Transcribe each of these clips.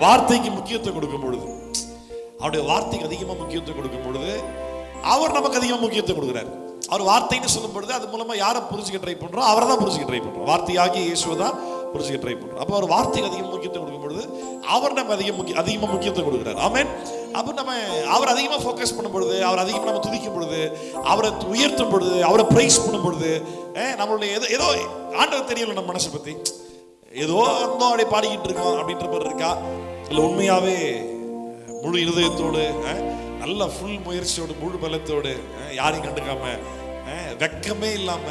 வார்த்தைக்கு முக்கியத்துவம் கொடுக்கும் பொழுது, அவருடைய வார்த்தைக்கு அதிகமாக முக்கியத்துவம் கொடுக்கும் பொழுது அவர் நமக்கு அதிகமாக முக்கியத்துவம் கொடுக்குறாரு. அவர் வார்த்தைன்னு சொல்லும் பொழுது அது மூலமா யாரை புரிஞ்சுக்க ட்ரை பண்றோம்? அவரை தான் புரிஞ்சுக்க ட்ரை பண்றோம். வார்த்தையாகி இயேசுவை தான் புரிஞ்சுக்க ட்ரை பண்றோம். அப்போ அவர் வார்த்தைக்கு அதிகம் முக்கியத்துவம் கொடுக்கும் பொழுது அவர் நம்ம அதிகமாக முக்கியத்துவம் கொடுக்குறாரு. ஆமென். அப்போ நம்ம அவர் அதிகமாக ஃபோக்கஸ் பண்ணும் பொழுது, அவர் அதிகமாக நம்ம துதிக்கும் பொழுது, அவரை உயர்த்தும் பொழுது, அவரை பிரைஸ் பண்ணும் பொழுது, நம்மளுடைய ஏதோ ஆண்டவர் தெரியல நம்ம மனசை பத்தி ஏதோ இருந்தோம் அப்படியே பாடிக்கிட்டு இருக்கோம் அப்படின்ற மாதிரி இருக்கா, இல்லை உண்மையாவே முழு இருதயத்தோடு நல்ல ஃபுல் முயற்சியோடு முழு பலத்தோடு யாரையும் கண்டுக்காம வெக்கமே இல்லாம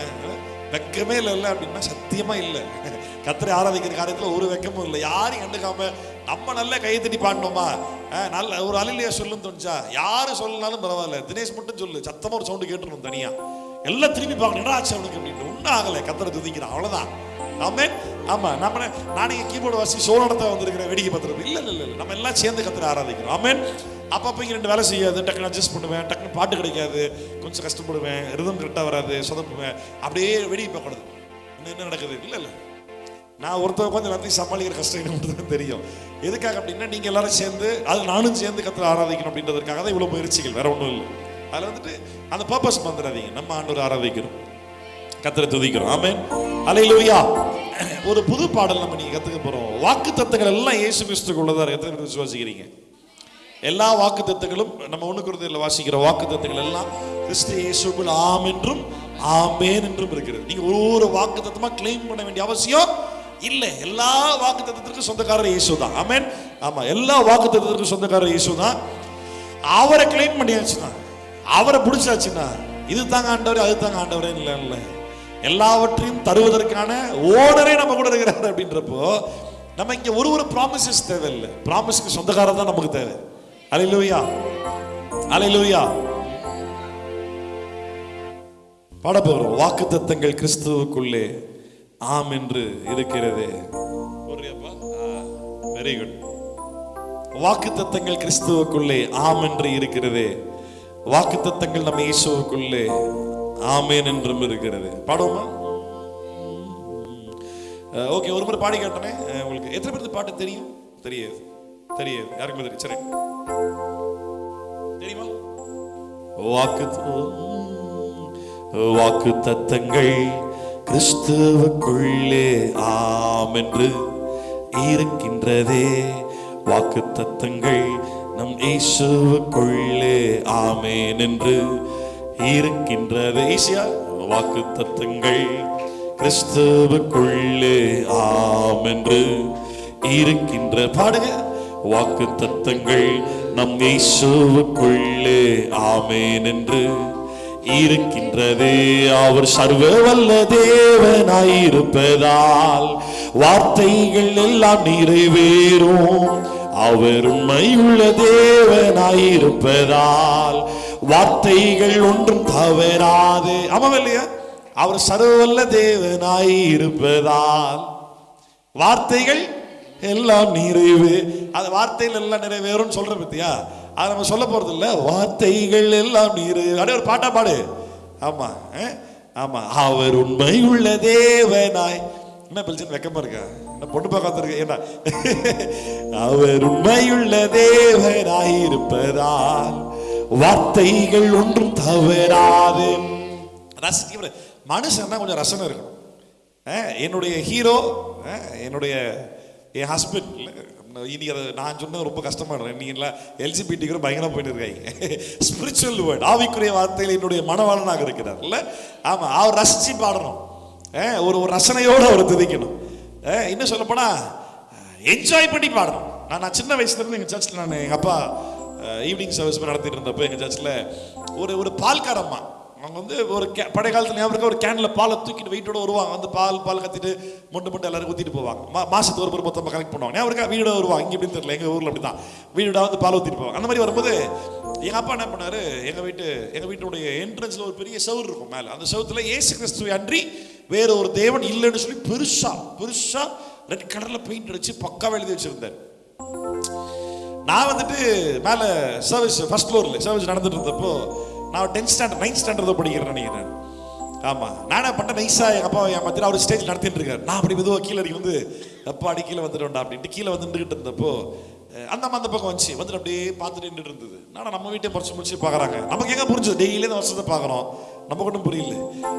வெக்கமே இல்லை அப்படின்னா சத்தியமா இல்லை. கர்த்தரை ஆராதிக்கிற காரியத்துல ஒரு வெக்கமும் இல்லை. யாரையும் கண்டுக்காம நம்ம நல்ல கையை தட்டி பாடணுமா, நல்ல ஒரு அலிலியா சொல்லுன்னு தோணுச்சா, யாரு சொல்லனாலும் பரவாயில்ல, தினேஷ் மட்டும் சொல்லு, சத்தமா ஒரு சவுண்டு கேட்டுருணும் தனியா, எல்லாம் திரும்பி பார்க்கணும் என்ன ஆச்சு அவனுக்கு அப்படின்னு. ஒன்றும் ஆகலை, கர்த்தரை துதிக்கிறான், அவ்வளவுதான். ஆமென். ஆமா, நானே கீபோர்டு வாசி சோழனத்தை வந்திருக்கிறேன் வேடிக்கை பார்த்துருப்போம். இல்லை, நம்ம எல்லாம் சேர்ந்து கர்த்தரை ஆராதிக்கிறோம். ஆமென். அப்பப்போ இங்கே 2 வேலை செய்யாது, டக்குன்னு அட்ஜஸ்ட் பண்ணுவேன், டக்குன்னு பாட்டு கிடைக்காது, கொஞ்சம் கஷ்டப்படுவேன், ரிதம் கரெக்டாக வராது, சொதப்புவேன், அப்படியே வேடிக்கை பார்க்கக்கூடாது. என்ன நடக்குது? இல்லை, நான் ஒருத்தர் உட்காந்து எல்லாத்தையும் சமாளிக்கிற கஷ்டம் என்ன மட்டும் தெரியும். எதுக்காக அப்படின்னா நீங்கள் எல்லாரும் சேர்ந்து, அது நானும் சேர்ந்து கர்த்தரை ஆராதிக்கணும் அப்படின்றதுக்காக தான் இவ்வளோ முயற்சிகள், வேற ஒன்றும் இல்லை. அதில் வந்துட்டு அந்த பர்பஸ் வந்துடாதீங்க. நம்ம ஆண்டவரை ஆராதிக்கிறோம், கர்த்தரை துதிக்கிறோம். ஆமென். அல்லேலூயா. ஒரு புது பாடல் நம்ம நீங்க கத்துக்க போறோம். வாக்குத்தத்தங்கள் எல்லாம் இயேசு கிறிஸ்துக்குள்ளதா இருக்கு. எத்தனை பேர் விசுவாசிக்கிறீங்க? எல்லா வாக்குத்தத்தங்களும் நம்ம 1 கொரிந்தியர்ல வாசிக்கிற வாக்குத்தத்தங்கள் எல்லாம் கிறிஸ்து இயேசுக்குள் ஆம் என்றும் ஆமென் என்றும் இருக்கிறது. நீங்க ஒரு வாக்குத்தத்தமா கிளைம் பண்ண வேண்டிய அவசியம் இல்லை. எல்லா வாக்குத்தத்தத்திற்கும் சொந்தக்காரர் இயேசு தான். ஆமென். ஆமா, எல்லா வாக்குத்தத்தத்திற்கும் சொந்தக்காரர் இயேசு தான். அவரை கிளைம் பண்ணியாச்சுன்னா, அவரை பிடிச்சாச்சுன்னா, இது தாங்க ஆண்டவரே அது தாங்க ஆண்டவரே இல்லை, எல்லாவற்றையும் தருவதற்கான ஓனரே நம்ம கூட இருக்கிறார் அப்படின்றப்போ நம்ம இங்க ஒரு ப்ராமிசஸ் தேவையில்லை. ப்ராமிஸ்க்கு சொந்தக்காரர் தான் நமக்கு தேவை. அல்லேலூயா, அல்லேலூயா. பாட போகிறோம். வாக்குத்தத்தங்கள் கிறிஸ்துவுக்குள்ளே ஆம் என்று இருக்கிறது. Very good. வாக்குத்தத்தங்கள் கிறிஸ்துவுக்குள்ளே ஆம் என்று இருக்கிறது. வாக்குத்தத்தங்கள் நம்ம இயேசுவுக்குள்ளே ஆமென் என்றும் இருக்கிறது. பாடுவோமா? ஓகே, ஒரு முறை பாடி காட்டனே. உங்களுக்கு எத்தனை பேருக்கு பாட்டு தெரியும்? தெரியாது. யாருக்குமே தெரியும்? சரி, தெரியுமா? வாக்குத்தத்தங்கள் கிறிஸ்துவுக்குள்ளே ஆம் என்று இருக்கின்றதே. வாக்குத்தத்தங்கள் நம் இயேசுவுக்குள்ளே ஆமென் என்று இருக்கின்றது. ஈஸியா, வாக்குத்தத்தங்கள் கிறிஸ்துவுக்குள்ளே ஆம் என்று இருக்கின்ற. பாடுங்க. வாக்குத்தத்தங்கள் நம் இயேசுவுக்குள்ளே ஆமென் என்று இருக்கின்றதே. அவர் சர்வ வல்ல தேவனாயிருப்பதால் வார்த்தைகள் எல்லாம் நிறைவேறும். அவர் உண்மையுள்ள தேவனாயிருப்பதால் வார்த்தைகள் ஒன்றும் தவறாது. ஆமாம் இல்லையா? அவர் சர்வவல்ல தேவனாயிருப்பதால் வார்த்தைகள் எல்லாம் நிறைவு. அது வார்த்தைகள் எல்லாம் நிறைவேறும் சொல்ற பத்தியா, அதை நம்ம சொல்ல போறது இல்ல. வார்த்தைகள் எல்லாம் நிறைவு. அப்படியே ஒரு பாட்டா பாடு. ஆமா, ஆமா. அவர் உண்மையுள்ள தேவனாய். என்ன பிரச்சனை? வெக்கமா இருக்கா? என்ன பொண்ணு பார்க்காத்திருக்க? என்ன? அவர் உண்மையுள்ள தேவனாயிருப்பதால் வார்த்தைகள் ஒன்றும் தவறாது. மனுஷன்னா கொஞ்சம் ரசனை இருக்கணும். என்னுடைய ஹீரோ, என் ஹஸ்பண்ட். இனி அதை நான் சொன்னது ரொம்ப கஷ்டமாடுறேன். நீங்களா எல்ஜிபிடி கூட பயங்கரமா போயிட்டு இருக்காங்க. ஸ்பிரிச்சுவல் வேர்ட், ஆவிக்குரிய வார்த்தைகள் என்னுடைய மனவாளனாக இருக்கிறார் இல்ல. ஆமா, அவர் ரசிச்சு பாடணும். ஒரு ரசனையோடு அவர் துதிக்கணும். இன்னும் சொல்ல போனா என்ஜாய் பண்ணி பாடணும். நான் சின்ன வயசுல இருந்து எங்க சர்ச்சில், நான் எங்க அப்பா ஈவினிங் சர்வீஸ் நடத்திட்டு இருந்தப்போ எங்க சர்ச்சில் ஒரு பால்காரம்மா, அவங்க வந்து ஒரு பழைய காலத்துல ஞாபகம் ஒரு கேன்ல பாலை தூக்கிட்டு வெயிட்டோட வருவாங்க. வந்து பால் கத்திட்டு மொண்டு எல்லாரும் ஊத்திட்டு போவாங்க. மாசத்துக்கு ஒரு மொத்தமாக கலெக்ட் பண்ணுவாங்க. ஞாபகம் வீடோட வருவாங்க. இங்கே எப்படி தெரியல, எங்க ஊர்ல அப்படிதான் வீடோட வந்து பால் ஊத்திட்டு போவாங்க. அந்த மாதிரி வரும்போது எங்க அப்பா என்ன பண்ணாரு, எங்க வீட்டுடைய என்ட்ரன்ஸ்ல ஒரு பெரிய செவுரு இருக்கும். மேல அந்த செவுத்துல இயேசு கிறிஸ்துவை அன்றி வேற ஒரு தேவன் இல்லைன்னு சொல்லி பெருசா ரெட் கலர்ல பெயிண்ட் அடிச்சு பக்காவா எழுதி வச்சிருந்தார். நான் வந்துட்டு மேல சர்வீஸ் ஃபர்ஸ்ட் ஃப்ளோர்ல சர்வீஸ் நடந்துட்டு இருந்தப்போ, நான் 9th ஸ்டாண்டர்ட் படிக்கிறேன் நினைக்கிறேன். ஆமா, நானே பண்ண நைஸா எங்க அப்பா என் மத்தியில் அவர் ஸ்டேஜ் நடத்திட்டு இருக்காரு. நான் அப்படி மெதுவாக கீழே வந்து அப்பா அடி கீழே வந்துட்டோம்டா அப்படின்ட்டு கீழே வந்துட்டு இருந்தப்போ அந்த அம்மா அந்த பக்கம் வந்துச்சு, வந்துட்டு அப்படியே பார்த்துட்டு நின்று இருந்தது. நான் நம்ம வீட்டை முடிச்சு பார்க்குறாங்க. நமக்கு எங்கே புரிஞ்சது? டெய்லி தான் வருஷத்தை பார்க்குறோம், நமக்கு ஒன்றும் புரியல.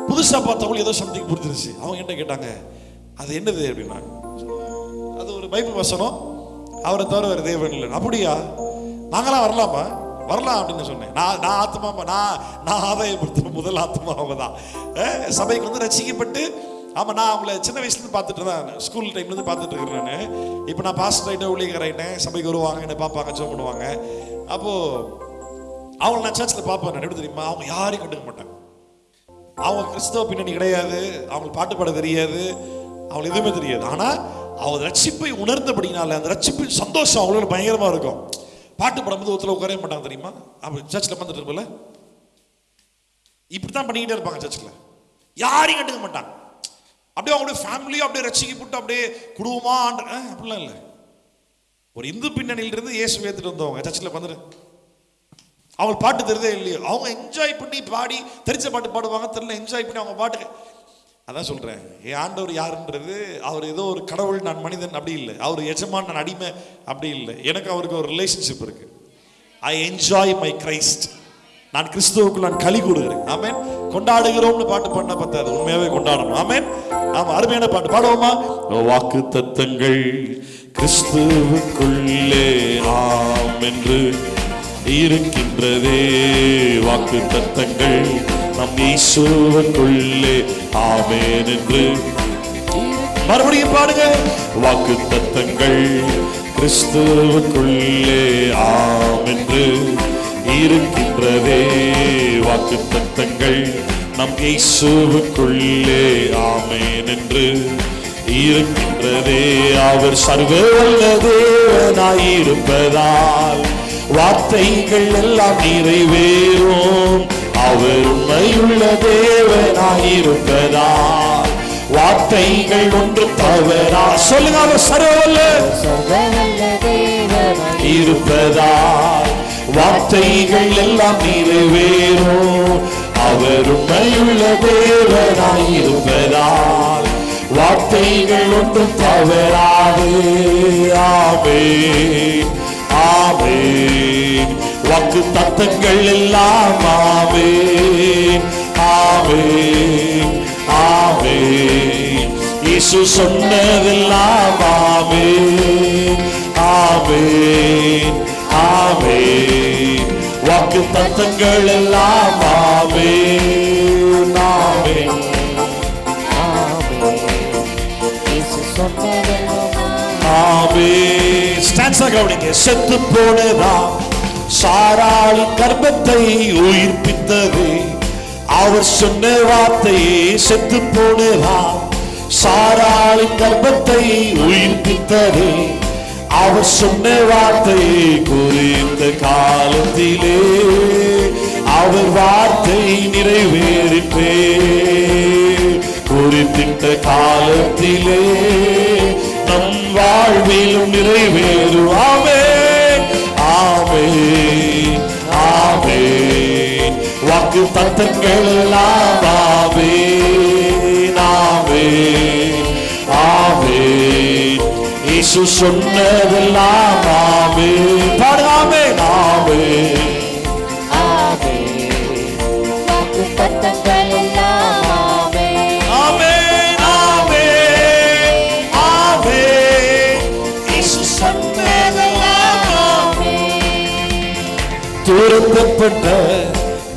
புதுசாக பார்த்தவங்களும் ஏதோ சம்திங் புரிஞ்சிருச்சு. அவங்க என்கிட்ட கேட்டாங்க, அது என்னது அப்படின்னா, அது ஒரு பைபிள் வசனம், அவரை தவிர வேறு தேவன் இல்லை. அப்படியா, நாங்களாம் வரலாமா? வரலாம் அப்படின்னு சொன்னேன். நான் ஆத்மாமா, நான் ஆதாயப்படுத்துகிற முதல் ஆத்மா அவங்க தான். சபைக்கு வந்து ரசிக்கப்பட்டு, ஆமாம், நான் அவங்கள சின்ன வயசுலேருந்து பார்த்துட்டு தான், ஸ்கூல் டைம்லேருந்து பார்த்துட்டு இருக்கிறேன் நான். இப்போ நான் பாஸ்டர் ஆகிட்டேன், ஊழியர் ஆகிட்டேன், சபைக்கு வருவாங்க, என்னை பார்ப்பாங்க, ஜெபம் பண்ணுவாங்க. அப்போது அவங்கள நான் சர்ச்சில் பார்ப்பேன். நான் எப்படி தெரியுமா, அவங்க யாரையும் கண்டுக்க மாட்டாங்க. அவங்க கிறிஸ்தவ பின்னணி கிடையாது, அவங்களுக்கு பாட்டு பாட தெரியாது, அவங்களுக்கு எதுவுமே தெரியாது. ஆனால் அவங்க ரட்சிப்பை உணர்ந்தபடினால அந்த ரட்சிப்பின் சந்தோஷம் அவங்களோட பயங்கரமாக இருக்கும். பாட்டு பாடும்போது ஒருத்தர் உட்காரவே மாட்டாங்க தெரியுமா. அப்போ சர்ச்சில் வந்துட்டு இருப்போம்ல, இப்படி தான் பண்ணிக்கிட்டே இருப்பாங்க. சர்ச்சில் யாரையும் கண்டுக்க மாட்டாங்க. அப்படியே அவங்களுடைய ஃபேமிலியும் அப்படியே ரட்சிக்கப்பட்டு அப்படியே குடும்பமா அப்படிலாம் இல்லை. ஒரு இந்து பின்னணியிலிருந்து இயேசு ஏற்றுட்டு வந்தவங்க சர்ச்சில் வந்துட்டு அவங்க பாட்டு தெரிதே இல்லையோ, அவங்க என்ஜாய் பண்ணி பாடி, தெரிஞ்ச பாட்டு பாடுவாங்க, தெரியல என்ஜாய் பண்ணி அவங்க பாட்டுக்கு. அதான் சொல்கிறேன், என் ஆண்டவர் யாருன்றது, அவர் ஏதோ ஒரு கடவுள், நான் மனிதன் அப்படி இல்லை. அவர் எஜமான், நான் அடிமை அப்படி இல்லை. எனக்கு அவருக்கு ஒரு ரிலேஷன்ஷிப் இருக்கு. I enjoy my Christ. நான் கிறிஸ்துவுக்குள் நான் களி கூறுகிறேன். ஆமென். கொண்டாடுகிறோம்னு பாட்டு பண்ண பத்தாது, உண்மையாவே கொண்டாடணும். ஆமென். ஆமா, அருமையான பாட்டு பாடுவோமா? வாக்கு தத்தங்கள் கிறிஸ்துவுக்குள்ளே ஆம் என்று இருக்கின்றதே. வாக்கு தத்தங்கள் நம் இயேசுவுக்குள்ளே ஆமென் என்று. மறுபடியும் பாடுங்க. வாக்கு தத்தங்கள் கிறிஸ்துவுக்குள்ளே ஆம் என்று இருக்கின்றதே. வாக்கு தத்தங்கள் நம் இயேசுவுக்குள்ளே ஆமென் என்று இருக்கின்றதே. அவர் சர்வ வல்ல தேவனாயிருப்பதால் வார்த்தைகள் எல்லாம் நிறைவேறும். அவர் உண்மையுள்ள தேவனாயிருப்பதால் வார்த்தைகள் ஒன்று தவறா. சொல்லுங்க, அவர் சர்வ வல்ல இருப்பதால் வார்த்தைகள் எல்லாம் நிறைவேறும். அவர் உண்மையுள்ள தேவனாயிருப்பதால் வார்த்தைகள் ஒன்றும் தவறாது. ஆமென், ஆமென். வாக்கு தத்தங்கள் எல்லாம் ஆமென், ஆமென், ஆமென். இயேசு சொன்னதெல்லாம் ஆமென், ஆமென், ஆமென். வாக்கு தத்தங்கள் எல்லாம் ஆமென், ஆமென், ஆமென். ஸ்டான்ஸா கவனிங்க. செத்து போனதா சாராளின் கர்ப்பத்தை உயிர்ப்பித்தது. அவர் சொன்ன வார்த்தையே செத்து போனதா சாராளின் கர்ப்பத்தை உயிர்ப்பித்தது. அவர் சொன்ன வார்த்தையை குறித்த காலத்திலே அவர் வார்த்தை நிறைவேறிற்றே. குறித்திட்ட காலத்திலே நம் வாழ்விலும் நிறைவேறும். ஆமென், ஆமென், ஆமென். வாக்கு தத்தங்கள் எல்லாம் ஆமென், ஆமென், ஆமென். இயேசு சொன்னதெல்லாம் ஆமென். பாடுங்க, ஆமென், ஆமென், ஆமென். வாக்கு தத்தங்கள் எல்லாம் ஆமென், ஆமென், ஆமென், ஆமென். இயேசு சொன்னதெல்லாம் ஆமென். துரத்தப்பட்ட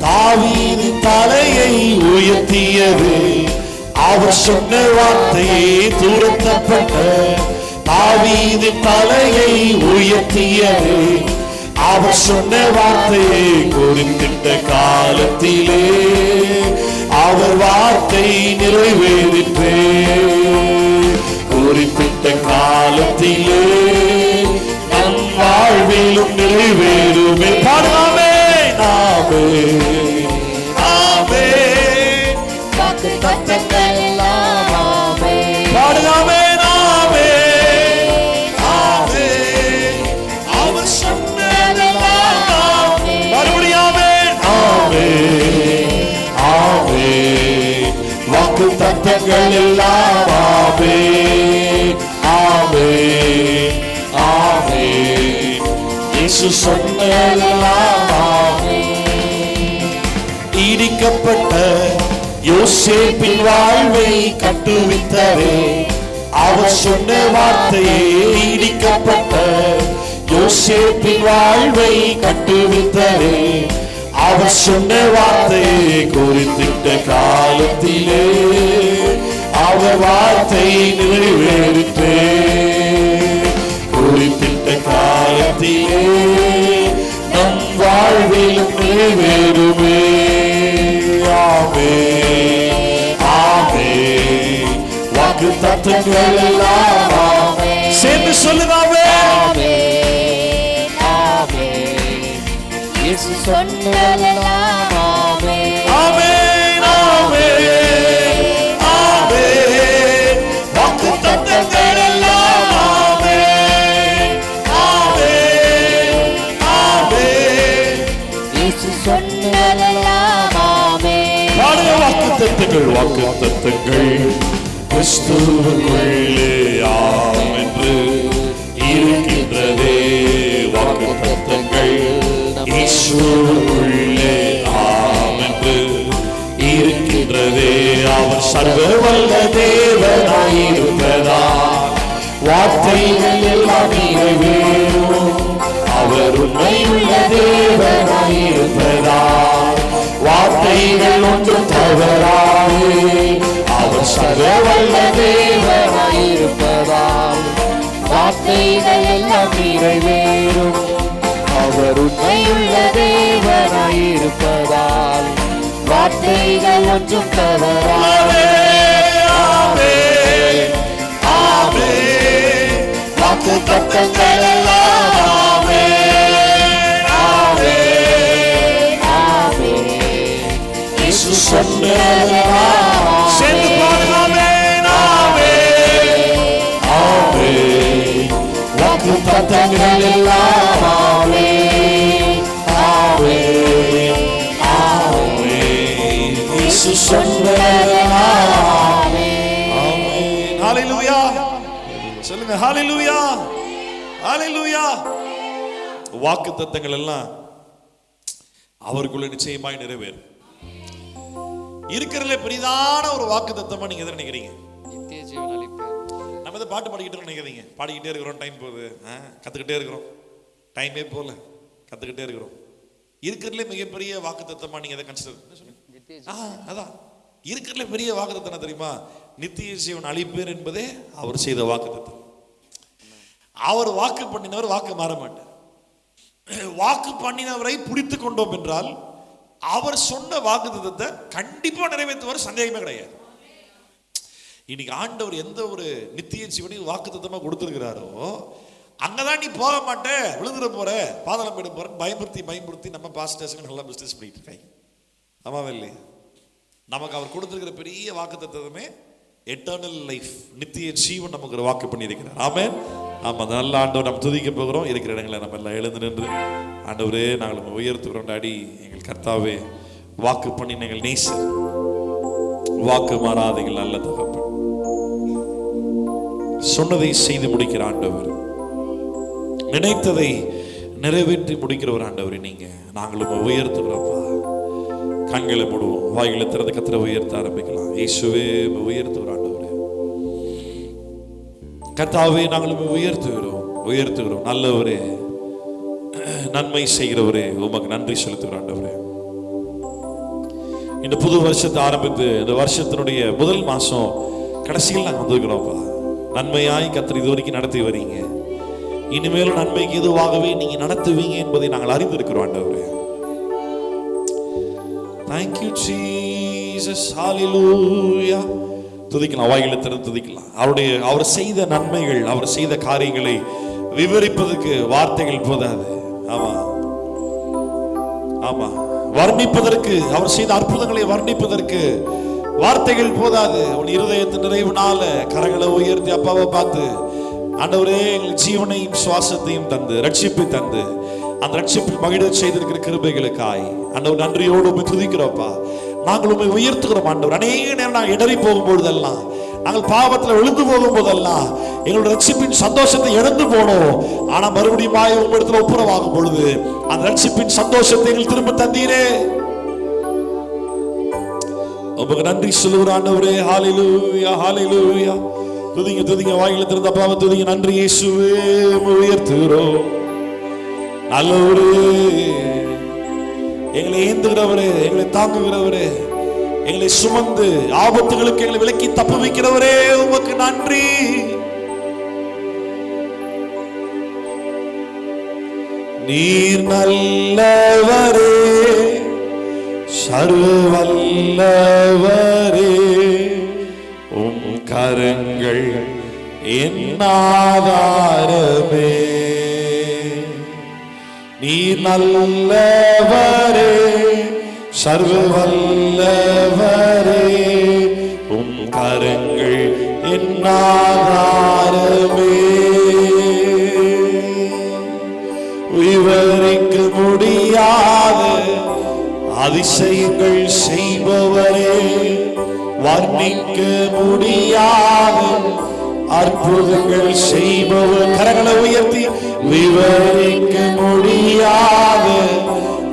தாவீது தலையை உயர்த்தியது. அவர் சொன்ன வார்த்தையே துரத்தப்பட்ட தாவீது தலையை உயர்த்தியது. அவர் சொன்ன வார்த்தையை குறித்திட்ட காலத்திலே அவர் வார்த்தை நிறைவேறிற்றே. குறிப்பிட்ட காலத்திலே நம் வாழ்விலும் நிறைவேறுமே. பாடுவாமே, ஆமென், ஆமென். வாக்கு தத்தங்கள் எல்லாம் ஆமென். பாடுவாமே, ஆமென், ஆமென். அவர் சொன்னதெல்லாம் ஆமென். மறுபடியும் ஆமென், ஆமென், ஆமென். வாக்கு தத்தங்கள் எல்லாம் ஆமென், ஆமென், ஆமென். இயேசு சொன்னதெல்லாம் இடிக்கப்பட்ட யோசேப்பின் வாழ்வை கட்டுவித்தரே. அவர் சொன்ன வார்த்தையே இடிக்கப்பட்ட யோசேப்பின் வாழ்வை கட்டுவித்தரே. அவர் சொன்ன வார்த்தையை குறித்திட்ட காலத்திலே அவர் வார்த்தை நிறைவேறிற்றே. குறிப்பிட்ட காலத்திலே நம் வாழ்விலும் நிறைவேறுமே. ஆமென், ஆமென். வாக்கு தத்தங்கள் எல்லாம் சேர்ந்து சொல்லுதாவே. இயேசு சொன்னதெல்லாம் ஆமென், ஆமென், ஆமென், ஆமென். வாக்கு தத்தங்கள் எல்லாம் ஆமென், ஆமென், ஆமென். இயேசு சொன்னதெல்லாம் ஆமென். பாடுங்க. வாக்கு தத்தங்கள், வாக்கு தத்தங்கள் கிறிஸ்துவுக்குள்ளே ஆம் என்று இருக்கின்றதே. வாக்கு தத்தங்கள் இயேசுவுக்குள்ளே ஆம் என்று இருக்கின்றதே. அவர் சர்வ வல்ல தேவனாயிருப்பதால் வார்த்தைகள் எல்லாம் நிறைவேறும். அவர் உண்மையுள்ள தேவனாயிருப்பதால் வார்த்தைகள் ஒன்றும் தவறாது. அவர் சர்வ வல்ல தேவனாயிருப்பதால் வார்த்தைகள் எல்லாம் நிறைவேறும். அவர் உண்மையுள்ள தேவனாயிருப்பதால் வார்த்தைகள் ஒன்றும் தவறாது. ஆமென், ஆமென். வாக்கு தத்தங்கள் எல்லாம் ஆமென், ஆமென், ஆமென். இயேசு சொன்னதெல்லாம் சேர்ந்து பாடலாமே. ஆமென், ஆமென். வாக்கு தத்தங்கள் எல்லாம் ஆமென், ஆமென், ஆமென். இயேசு சொன்னதெல்லாம் ஆமென். ஹalleluya. சொல்லுங்க ஹalleluya, ஹalleluya. வாக்கு தத்தங்கள் எல்லாம் அவருக்குள்ள நிச்சயமாய் நிறைவேறும். இருக்கிறதுல பெரிதான ஒரு வாக்கு தத்தமா நீங்க எதை நினைக்கிறீங்க? நித்திய ஜீவன் அளிப்பேன். நம்ம இதை பாட்டு பாடிக்கிட்டு நினைக்கிறீங்க. பாடிக்கிட்டே இருக்கிறோம், டைம் போகுது. கத்துக்கிட்டே இருக்கிறோம், டைமே போல. கத்துக்கிட்டே இருக்கிறோம். இருக்கிறதுல மிகப்பெரிய வாக்கு தத்தமா நீங்க எதை கன்சிடர்? அதான் இருக்கிறதுல பெரிய வாக்கு தத்தம் தெரியுமா? நித்திய ஜீவன் அளிப்பேன் என்பதே அவர் செய்த வாக்கு தத்தம். அவர் வாக்கு பண்ணினவர் வாக்கு மாற மாட்டார். வாக்கு பண்ணினவரை பிடித்து கொண்டோம் என்றால் அவர் சொன்ன வாக்கு தத்தத்தை கண்டிப்பா நிறைவேற்றுவார், சந்தேகமே கிடையாது. இன்னைக்கு ஆண்டவர் எந்த ஒரு நித்திய ஜீவனையும் வாக்கு தத்தமா கொடுத்திருக்கிறாரோ அங்கதான் நீ போக மாட்ட, விழுந்துட போற, பாதாளம் போயிட போறன்னு பயமுறுத்தி நம்ம பாஸ்டர்ஸ்க்கு நல்லா பிசினஸ் பண்ணிட்டு இருக்காங்க. ஆமாவே இல்லையா? நமக்கு அவர் கொடுத்திருக்கிற பெரிய வாக்கு தத்தமே எட்டர்னல் லைஃப், நித்திய ஜீவன் நமக்கு ஒரு வாக்கு பண்ணியிருக்கிறார். ஆமென். ஆமா, நல்ல ஆண்டவர் நம்ம துதிக்க போகிறோம். இருக்கிற இடங்களை நம்ம எல்லாம் எழுந்து நின்று ஆண்டவரே நாங்கள் உயர்த்துகிறோம். டாடி, எங்கள் கர்த்தாவே, வாக்கு பண்ணி எங்கள் நேசர், வாக்கு மாறாதீங்கள் நல்ல தகப்பன், சொன்னதை செய்து முடிக்கிற ஆண்டவர், நினைத்ததை நிறைவேற்றி முடிக்கிற ஒரு ஆண்டவரே நீங்க. நாங்களும் உயர்த்துகிறோம்ப்பா. கண்களை மூடுவோம், வாய்களை திறந்து கர்த்தரை உயர்த்த ஆரம்பிக்கலாம். இயேசுவே உயர்த்துகிற ஆண்டவரே, கர்த்தாவே நாங்களும் உயர்த்துகிறோம். நல்லவரே, நன்மை செய்கிறவரே, உமக்கு நன்றி செலுத்துகிறோம் ஆண்டவரே. இந்த புது வருஷத்தை ஆரம்பித்து இந்த வருஷத்தினுடைய முதல் மாசம் கடைசியில் நாங்கள் வந்திருக்கிறோம்ப்பா. நன்மையாய் கர்த்தர் இது வரைக்கும் நடத்தி வரீங்க. இனிமேலும் நன்மைக்கு எதுவாகவே நீங்க நடத்துவீங்க என்பதை நாங்கள் அறிந்திருக்கிறோம் ஆண்டவரே. Thank you Jesus. Hallelujah. துதிக்கலாம், வாயில திறந்து துதிக்கலாம். அவர் செய்த நன்மைகள், அவர் செய்த காரியங்களை விவரிப்பதற்கு வார்த்தைகள் போதாது. ஆமா ஆமா, வர்ணிப்பதற்கு, அவர் செய்த அற்புதங்களை வர்ணிப்பதற்கு வார்த்தைகள் போதாது. உன் இருதயத்தின் நிறைவுனால கரங்களை உயர்த்தி அப்பாவை பார்த்து, ஆண்டவரே எங்களுக்கு ஜீவனையும் சுவாசத்தையும் தந்து ரட்சிப்பை தந்து அந்த ரட்சிப்பில் மகிழ செய்திருக்கிற கிருபைகளுக்காய் ஆண்டவர் நன்றியோடு உம்மை துதிக்கிறோம்ப்பா. நாங்கள் உம்மை உயர்த்துகிறோம் ஆண்டவர். அநேக நேரம் நாங்கள் இடறி போகும்பொழுதெல்லாம் நாங்கள் பாவத்தில் விழுந்து போகும் போதெல்லாம் எங்களுடைய ரட்சிப்பின் சந்தோஷத்தை இழந்து போனோம். ஆனா மறுபடியும் உங்களிடத்தில் ஒப்புரவாகும் பொழுது அந்த ரட்சிப்பின் சந்தோஷத்தை எங்கள் திரும்ப தந்தீரே. உங்களுக்கு நன்றி சொல்லுகிற ஆண்டவரே. ஹalleluya ஹalleluya. துதிங்க துதிங்க, வாயில திறந்த அப்பாவை துதிங்க. நன்றி இயேசுவே, உயர்த்துகிறோம். நல்லவரே, எங்களை ஏந்துகிறவரே, எங்களை தாங்குகிறவரே, எங்களை சுமந்து ஆபத்துகளுக்கு எங்களை விலக்கி தப்புவிக்கிறவரே, உமக்கு நன்றி. நீர் நல்லவரே, சர்வ வல்லவரே, உம் கரங்கள் என் ஆதாரமே. நீர் நல்லவரே, சர்வ வல்லவரே, உம் கரங்கள் என் ஆதாரமே. விவரிக்க முடியாத அதிசயங்கள் செய்பவரே, வர்ணிக்க முடியாத அற்புதங்கள் செய்பவர். கரங்களை உயர்த்தி. விவரிக்க முடியாத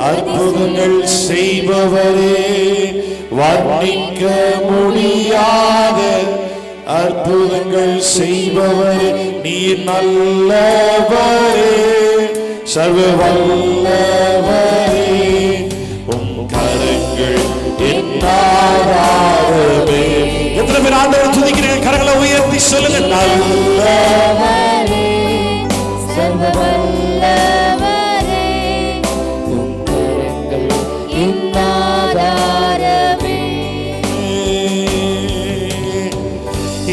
அற்புதங்கள் செய்பவரே, வர்ணிக்க முடியாத அற்புதங்கள் செய்பவரே, நீர் நல்லவரே, சர்வ வல்லவரே, உம் கரங்கள் என் ஆதாரமே. எத்தனை பேர் ஆண்டவரை துதிக்கிறீர்கள்? கரங்களை உயர்த்தி சொல்லுங்க. நல்லவரே, சர்வ வல்லவரே, உம் கரங்கள் என் ஆதாரமே.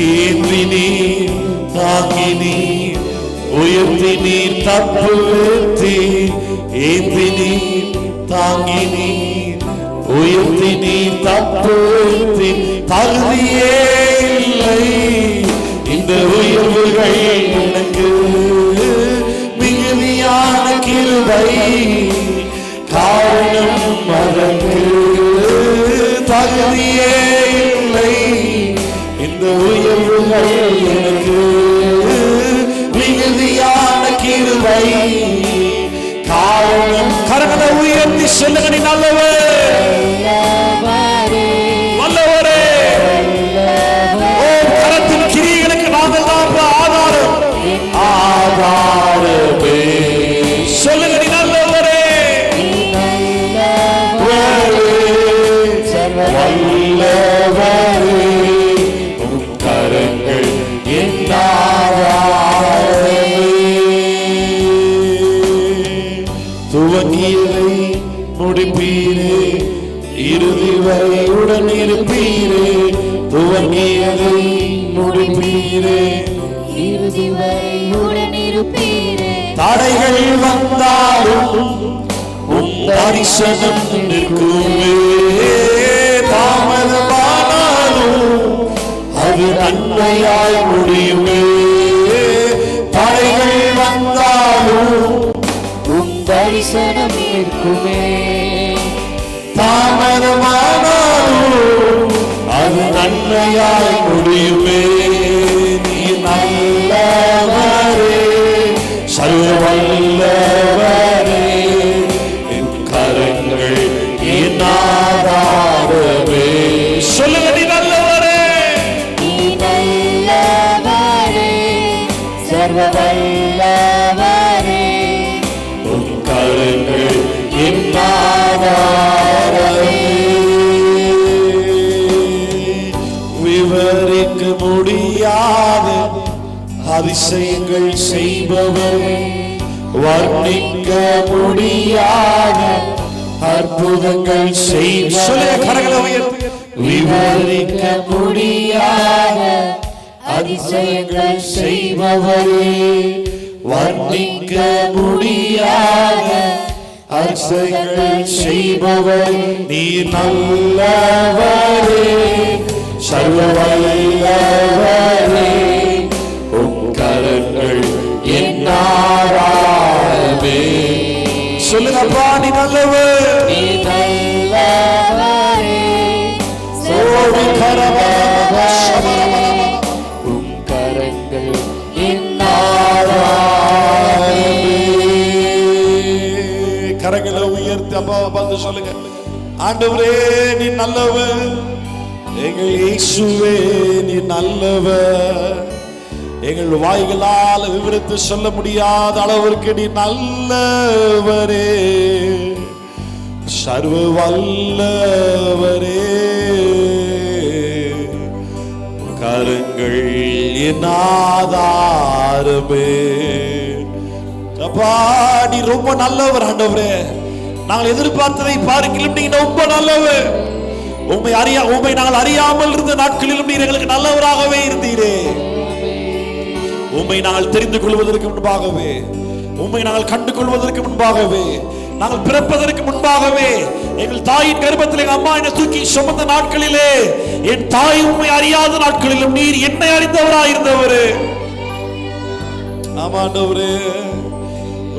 ஏந்தி நீர், தாங்கி நீர், உயர்த்தி நீர், தப்புவித்தி. ஏந்தி நீர், தாங்கி நீர், உயர்த்தி நீர், தப்புவித்தி. தகுதியே இல்லை இந்த உயர்வுகள் எனக்கு, மிகுதியான கிருபை காரணம் அதற்கு. தகுதியே இல்லை இந்த உயர்வுகள் எனக்கு, மிகுதியான கிருபை காரணம். கரங்களை உயர்த்தி சொல்லுங்க. நீ நல்லவர், வல்லவரே. ஓ, கரத்தின் கிரியைகளுக்கு நாங்கள் தான் ஆதாரம். ஆதாரமே சொல்லுங்க. நீ நல்லவரே, வல்லவரே, உம் கரங்கள் என் ஆதாரமே. துவங்கியதை முடிப்பீரே, இறுதி வரை உடன் இருப்பீரே. துவங்கியதை முடிப்பீரே, இறுதி வரை உடன் இருப்பீரே. தடைகள் வந்தாலும் உம் தரிசனம் நிற்குமே. தாமதமானாலும் அது நன்மையாய் முடியுமே. தடைகள் வந்தாலும் உம் தரிசனம் இருக்குமே. தாமதமானாலும் அது நன்மையாய் முடியுமே. நீ நல்லவரே, சர்வ வல்லவரே, என் கரங்கள் என் ஆதாரமே. சொல்லுங்க. நீ நல்லவரே, நீ நல்லவரே, சர்வ வல்லவரே, உன் கரங்கள் என் ஆதாரமே. விவரிக்க முடியாத அதிசயங்கள் செய்பவரே, வர்ணிக்க முடியாத அற்புதங்கள் செய்பவரே. கரங்களை உயர்த்தி. விவரிக்க முடியாத அதிசயங்கள் செய்பவரே, வர்ணிக்க முடியாத அதிசயங்கள் செய்பவர். நீ நல்லவரே, சர்வ வல்லவரே, உம் கரங்கள் என் ஆதாரமே. சொல்லுங்கப்பா. நீ நல்லவர், நீ நல்லவரே, ஓடி கரவரவ சமரவரவ உயர்த்தி அப்பாவை பார்த்து சொல்லுங்க, ஆண்டவரே நீ நல்லவர், எங்கள் இயேசுவே நீ நல்லவர். எங்கள் வாய்களால் விவரித்து சொல்ல முடியாத அளவிற்கு நீ நல்லவரே, சர்வ வல்லவரே. கரங்கள் என் ஆதாரமே. அப்பா நீ ரொம்ப நல்லவர் ஆண்டவரே. நாங்கள் எதிர்பார்த்ததை பார்க்கிலும் நீங்க ரொம்ப நல்லவர். உம்மை நாங்கள் அறியாமல் இருந்த நாட்களிலும் நீர் எங்களுக்கு நல்லவராகவே இருந்தீரே. உம்மை நாங்கள் தெரிந்து கொள்வதற்கு முன்பாகவே, உம்மை நாங்கள் கண்டு கொள்வதற்கு முன்பாகவே, நாங்கள் பிறப்பதற்கு முன்பாகவே, எங்கள் தாயின் கர்ப்பத்தில் எங்கள் அம்மா என்னை தூக்கி சுமந்த நாட்களிலே, என் தாய் உம்மை அறியாத நாட்களிலும் நீர் என்னை அறிந்தவராயிருந்தவரே. ஆமாண்டவரே.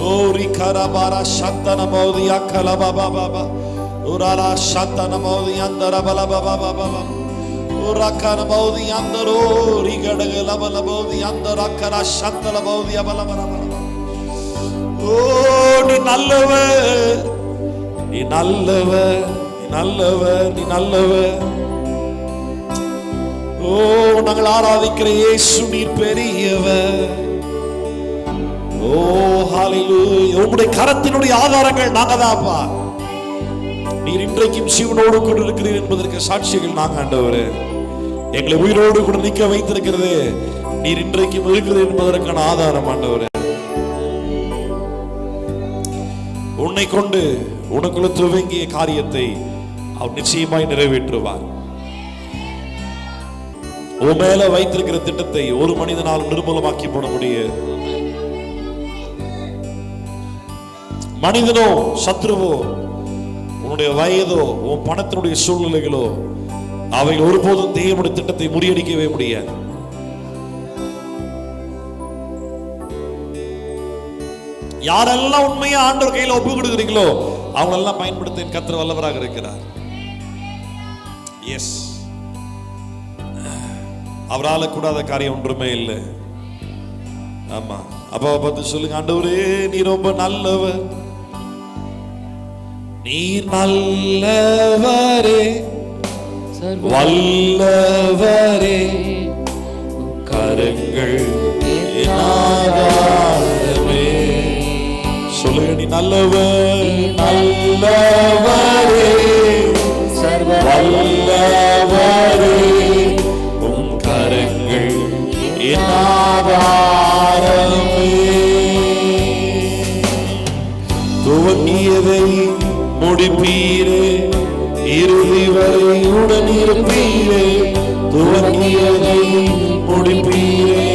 ஓரி கரபாரா சந்தன மோதி அக்கல பாபா பாபா உராரா சந்தன மோதி அந்தர பல பாபா பாபா உராக்கன மோதி அந்தரோ ரிகடக லபல மோதி அந்தர அக்கரா சந்தல மோதி அபல பல. ஓ நீ நல்லவர், நீ நல்லவர், நீ நல்லவர், நீ நல்லவர். ஓ நாங்கள் ஆராதிக்கிற இயேசு நீர் பெரியவர். ஓ ஹalleluya. உம்முடைய கரத்தினுடைய ஆதாரங்கள் நாங்க தான்ப்பா. நீர் இன்றைக்கும் ஜீவனோடு கூட இருக்கிறீர் என்பதற்கு சாட்சிகள் நாங்க ஆண்டவரே. எங்களை உயிரோடு கூட நிற்க வைத்திருக்கிறது நீர் இன்றைக்கும் இருக்கிறீர் என்பதற்கான ஆதாரம் ஆண்டவரே. உன்னை கொண்டு உனக்குள்ள துவங்கிய காரியத்தை அவர் நிச்சயமாய் நிறைவேற்றுவார். உன் மேல வைத்திருக்கிற திட்டத்தை ஒரு மனிதனால் நிர்மூலமாக்கி போட முடியும். மனிதனோ சத்ருவோ உன்னுடைய வயதோ உன் பணத்தினுடைய சூழ்நிலைகளோ அவை ஒருபோதும் தேவனுடைய திட்டத்தை முறியடிக்கவே முடியாது. யாரெல்லாம் உண்மையா ஆண்டவர் கையில ஒப்பு கொடுக்குறீங்களோ அவங்களெல்லாம் பயன்படுத்த கர்த்தர் வல்லவராக இருக்கிறார். எஸ், அவரால கூடாத காரியம் ஒன்றுமே இல்லை. ஆமா, அப்பாவை பார்த்து சொல்லுங்க, ஆண்டவரே நீ ரொம்ப நல்லவர், நீர் நல்லவரே, வல்லவரே, கரங்கள் என் ஆதாரமே. சொல்லுங்க, நீ நல்லவர், நல்லவரே, வல்லவரே, உம் கரங்கள் என் ஆதாரமே. துவங்கியதை முடிப்பீரே, இறுதி வரை உடன் இருப்பீரே. துவங்கியதை முடிப்பீரே,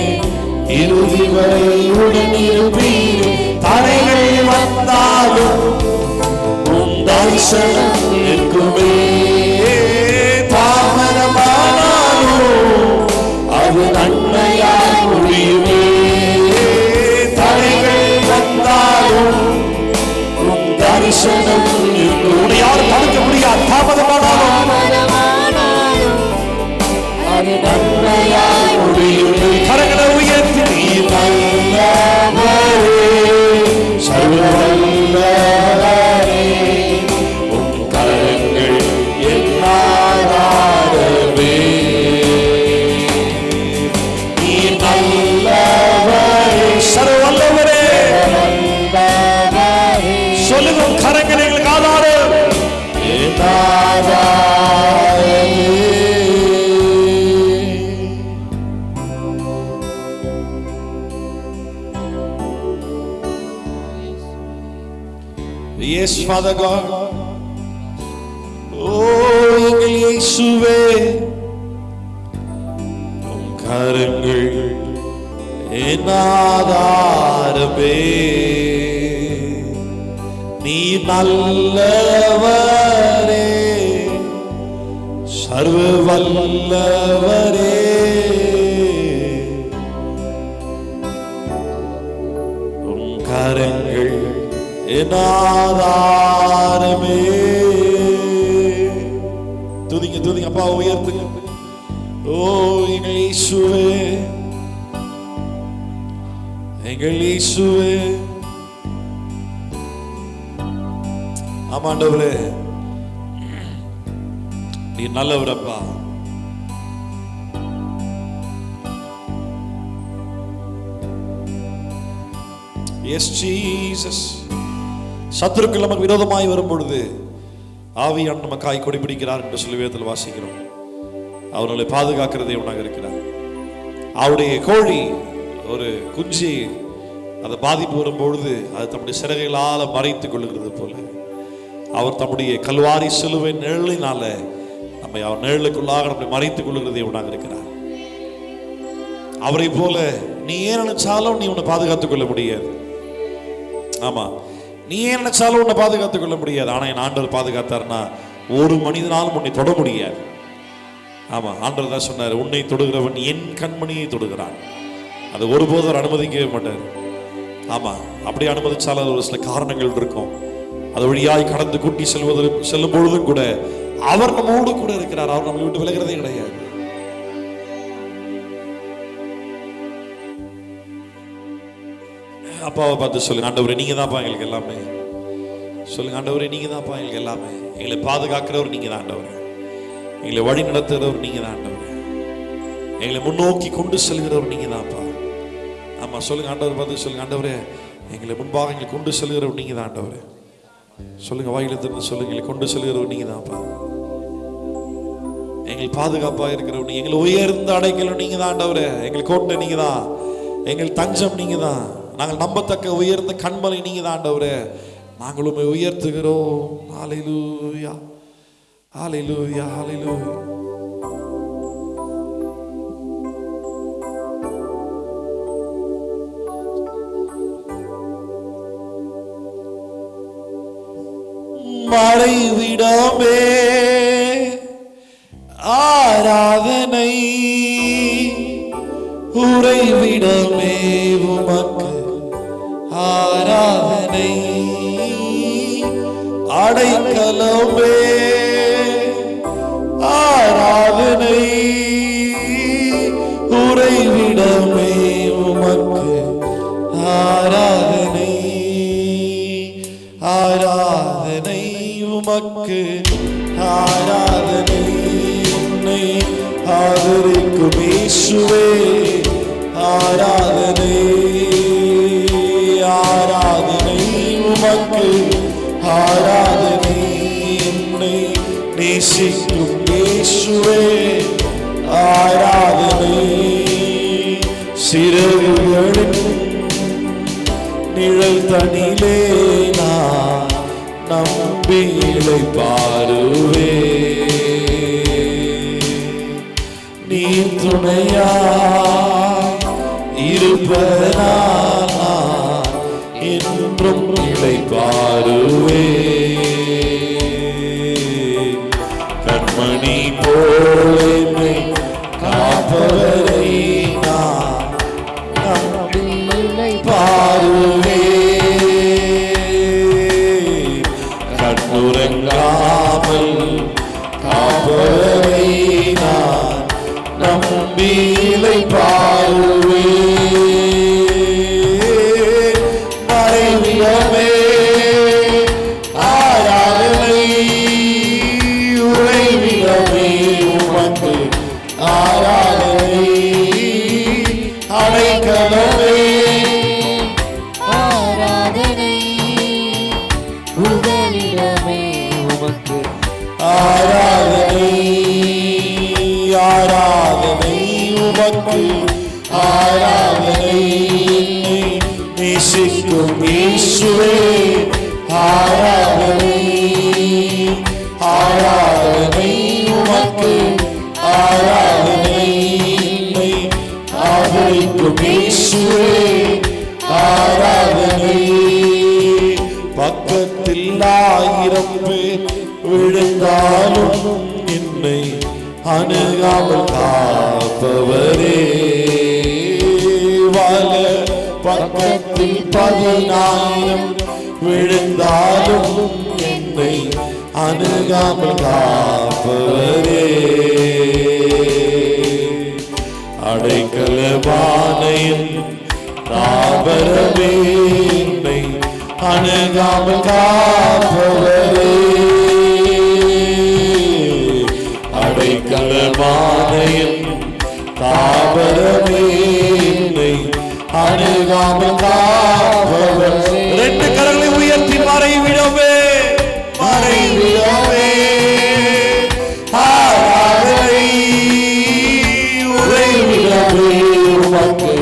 இறுதி வரை உடன் இருப்பீரே. தடைகள் வந்தாலும் உம் தரிசனம் இருக்குமே. தாமதமானாலும் அது நன்மையாய் முடியுமே. தடைகள் வந்தாலும் தரிசனம் யாரும் தடுக்க முடியாது. தாமதமானாலும் அது நன்மையாய் முடியுமே. கரங்களை உயர்த்தி நல்லவரே, சர்வ வல்லவரே, உம் கரங்கள் என் ஆதாரமே. நீ நல்லவரே, சர்வ வல்லவரே. சொல்லுங்க, கரங்கள் எங்களுக்கு ஆதாரம். Yes, Father God. Oh, எங்கள் இயேசுவே, உம் கரங்கள் என் ஆதாரமே. நீ நல்லவரே, சர்வ வல்லவரே, உம் கரங்கள் என் ஆதாரமே. துதிங்க துதிங்க, அப்பா உயர்த்துங்க. ஓ எங்கள் இயேசுவே, எங்கள் இயேசுவே, ஆமா ஆண்டவரே, நீ நல்லவரப்பா. S Jesus. சத்துருக்கள் நமக்கு விரோதமாய் வரும் பொழுது ஆவியான் நமக்காய் கொடி பிடிக்கிறார் என்று சொல்லி வேதத்தில் வாசிக்கிறோம். அவர்களை பாதுகாக்கிற தேவனாக இருக்கிறார். அவருடைய கோழி ஒரு குஞ்சு அதை பாதிப்பு வரும்பொழுது அது தம்முடைய சிறகுகளால் மறைத்துக் கொள்ளுகிறது போல அவர் தம்முடைய கல்வாரி சிலுவை நிழலினால நம்மை அவர் நிழலுக்குள்ளாக நம்மை மறைத்துக் கொள்ளுகிற தேவனாக இருக்கிறார். அவரை போல நீ ஏன் நினைச்சாலும் நீ உன்னை பாதுகாத்துக் கொள்ள முடியாது. ஆமா, நீ ஏன் நினைச்சாலும் உன்னை பாதுகாத்துக் கொள்ள முடியாது. ஆனா என் ஆண்டவர் பாதுகாத்தார்னா ஒரு மனிதனாலும் உன்னை தொட முடியாது. ஆமா, ஆண்டவர் தான் சொன்னார், உன்னை தொடுகிறவன் என் கண்மணியை தொடுகிறான். அது ஒருபோதும் அனுமதிக்கவே மாட்டார். ஆமா, அப்படி அனுமதிச்சாலும் ஒரு சில காரணங்கள் இருக்கும். அது வழியாய் கடந்து கூட்டி செல்லும் பொழுதும் கூட அவர் நம்மோடு கூட இருக்கிறார். அவர் நம்மை விட்டு விலகிறதே கிடையாது. அப்பாவை பார்த்து சொல்லுங்க, ஆண்டவரே நீங்க தான்ப்பா எங்களுக்கு எல்லாமே. சொல்லுங்க, ஆண்டவரே நீங்க தான்ப்பா எங்களுக்கு எல்லாமே. எங்களை பாதுகாக்கிறவர் நீங்க தான் ஆண்டவரே. எங்களை வழி நடத்துகிறவர் நீங்க தான் ஆண்டவரே. எங்களை முன்னோக்கி கொண்டு செல்கிறவர் நீங்க தான்ப்பா. ஆமா, சொல்லுங்க, ஆண்டவர் பார்த்து சொல்லுங்க, ஆண்டவரே எங்களை முன்பாக எங்களை கொண்டு செல்கிறவர் நீங்க தான் ஆண்டவரே. சொல்லுங்க, வாயில திறந்து சொல்லுங்க, எங்களை கொண்டு செல்கிறவர் நீங்க தான்ப்பா. எங்கள் பாதுகாப்பா இருக்கிறவர், எங்களை உயர்ந்த அடைக்கலம் நீங்க தான் ஆண்டவரே. எங்கள் கோட்டை நீங்க தான், எங்கள் தஞ்சம் நீங்க தான், நாங்கள் நம்பத்தக்க உயர்ந்த கண்மலை நீங்க தான் ஆண்டவரே. நாங்கள் உம்மை உயர்த்துகிறோம். ஹல்லேலூயா, ஹல்லேலூயா, ஹல்லேலூயா. மறைவிடமே ஆராதனை, உறைவிடமே உமக்கு ஆராதனை, அடைக்கலமே ஆராதனை, உறைவிடமே உமக்கு ஆராதனை, ஆராதனை உமக்கு ஆராதனை. என்னை ஆதரிக்கும் இயேசுவே ஆராதனை, ஆராதனை உமக்கு ஆராதனை. என்னை நேசிக்கும் இயேசுவே ஆராதனை. சிறகுகளின் நிழல் தனிலே நான் நம்பி இளைப்பாறுவே. நீ துணையா இருப்பதனால் நான் என்றும் இளைப்பாறுவே. கண்மணி போலே காப்பவரை நான் நம்பி இளைப்பாறுவே. கண்ணுறங்காமல் காப்பவரை நான் நம்பி இளைப்பாறுவே. மறைவிடமே ஆராதனை, உறைவிடமே உமக்கு ஆராதனை, அடைக்கலமே ஆராதனை, புகலிடமே உமக்கு ஆராதனை, ஆராதனை உமக்கு ஆராதனை. நேசிக்கும் இயேசுவே ஆராதனை, ஆராதனை உமக்கு ஆராதனை. ஆதரிக்கும் இயேசுவே ஆராதனை. பக்கத்தில் 1000 பேர் விழுந்தாலும் என்னை அணுகாமல் காப்பவரே. வல பக்கத்தில் 10,000 விழுந்தாலும் என்னை அணுகாமல் காப்பவரே. அடைக்கலமான தாபரமே என்னை அணுகாமல் காப்பவரே, அடைக்கலமான என் தாவரமே, என்னை அணுகாமல் காப்பவரே. ரெண்டு கரங்களை உயர்த்தி மறைவிடவே, மறைவிடவே ஆராதனை, உறைவிடவே உமக்கு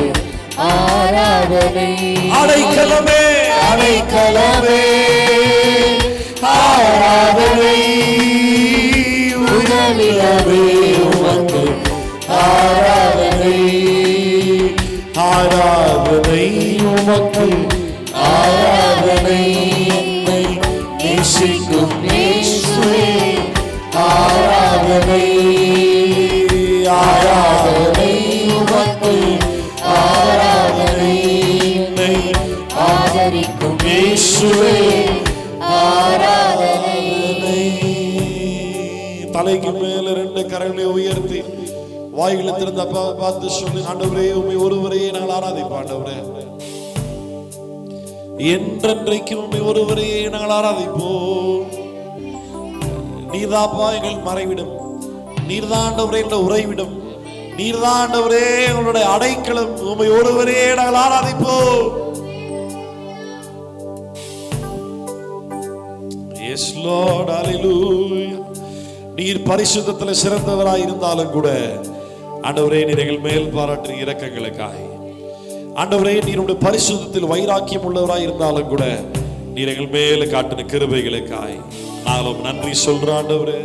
ஆராதனை. அடைக்கலமே, அடைக்கலமே ஆராதனை, உறைவிடவே உமக்கு ஆராதனை, ஆராதனை உமக்கு ஆராதனை, என்னை நேசிக்கும் இயேசுவே ஆராதனை, ஆராதனை உமக்கு ஆராதனை, என்னை ஆதரிக்கும் இயேசுவே ஆராதனை. தலைக்கு மேல ரெண்டு கரங்களை உயர்த்தி வாய்களை திறந்த பார்த்து சொல்லி, ஆண்டவரே உம்மை ஒருவரையே நாங்கள் ஆராதிப்போம். ஆண்டவரே என்றென்றைக்கும் உம்மை ஒருவரையே நாங்கள் ஆராதிப்போம். நீர்தாப்பா எங்கள் மறைவிடம், நீர்தான் ஆண்டவரே என்ற உறைவிடம், நீர்தான் ஆண்டவரே எங்களுடைய அடைக்கலம். உம்மை ஒருவரே நாங்கள் ஆராதிப்போம். Yes Lord, hallelujah. நீர் பரிசுத்தத்தில் சிறந்தவராய் இருந்தாலும் கூட ஆண்டவரே நீர் எங்கள் மேல் பாராட்டு இரக்கங்களுக்காய், ஆண்டவரே நீருடைய பரிசுத்தத்தில் வைராக்கியம் உள்ளவராய் இருந்தாலும் கூட நீர் எங்கள் மேல காட்டின கிருபைகளுக்காய் நாங்களும் நன்றி சொல்றோம் ஆண்டவரே.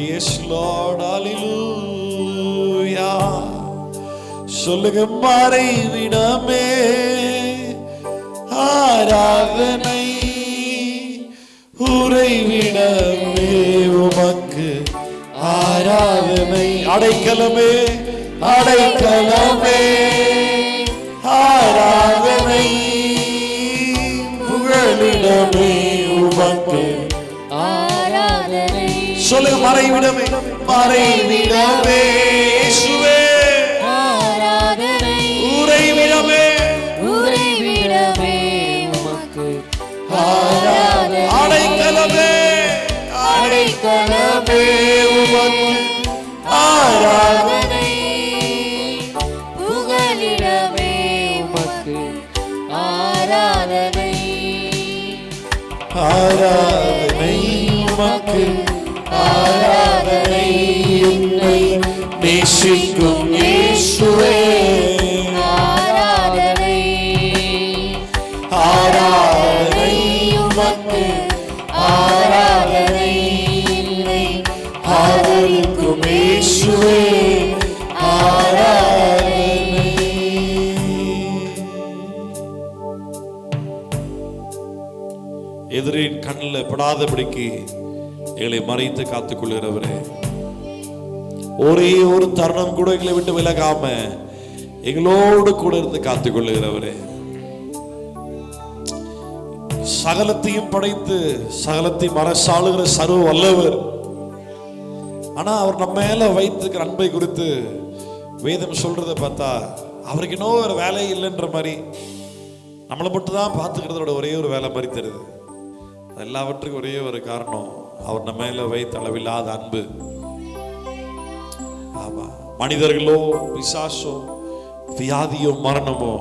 Yes Lord, hallelujah. சொல்லுங்க, மறைவிடமே ஆராதனை, உறைவிடமே உமக்கு ஆராதனை, அடைக்கலமே, அடைக்கலமே ஆராதனை, புகழிடமே உமக்கு ஆராதனை. சொல்லுங்க, மறைவிடமே, மறைவிடமே இயேசுவே ஆராதனை, உறைவிடமே, உறைவிடமே உமக்கு ஆராதனை, அடைக்கலமே, அடைக்கலமே உமக்கு ஆராதனை, புகலிடமே உமக்கு ஆராதனை, ஆராதனை உமக்கு ஆராதனை, என்னை நேசிக்கும் இயேசுவே ஆராதனை, ஆராதனை உமக்கு ஆராதனை, என்னை ஆதரிக்கும் இயேசுவே ஆராதனை. எதிரின் கண்ணில் படாதபடிக்கு எங்களை மறைத்து காத்துக் கொள்கிறவரே, ஒரே ஒரு தருணம் கூட எங்களை விட்டு விலகாம எங்களோடு கூட இருந்து காத்துக் கொள்ளுகிறவரே, சகலத்தையும் படைத்து சகலத்தையும் அரசாளுகிற சர்வ வல்லவர். ஆனா அவர் நம்ம மேல வைத்திருக்கிற அன்பை குறித்து வேதம் சொல்றத பார்த்தா அவருக்கு இன்னும் ஒரு வேலையே இல்லைன்ற மாதிரி, நம்மளை மட்டும் தான் பார்த்துக்கிறதோட ஒரே ஒரு வேலை மாதிரி தெரியுது. எல்லாவற்றுக்கும் ஒரே ஒரு காரணம், அவர் நம்ம மேல வைத்த அளவில்லாத அன்பு. ஆமா, மனிதர்களோ பிசாசோ வியாதியோ மரணமோ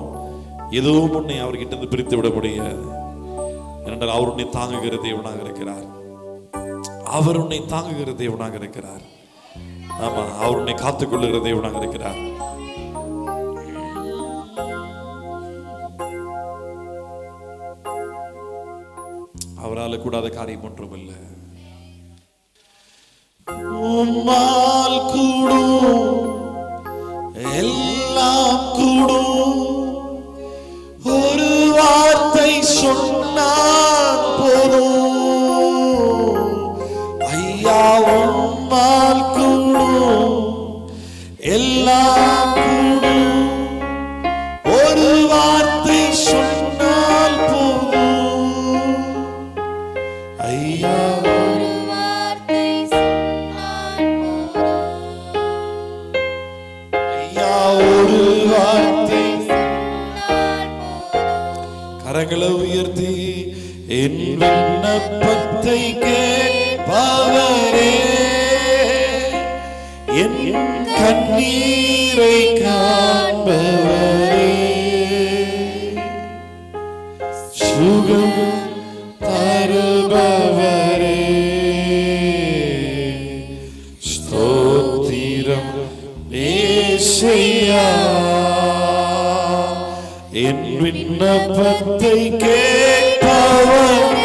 எதுவும் உன்னை அவர்கிட்ட இருந்து பிரித்து விட முடியாது. ஏனென்றால் அவர் உன்னை தாங்குகிற தேவனாக இருக்கிறார். அவர் உன்னை தாங்குகிற தேவனாக இருக்கிறார். ஆமா, அவர் உன்னை காத்துக்கொள்ளுகிற தேவனாக இருக்கிறார். அவரால் கூடாத காரியம் ஒன்றும் இல்லை. உம்மால் கூடும் எல்லாம் கூடும், ஒரு வார்த்தை சொன்னால் போதும். ஐயா உம்மால் கூடும் எல்லாம் கூடும், ஒரு வார்த்தை சொன்னால் போதும். ஐயா ஒரு வார்த்தை சொன்னால் போதும். கரங்களை உயர்த்தி என் விண்ணப்பத்தை கேட்பவரே, என் கண்ணீரை காண்பவரே, சுகம் தருபவரே, ஸ்தோத்திரம் ஏசையா, என் விண்ணப்பத்தை கேட்பவர்.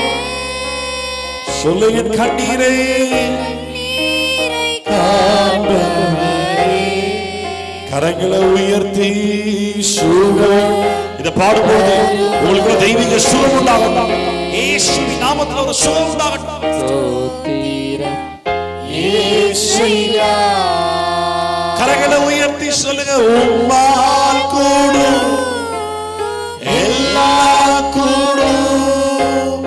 சொல்லுங்க, கண்ணீரை காண்பவரே. கரங்களை உயர்த்தி சுகம். இதை பாடும்போது உங்களுக்கு தெய்வீக சுகம் உண்டாகட்டும். இயேசுவின் நாமத்தில் ஒரு சுகம் உண்டாகட்டும். ஸ்தோத்திரம் ஏசையா. கரங்களை உயர்த்தி சொல்லுங்க, உம்மால் கூடும் எல்லாம் கூடும்,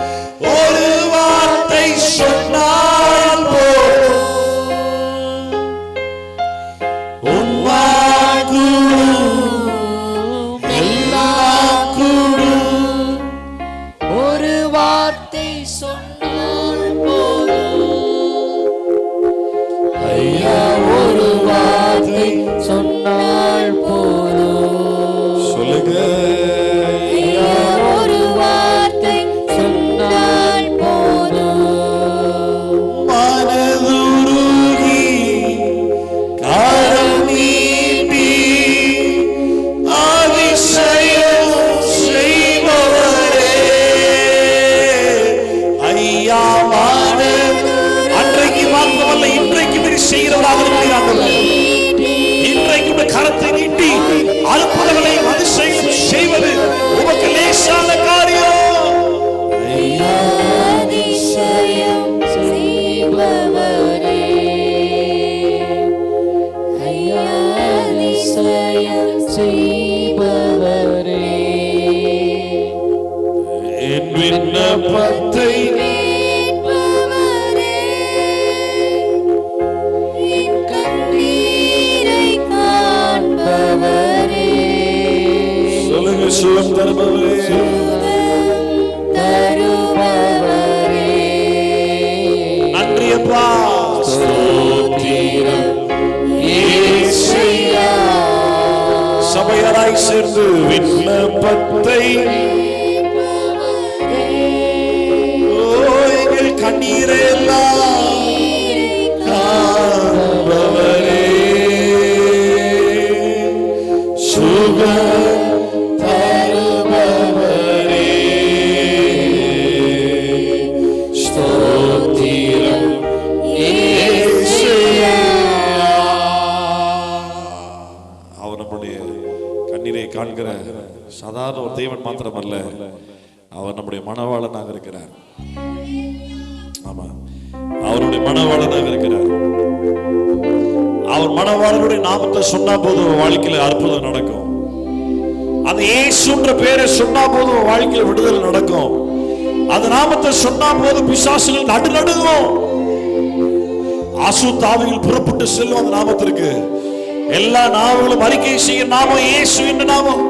ஒரு வார்த்தை சொன்னால் போதும். உம்மால் கூடும் எல்லாம் கூடும், ஒரு வார்த்தை சொன்னால் போதும். ஐயா, ஒரு வார்த்தை சொன்னால் போதும். சொல்லுங்க, ஐயா, ஒரு வார்த்தை சொன்னால் போதும். மனதுருகி கரம் நீட்டி அதிசயம் செய்பவரே, ஐயா அன்றைக்கு மாத்திரமல்ல, இன்றைக்கு செய்கிறவராக இருக்கிறார்கள். இன்றைக்கு கரத்தை நீட்டி அற்புதங்களையும் அதிசயம் செய்வது உமக்கு லேசான காரியம். ஐயா, அதிசயம் செய்பவரே, ஐயா, அதிசயம் செய்பவரே, என் விண்ணப்பத்தை கேட்பவரே, என் கண்ணீரை காண்பவரே, சொல்லுங்க, சுகம் தருபவரே, தருபவரே. நன்றி அப்பா. ஸ்தோத்திரம் ஏசையா. சபையாராய் சேர்ந்து விண்ணப்பத்தை எங்கள் கண்ணீரை எல்லாம் காண்பவரே, சுகம் தருபவரே, ஸ்தோத்திரம் ஏசையா. அவர் நம்முடைய கண்ணீரை காண்கிற சாதாரண ஒரு தேவன் மாத்திரமல்ல, அவர் நம்முடைய மனவாளனாக இருக்கிறார். ஆமா, அவருடைய மனவாளனாக இருக்கிறார். அவர் மனவாளனுடைய நாமத்தை சொன்னா போதும் வாழ்க்கையில அற்புதம் நடக்கும். அந்த இயேசுன்ற பேரை சொன்னா போதும் வாழ்க்கையில விடுதலை நடக்கும். அந்த நாமத்தை சொன்னா போதும் பிசாசுகள் நடுநடுங்கும். அசுத்த ஆவிகள் புறப்பட்டு செல்லும் அந்த நாமத்திற்கு. எல்லா நாவுகளும் அறிக்கை செய்ய நாமம் இயேசு என்ற நாமம்.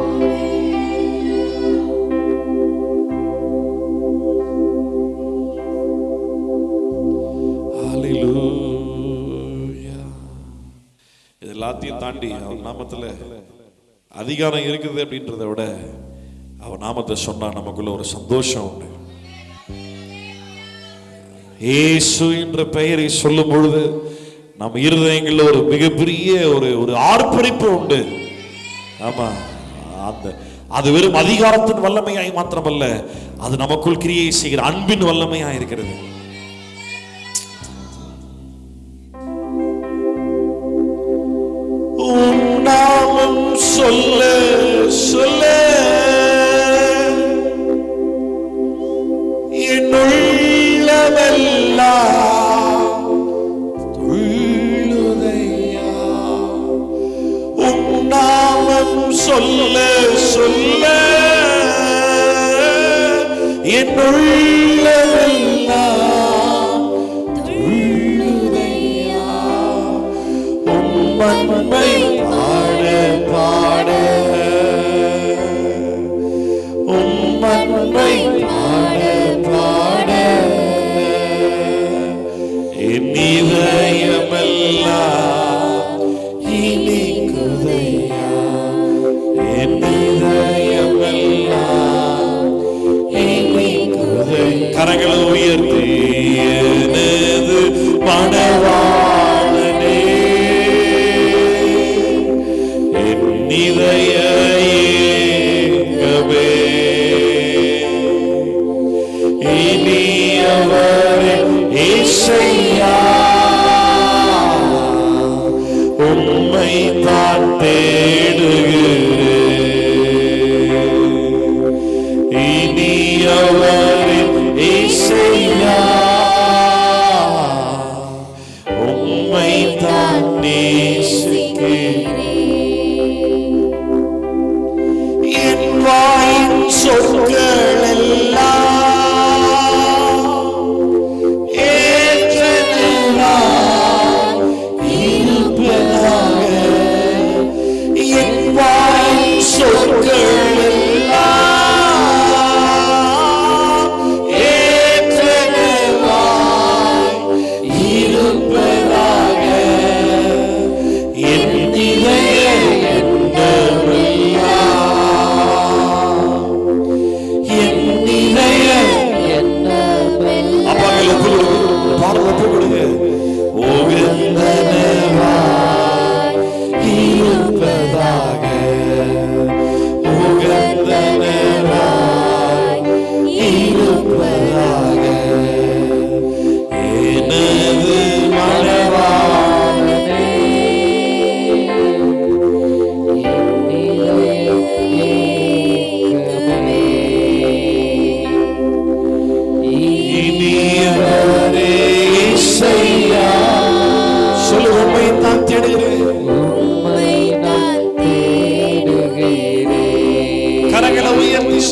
இது எல்லாத்தையும் தாண்டி அவர் நாமத்துல அதிகாரம் இருக்குது அப்படின்றத விட அவர் நாமத்தை சொன்னா நமக்குள்ள ஒரு சந்தோஷம் உண்டு. இயேசு என்ற பெயரை சொல்லும் பொழுது நம்ம இருதயங்களில் ஒரு மிகப்பெரிய ஒரு ஆர்ப்பரிப்பு உண்டு. ஆமா, அது வெறும் அதிகாரத்தின் வல்லமையாய் மாத்திரமல்ல, அது நமக்குள் கிரியை செய்கிற அன்பின் வல்லமையாய் இருக்கிறது. நாமம் சொல்ல சொல்ல என்னுள்ளமெல்லாம் துள்ளுதையா. நாமம் சொல்ல சொல்ல என்னுள்ளமெல்லாம் துள்ளுதையா. உம்மை பாட பாட உம்மை பாட பாட என் இதயமெல்லாம் இனிக்குதையா, என் இதயமெல்லாம் இனிக்குதை. கரங்களை உயர்த்தி எனது மணவாளனே, என் இதய ஏங்கமே இனியவரே இயேசையா, உம்மை தான் தேடுகிறேன். இனியவரே இயேசையா, உம்மை தான் நேசிக்கிறேன். என் வாயின் சொற்கள் எல்லாம்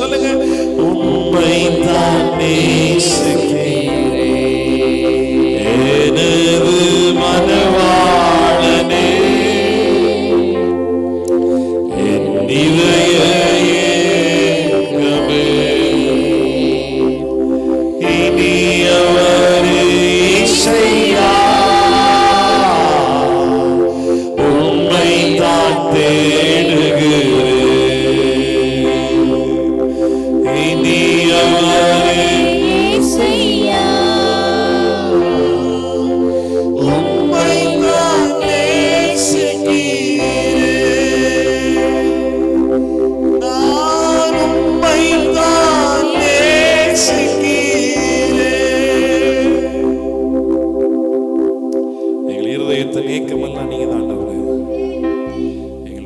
சொல்லுங்க, உம்மை தான் நேசிக்கிறேன். எனது மணவாளனே, என் இதய ஏக்கமே இனியவரே இயேசையா, உம்மை தான் தேடுகிறேன்.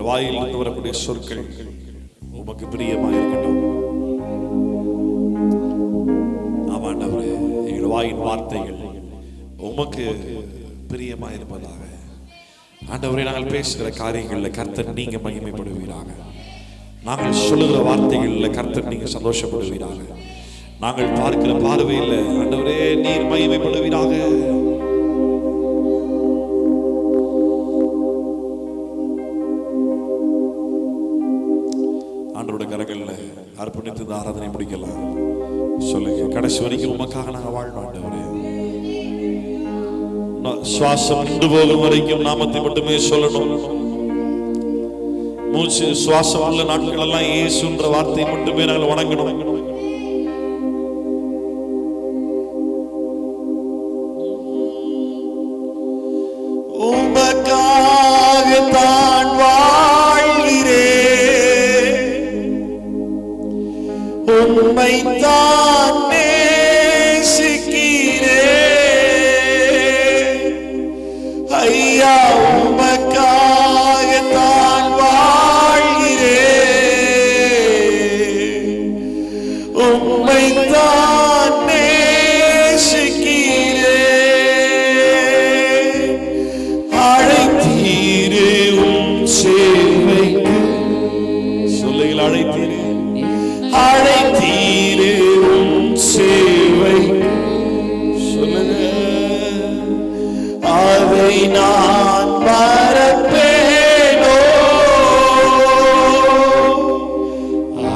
வாயில் இருந்து வரக்கூடிய சொற்கள் உமக்கு பிரியமாக இருக்கட்டும். ஆமாண்டவரே, எங்கள் வாயின் வார்த்தைகள் உமக்கு பிரியமாக இருப்பதாக. ஆண்டவரே, நாங்கள் பேசுகிற காரியங்களில் கர்த்தர் நீங்க மகிமைப்படுவீராக. நாங்கள் சொல்லுகிற வார்த்தைகளில் கர்த்தர் நீங்க சந்தோஷப்படுவீராக. நாங்கள் பார்க்கிற பார்வையில் ஆண்டவரே நீர் மகிமைப்படுவீராக. ஆண்டவருடைய கரங்கள்ல அர்ப்பணித்து இந்த ஆராதனை முடிக்கலாம். சொல்லுங்க, கடைசி வரைக்கும் உமக்காக நாங்க வாழ்வோம் ஆண்டவரே. சுவாசம் நின்று போகும் வரைக்கும் நாமத்தை மட்டுமே சொல்லணும். மூச்சு சுவாசம் உள்ள நாட்கள் எல்லாம் இயேசுன்ற வார்த்தை மட்டுமே நாங்கள் வணங்கணும். உமக்காக தான் உம்மை தான் நேசிக்கிறேன். ஐயா, உமக்காக தான் வாழ்கிறேன். உம்மை தான் நேசிக்கிறேன். அழைத்தீரே உம் சேவைக்கு. சொல்லுங்கள், அழைத்தீரே சேவை. சொல்லுங்க, அதை நான் மறப்பேனோ,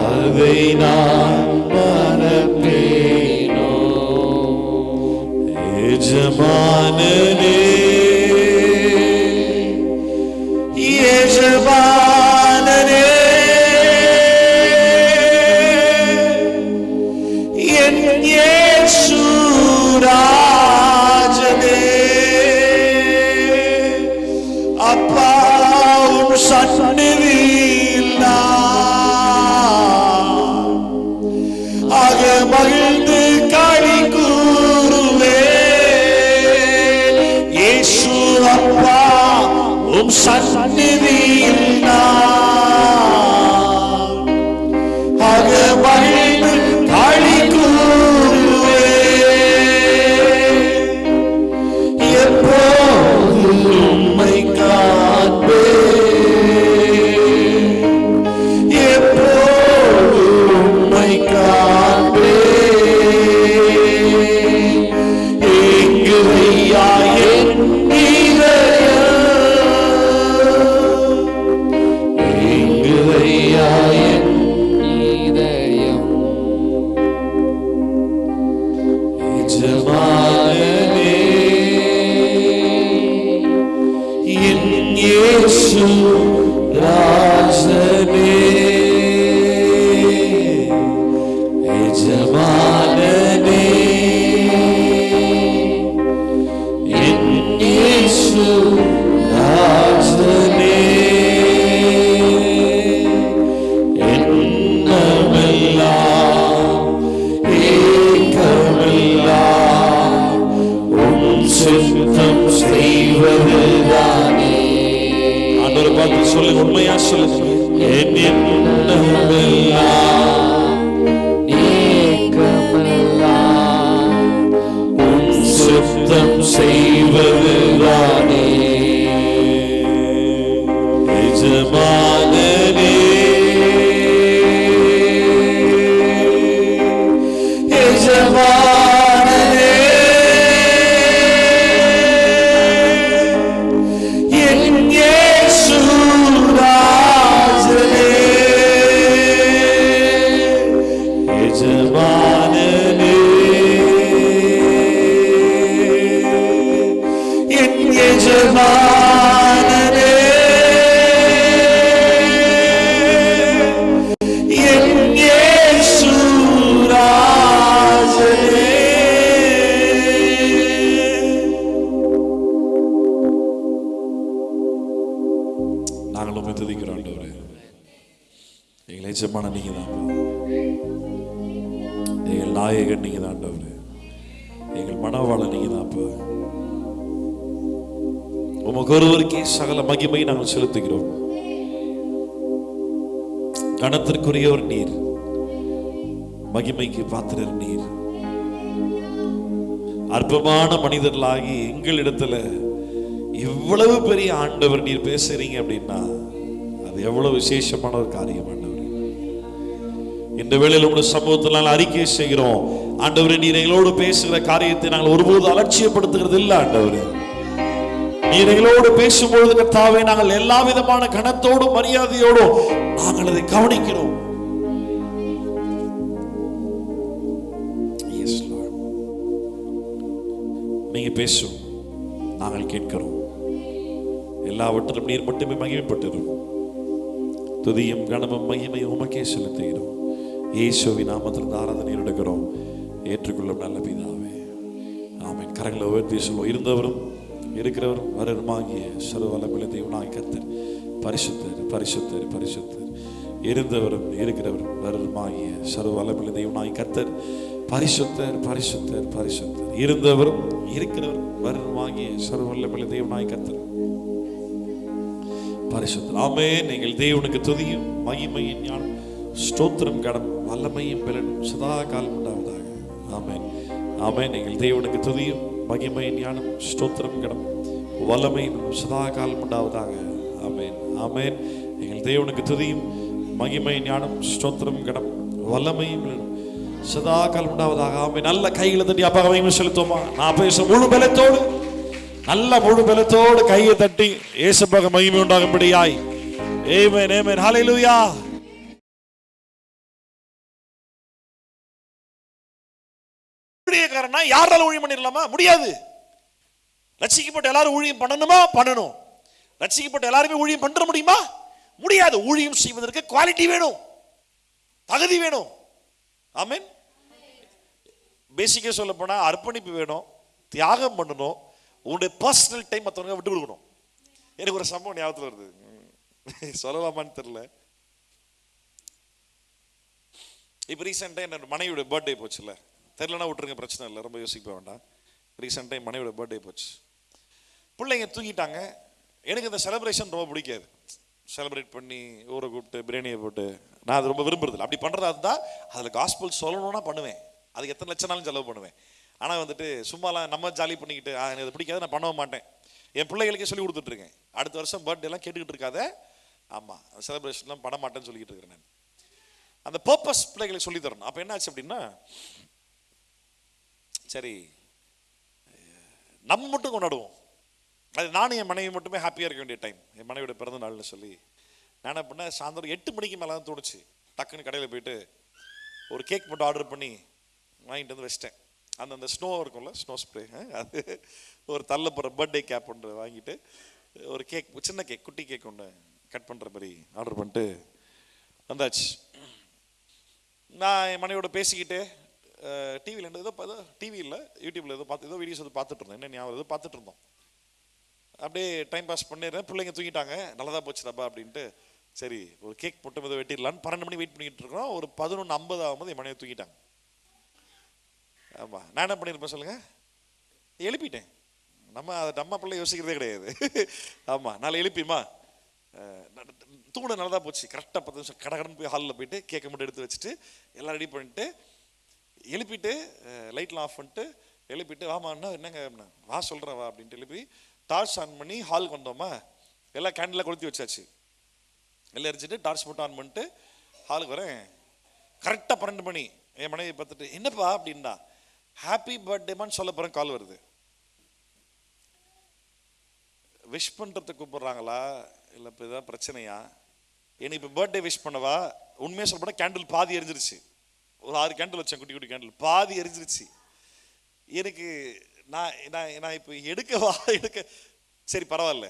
அதை நான் மறப்பேனோ. எஜமானனே எஜமானனே என் இயேசு ராஜனே அப்பா உம் சந்நிதியில் ஆக மகிழ்ந்து களி கூறுவே இயேசு அப்பா உம் சந்நிதியில் ஆக மகிழ்ந்து களி கூறுவே எப்போது உம்மை காண்பே எப்போது உம்மை காண்பே எங்குதையா என் எங்குதையா என் இதயம் எஜமானனே என் இயேசு ராஜனே எஜமானனே என் இயேசு ராஜனே என்னமெல்லாம் ஏக்கமெல்லாம் உம் சித்தம் செய்வதுதானே. ஆண்டவரை பார்த்து சொல்லுங்க, உண்மையா சொல்லுங்க. என் எண்ணமெல்லாம் ஏக்கமெல்லாம் உம் சித்தம் செய்வதுதானே. எஜமானனே எஜமானனே என் இயேசு ராஜனே எஜமானனே என் எஜமானனே என் இயேசு ராஜனே. நாங்கள் உம்மை துதிக்கிறோம் ஆண்டவரே. எங்கள் எஜமான நீங்க தான், எங்கள் நாயகன் நீங்க தான் ஆண்டவரே, எங்கள் மனவாளன் நீங்க தான். உமக்கு ஒருவருக்கே சகல மகிமை நாங்கள் செலுத்துகிறோம். கணத்திற்குரியவர் நீர், மகிமைக்கு பாத்திரர் நீர். அற்பமான மனிதர்களாகி எங்களிடத்துல இவ்வளவு பெரிய ஆண்டவர் நீர் பேசுறீங்க அப்படின்னா அது எவ்வளவு விசேஷமான ஒரு காரியம் ஆண்டவர். இந்த வேளையில் உங்களுடைய சமூகத்தில் நாங்கள் அறிக்கை செய்கிறோம் ஆண்டவரே, நீர் எங்களோடு பேசுகிற காரியத்தை நாங்கள் ஒருபோது அலட்சியப்படுத்துகிறது இல்லை ஆண்டவரே. நீர் எங்களோடு பேசும்பொழுது கர்த்தாவே, நாங்கள் எல்லா விதமான கனத்தோடும் மரியாதையோடும் நாங்கள் அதை கவனிக்கிறோம். நீங்க பேசும், நாங்கள் கேட்கிறோம். எல்லாவற்றிலும் நீர் மட்டுமே மகிமைப்பட்டிரும். துதியும் கனமும் மகிமையும் உமக்கே செலுத்துகிறோம். இயேசுவின் நாமத்தில் ஆராதனை எடுக்கிறோம். ஏற்றுக்கொள்ளும் நல்ல பிதாவே, ஆமென். கரங்களை உயர்த்தி சொல்லுவோம். இருந்தவரும் இருக்கிறவரும் வரருமாகிய சர்வவல்லமையுள்ள தேவனாகிய கர்த்தர் பரிசுத்தர் பரிசுத்தர் பரிசுத்தர். இருந்தவரும் இருக்கிறவரும் வரருமாகிய சர்வவல்லமையுள்ள தேவனாகிய கர்த்தர் பரிசுத்தர் பரிசுத்தர் பரிசுத்தர். இருந்தவரும் இருக்கிறவரும் வரருமாகிய சர்வவல்லமையுள்ள தேவனாகிய கர்த்தர் பரிசுத்தர். ஆமென். நீங்கள் தேவனுக்கு துதியும் மகிமையின் ஞானம் ஸ்தோத்திரம் கடன் வல்லமையும் பலனும் சதா காலம் உண்டாவதாக. ஆமென் ஆமென். நீங்கள் தேவனுக்கு துதியும் மகிமையின் ஞானம் ஸ்தோத்திரம் கடன் வல்லமையும் சதா காலம் உண்டாவதாக. ஆமென் ஆமென். நீங்கள் தேவனுக்கு துதியும் மகிமையின் ஞானம் ஸ்தோத்திரம் கடன் வல்லமையும் சதா காலம் உண்டாவதாக. ஆமென். நல்ல கைகளை தட்டி அப்பாக மகிமை செலுத்துவோமா? நான் பேச முழு பலத்தோடு, நல்ல முழு பலத்தோடு கையை தட்டி இயேசுவுக்கு மகிமை உண்டாகும்படியாய். ஆமென் ஆமென். ஹல்லேலூயா. யாரால ஊழியம் பண்ணிடலாமா? முடியாது. ரட்சிக்கப்பட்ட எல்லாரும் ஊழியம் பண்ணணுமா? பண்ணணும். ரட்சிக்கப்பட்ட எல்லாருமே ஊழியம் பண்ண முடியுமா? முடியாது. ஊழியம் செய்வதற்கு குவாலிட்டி வேணும், தகுதி வேணும். ஆமென். பேசிக்கா சொல்ல போனா அர்ப்பணிப்பு வேணும், தியாகம் பண்ணணும், உங்களுடைய பர்சனல் டைம் மற்றவங்க விட்டு கொடுக்கணும். எனக்கு ஒரு சம்பவம் ஞாபகத்தில் வருது, சொல்லலாமான்னு தெரியல. இப்போ ரீசெண்டாக என்னோட மனைவியோட பர்த்டே போச்சுல்ல, தெரியலனா விட்டுருங்க, பிரச்சனை இல்லை, ரொம்ப யோசிக்க வேண்டாம். ரீசெண்டாக மனைவியோட பர்த்டே போச்சு. பிள்ளைங்க தூங்கிட்டாங்க. எனக்கு இந்த செலிப்ரேஷன் ரொம்ப பிடிக்காது. செலிப்ரேட் பண்ணி ஊரை கூப்பிட்டு பிரியாணியை போட்டு நான் அது ரொம்ப விரும்புறதில்லை. அப்படி பண்ணுறதா இருந்தால் அதில் காஸ்பல் சொல்லணும்னா பண்ணுவேன், அதுக்கு எத்தனை லட்சம் நாளும் செலவு பண்ணுவேன். ஆனால் வந்துட்டு சும்மாலாம் நம்ம ஜாலி பண்ணிக்கிட்டு எனக்கு அது பிடிக்காது, நான் பண்ணவும் மாட்டேன். என் பிள்ளைகளுக்கே சொல்லி கொடுத்துட்ருக்கேன், அடுத்த வருஷம் பர்த்டேலாம் கேட்டுக்கிட்டு இருக்காத, ஆமாம் செலிப்ரேஷன்லாம் பண்ண மாட்டேன்னு சொல்லிக்கிட்டு இருக்கிறேன் நான். அந்த பர்பஸ் பிள்ளைகளுக்கு சொல்லி தரணும். அப்போ என்ன ஆச்சு அப்படின்னா, சரி நம்ம மட்டும் கொண்டாடுவோம், அது நானும் என் மனைவி மட்டுமே ஹாப்பியாக இருக்க வேண்டிய டைம், என் மனைவியோட பிறந்த நாள்னு சொல்லி நான் என்ன பண்ணேன், சாயந்தரம் 8 மணிக்கு மேலே தான் தோணுச்சு, டக்குன்னு கடையில் போயிட்டு ஒரு கேக் மட்டும் ஆர்டர் பண்ணி வாங்கிட்டு வந்து வச்சிட்டேன். அந்த ஸ்னோ இருக்கும்ல, ஸ்னோ ஸ்ப்ரே, அது ஒரு தள்ள போகிற பர்த்டே கேப் ஒன்று வாங்கிட்டு ஒரு கேக், சின்ன கேக், குட்டி கேக் ஒன்று கட் பண்ணுற மாதிரி ஆர்டர் பண்ணிட்டு வந்தாச்சு. நான் என் மனைவியோட பேசிக்கிட்டு டிவியில் ஏதோ டிவியில் யூடியூப்பில் ஏதோ வீடியோஸ் பார்த்துட்டு இருந்தேன், என்ன ஞாபகம் ஏதோ பார்த்துட்டு இருந்தோம். அப்படியே டைம் பாஸ் பண்ணிடுறேன். பிள்ளைங்க தூங்கிட்டாங்க, நல்லதாக போச்சுடாப்பா அப்படின்ட்டு சரி ஒரு கேக் போட்டு ஏதோ வெட்டிடலான்னு 12 மணி வெயிட் பண்ணிக்கிட்டு இருக்கோம். ஒரு 11:50 ஆகும்போது என் மனைவி தூங்கிட்டாங்க. ஆமாம், நான் என்ன பண்ணியிருப்பேன் சொல்லுங்கள், எழுப்பிட்டேன். நம்ம பிள்ளை யோசிக்கிறதே கிடையாது. ஆமாம், நாளை எழுப்பிமா தூண நல்லதாக போச்சு. கரெக்டாக 10 நிமிஷம் கடகடன்னு போய் ஹாலில் போயிட்டு கேக்கை மட்டும் எடுத்து வச்சுட்டு எல்லாம் ரெடி பண்ணிட்டு எழுப்பிட்டு லைட்லாம் ஆஃப் பண்ணிட்டு எழுப்பிட்டு வாமான்னா என்னங்க வா சொல்கிறேன் வா அப்படின்ட்டு எழுப்பி டார்ச் ஆன் பண்ணி ஹாலுக்கு வந்தோமா, எல்லாம் கேண்டில் கொளுத்தி வச்சாச்சு, எல்லாம் எரிச்சிட்டு டார்ச் மட்டும் ஆன் பண்ணிட்டு ஹாலுக்கு வரேன். கரெக்டாக 12 மணி. என் மனைவி பார்த்துட்டு என்னப்பா அப்படின்னா, ஹாப்பி பர்த்டேமான்னு சொல்ல போகிறேன், கால் வருது. விஷ் பண்ணுறதுக்கு கூப்பிட்றாங்களா இல்லை இப்போ ஏதாவது பிரச்சனையா? எனக்கு இப்போ பர்த்டே விஷ் பண்ணவா? உண்மையாக சொல்ல போனால் கேண்டில் பாதி எரிஞ்சிருச்சு. ஒரு 6 கேண்டில் வச்சேன், குட்டி குட்டி கேண்டில், பாதி எரிஞ்சிருச்சு. எனக்கு நான் இப்போ எடுக்க சரி பரவாயில்ல,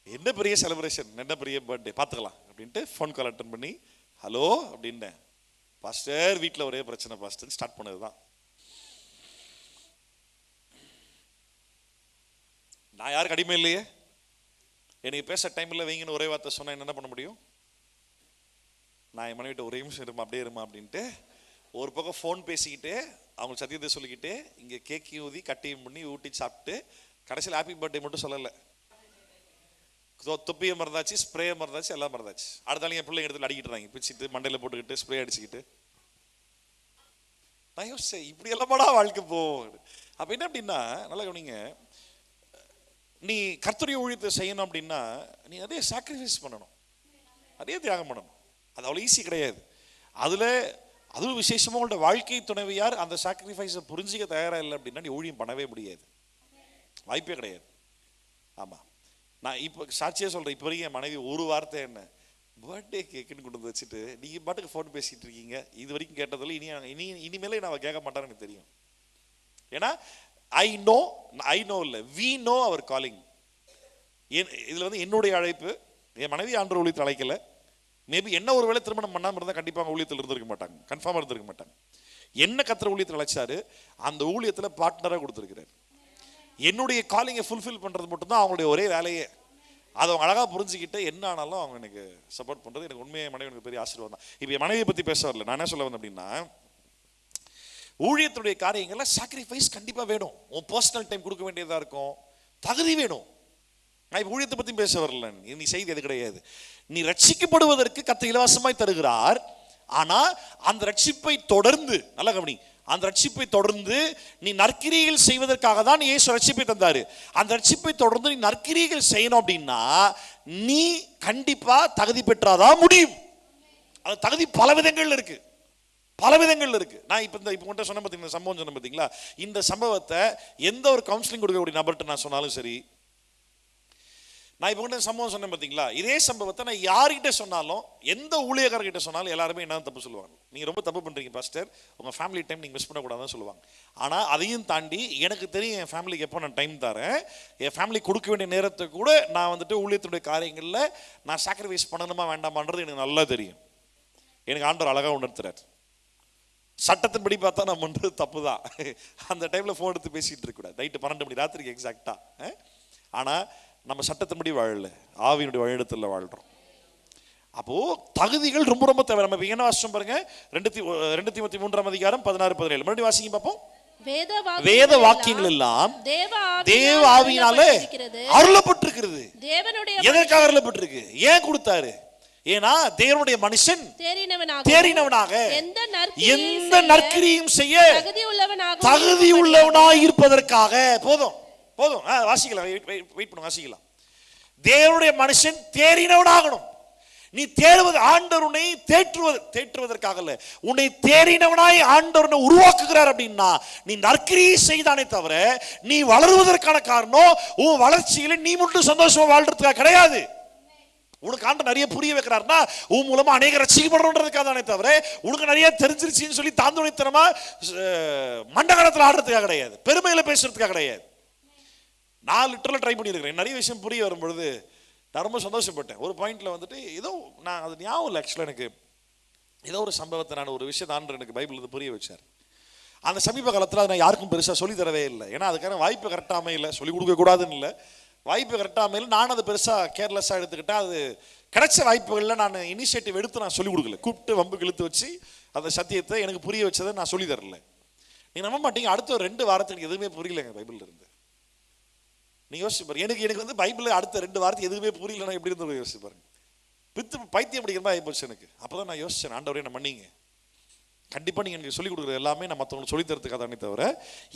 என்ன பெரிய செலிப்ரேஷன், என்ன பெரிய பர்த்டே, பார்த்துக்கலாம் அப்படின்ட்டு ஃபோன் கால் அட்டன் பண்ணி ஹலோ அப்படின்னேன். பாஸ்டர் வீட்டில் ஒரே பிரச்சனை பாஸ்டர் ஸ்டார்ட் பண்ணது தான். நான் யாருக்கு அடிமை இல்லையே, எனக்கு பேச டைம் இல்லை வைங்கன்னு ஒரே வார்த்தை சொன்னால் என்ன பண்ண முடியும்? நான் என் மனைவிட்ட ஒரே நிமிஷம் இருமா அப்படியே இருமா அப்படின்ட்டு ஒரு பக்கம் ஃபோன் பேசிக்கிட்டு அவங்க சத்தியத்தை சொல்லிக்கிட்டு இங்கே கேக்கி ஊதி கட்டியும் பண்ணி ஊட்டி சாப்பிட்டு கடைசியில் ஹாப்பி பர்த்டே மட்டும் சொல்லலை, தொப்பியை மறந்தாச்சு, ஸ்ப்ரே மறந்தாச்சு, எல்லாம் மறந்தாச்சு. அடுத்தாலும் என் பிள்ளைங்க இடத்துல அடிக்கிட்டு பிச்சுட்டு மண்டையில் போட்டுக்கிட்டு ஸ்ப்ரே அடிச்சுக்கிட்டு நான் யோசிச்சேன் இப்படி எல்லாமாடா வாழ்க்கை போகும். அப்போ என்ன அப்படின்னா, நல்லா கவனிங்க, நீ கர்த்தருடைய ஊழியத்தை செய்யணும் அப்படின்னா நீ அதே சாக்ரிஃபைஸ் பண்ணணும், அதே தியாகம் பண்ணணும். அது அவ்வளோ ஈஸி கிடையாது. அதுவும் விசேஷமாக உங்களோட வாழ்க்கை துணைவியார் அந்த சாக்ரிஃபைஸை புரிஞ்சிக்க தயாராக இல்லை அப்படின்னா நீ ஊழியம் பண்ணவே முடியாது, வாய்ப்பே கிடையாது. ஆமாம், நான் இப்போ சாட்சியாக சொல்கிறேன், இப்போ வரைக்கும் என் மனைவி ஒரு வார்த்தை என்ன பர்த்டே கேக்குன்னு கொண்டு வந்து வச்சுட்டு நீங்கள் பாட்டுக்கு ஃபோன் பேசிகிட்டு இருக்கீங்க, இது வரைக்கும் கேட்டதில்ல, இனிமேலே நான் கேட்க மாட்டான்னு எனக்கு தெரியும். ஏன்னா ஐ நோ இல்லை, வி நோ அவர் காலிங். இதில் வந்து என்னுடைய அழைப்பு, என் மனைவி ஆண்டவர் ஊழியத்தில் அழைக்கலை. மேபி என்ன ஒரு வேளை திருமணம் பண்ணாமல் இருந்தால் கண்டிப்பாக ஊழியத்தில் இருந்திருக்க மாட்டாங்க, கன்ஃபார்மாக இருந்திருக்க மாட்டாங்க. என்ன கர்த்தர் ஊழியத்தில் அழைச்சாரு, அந்த ஊழியத்தில் பார்ட்னராக கொடுத்துருக்கிறார். என்னுடைய காலிங்கை ஃபுல்ஃபில் பண்ணுறது மட்டும்தான் அவங்களுடைய ஒரே வேலையே. அதை அவங்க அழகாக புரிஞ்சுக்கிட்டு என்ன ஆனாலும் அவங்க எனக்கு சப்போர்ட் பண்ணுறது எனக்கு உண்மையை மனைவி எனக்கு பெரிய ஆசீர்வாதம் தான். இப்போ என் மனைவியை பற்றி பேச வரல, நான் என்ன சொல்ல வந்தேன் அப்படின்னா, ஊழியத்துடைய காரியங்கள்ல சாக்ரிஃபைஸ் கண்டிப்பாக வேணும். உன் பர்சனல் டைம் கொடுக்க வேண்டியதாக இருக்கும், தகுதி வேணும். நான் இப்போ ஊழியத்தை பற்றி பேச வரல, நீ செய்தி அது கிடையாது. நீ ரட்சிக்கப்படுவதற்கு கர்த்தர் இலவசமாய் தருகிறார். ஆனால் அந்த ரட்சிப்பை தொடர்ந்து, நல்ல கவனி, அந்த ரட்சிப்பை தொடர்ந்து நீ நற்கிரியைகள் செய்வதற்காக தான் இயேசு ரட்சிப்பை தந்தாரு. அந்த ரட்சிப்பை தொடர்ந்து நீ நற்கிரியைகள் செய்யணும் அப்படின்னா நீ கண்டிப்பா தகுதி பெற்றாதான் முடியும். அந்த தகுதி பல விதங்கள்ல இருக்கு, பல விதங்கள்ல இருக்கு. நான் இப்போ சொன்ன பார்த்தீங்கன்னா, சம்பவம் சொன்ன பார்த்தீங்களா, இந்த சம்பவத்தை எந்த ஒரு கவுன்சிலிங் கொடுக்கக்கூடிய நபர்கிட்ட நான் சொன்னாலும் சரி, நான் இப்போ கூட சம்பவம் சொன்னேன் பார்த்தீங்களா, இதே சம்பவத்தை நான் யார்கிட்ட சொன்னாலும், எந்த ஊழியக்காரர்கிட்ட சொன்னாலும் எல்லாருமே என்ன தப்பு சொல்லுவாங்க, நீங்கள் ரொம்ப தப்பு பண்ணுறீங்க பாஸ்டர், உங்கள் ஃபேமிலி டைம் நீங்கள் மிஸ் பண்ணக்கூடாதுன்னு சொல்லுவாங்க. ஆனால் அதையும் தாண்டி எனக்கு தெரியும் என் ஃபேமிலிக்கு எப்போ நான் டைம் தரேன், என் ஃபேமிலி கொடுக்க வேண்டிய நேரத்தை கூட நான் வந்துட்டு ஊழியத்துடைய காரியங்களில் நான் சாக்ரிஃபைஸ் பண்ணணுமா வேண்டாமான்றது எனக்கு நல்லா தெரியும். எனக்கு ஆண்டவர் அழகாக உணர்த்துறார். சட்டத்தின்படி பார்த்தா நான் பண்ணுறது தப்பு தான். அந்த டைமில் ஃபோன் எடுத்து பேசிகிட்டு இருக்கக்கூடாது, நைட்டு 12 மணி ராத்திரிக்கு எக்ஸாக்டாக. ஆனால் நம்ம சட்டத்தின்படி வாழல, ஆவியினுடைய வழிநடத்தல வாழ்றோம். அப்போ தகுதிகள் ரொம்ப ரொம்ப தேவை. நம்ம என்ன வாசிச்சோம் பாருங்க, 2 தீமோத்தேயு 3:16-17 மறுபடியும் வாசிங்க பார்ப்போம். வேத வாக்கியங்கள் எல்லாம் தேவ ஆவியினாலே அருளப்பட்டிருக்கிறது. எதற்காக அருளப்பட்டிருக்கு, ஏன் கொடுத்தாரு? ஏன்னா தேவனுடைய மனுஷன் தேறினவனாக எந்த நற்கிரியும் செய்ய தகுதி உள்ளவனாய் இருப்பதற்காக. போதும் போதும், வாசிக்கலாம், வெயிட் பண்ண வாசிக்கலாம். தேவனுடைய மனுஷன் தேறினவனாகணும். நீ தேடுவது ஆண்டவர் உன்னை தேற்றுவதற்காக இல்ல, உன்னை தேறினவனாய் ஆண்டவர் உன்னை உருவாக்குகிறார். அப்படின்னா நீ நற்கிரியை செய்தானே தவிர நீ வளருவதற்கான காரணம் உன் வளர்ச்சியில நீ மட்டும் சந்தோஷமா வாழ்றதுக்காக கிடையாது. உனக்கு ஆண்டு நிறைய புரிய வைக்கிறாருன்னா உன் மூலமா அநேக ரட்சிக்கப்படுறதுக்காக தானே தவிர உனக்கு நிறைய தெரிஞ்சிருச்சுன்னு சொல்லி தாந்துணைத்தனமா மண்டகரத்தில் ஆடுறதுக்காக கிடையாது, பெருமையில பேசுறதுக்காக கிடையாது. நான் லிட்டரலாக ட்ரை பண்ணியிருக்கிறேன். நிறைய விஷயம் புரிய வரும்பொழுது நான் ரொம்ப சந்தோஷப்பட்டேன். ஒரு பாயிண்ட்ல வந்துட்டு ஏதோ நான் அது ஞாபகம் இல்லை, ஆக்சுவலாக எனக்கு ஏதோ ஒரு சம்பவத்தை நான் ஒரு விஷயத்தை ஆண்டு எனக்கு பைபிள் இருந்து புரிய வச்சார். அந்த சமீப காலத்தில் அதை நான் யாருக்கும் பெருசாக சொல்லி தரவே இல்லை. ஏன்னா அதுக்கான வாய்ப்பு கரெக்டாக இல்லை, சொல்லிக் கொடுக்கக்கூடாதுன்னு இல்லை, வாய்ப்பு கரெக்டாக இல்லை. நான் அதை பெருசாக கேர்லெஸ்ஸாக எடுத்துக்கிட்டேன். அது கிடைச்ச வாய்ப்புகளில் நான் இனிஷியேட்டிவ் எடுத்து நான் சொல்லிக் கொடுக்கல, கூப்பிட்டு வம்புக்கு இழுத்து வச்சு அந்த சத்தியத்தை எனக்கு புரிய வச்சதை நான் சொல்லி தரல. நீ நம்ப மாட்டீங்க, அடுத்த ஒரு 2 வாரத்துக்கு எதுவுமே புரியலைங்க பைபிள் இருந்து. நீ யோசிச்சு பாருங்க, எனக்கு வந்து பைபிள் அடுத்த 2 வாரத்துக்கு எதுவுமே புரியலன்னா எப்படி இருந்து யோசிச்சு பாருங்க. பைத்தியம் படிக்கிற மாதிரி ஆகிப்போச்சு எனக்கு. அப்போதான் நான் யோசிச்சேன், ஆண்டவரே என்ன மன்னிங்க, கண்டிப்பாக நீங்கள் எனக்கு சொல்லிக் கொடுக்குற எல்லாமே நான் மற்றவங்களுக்கு சொல்லி தரத்துக்காக தானே தவிர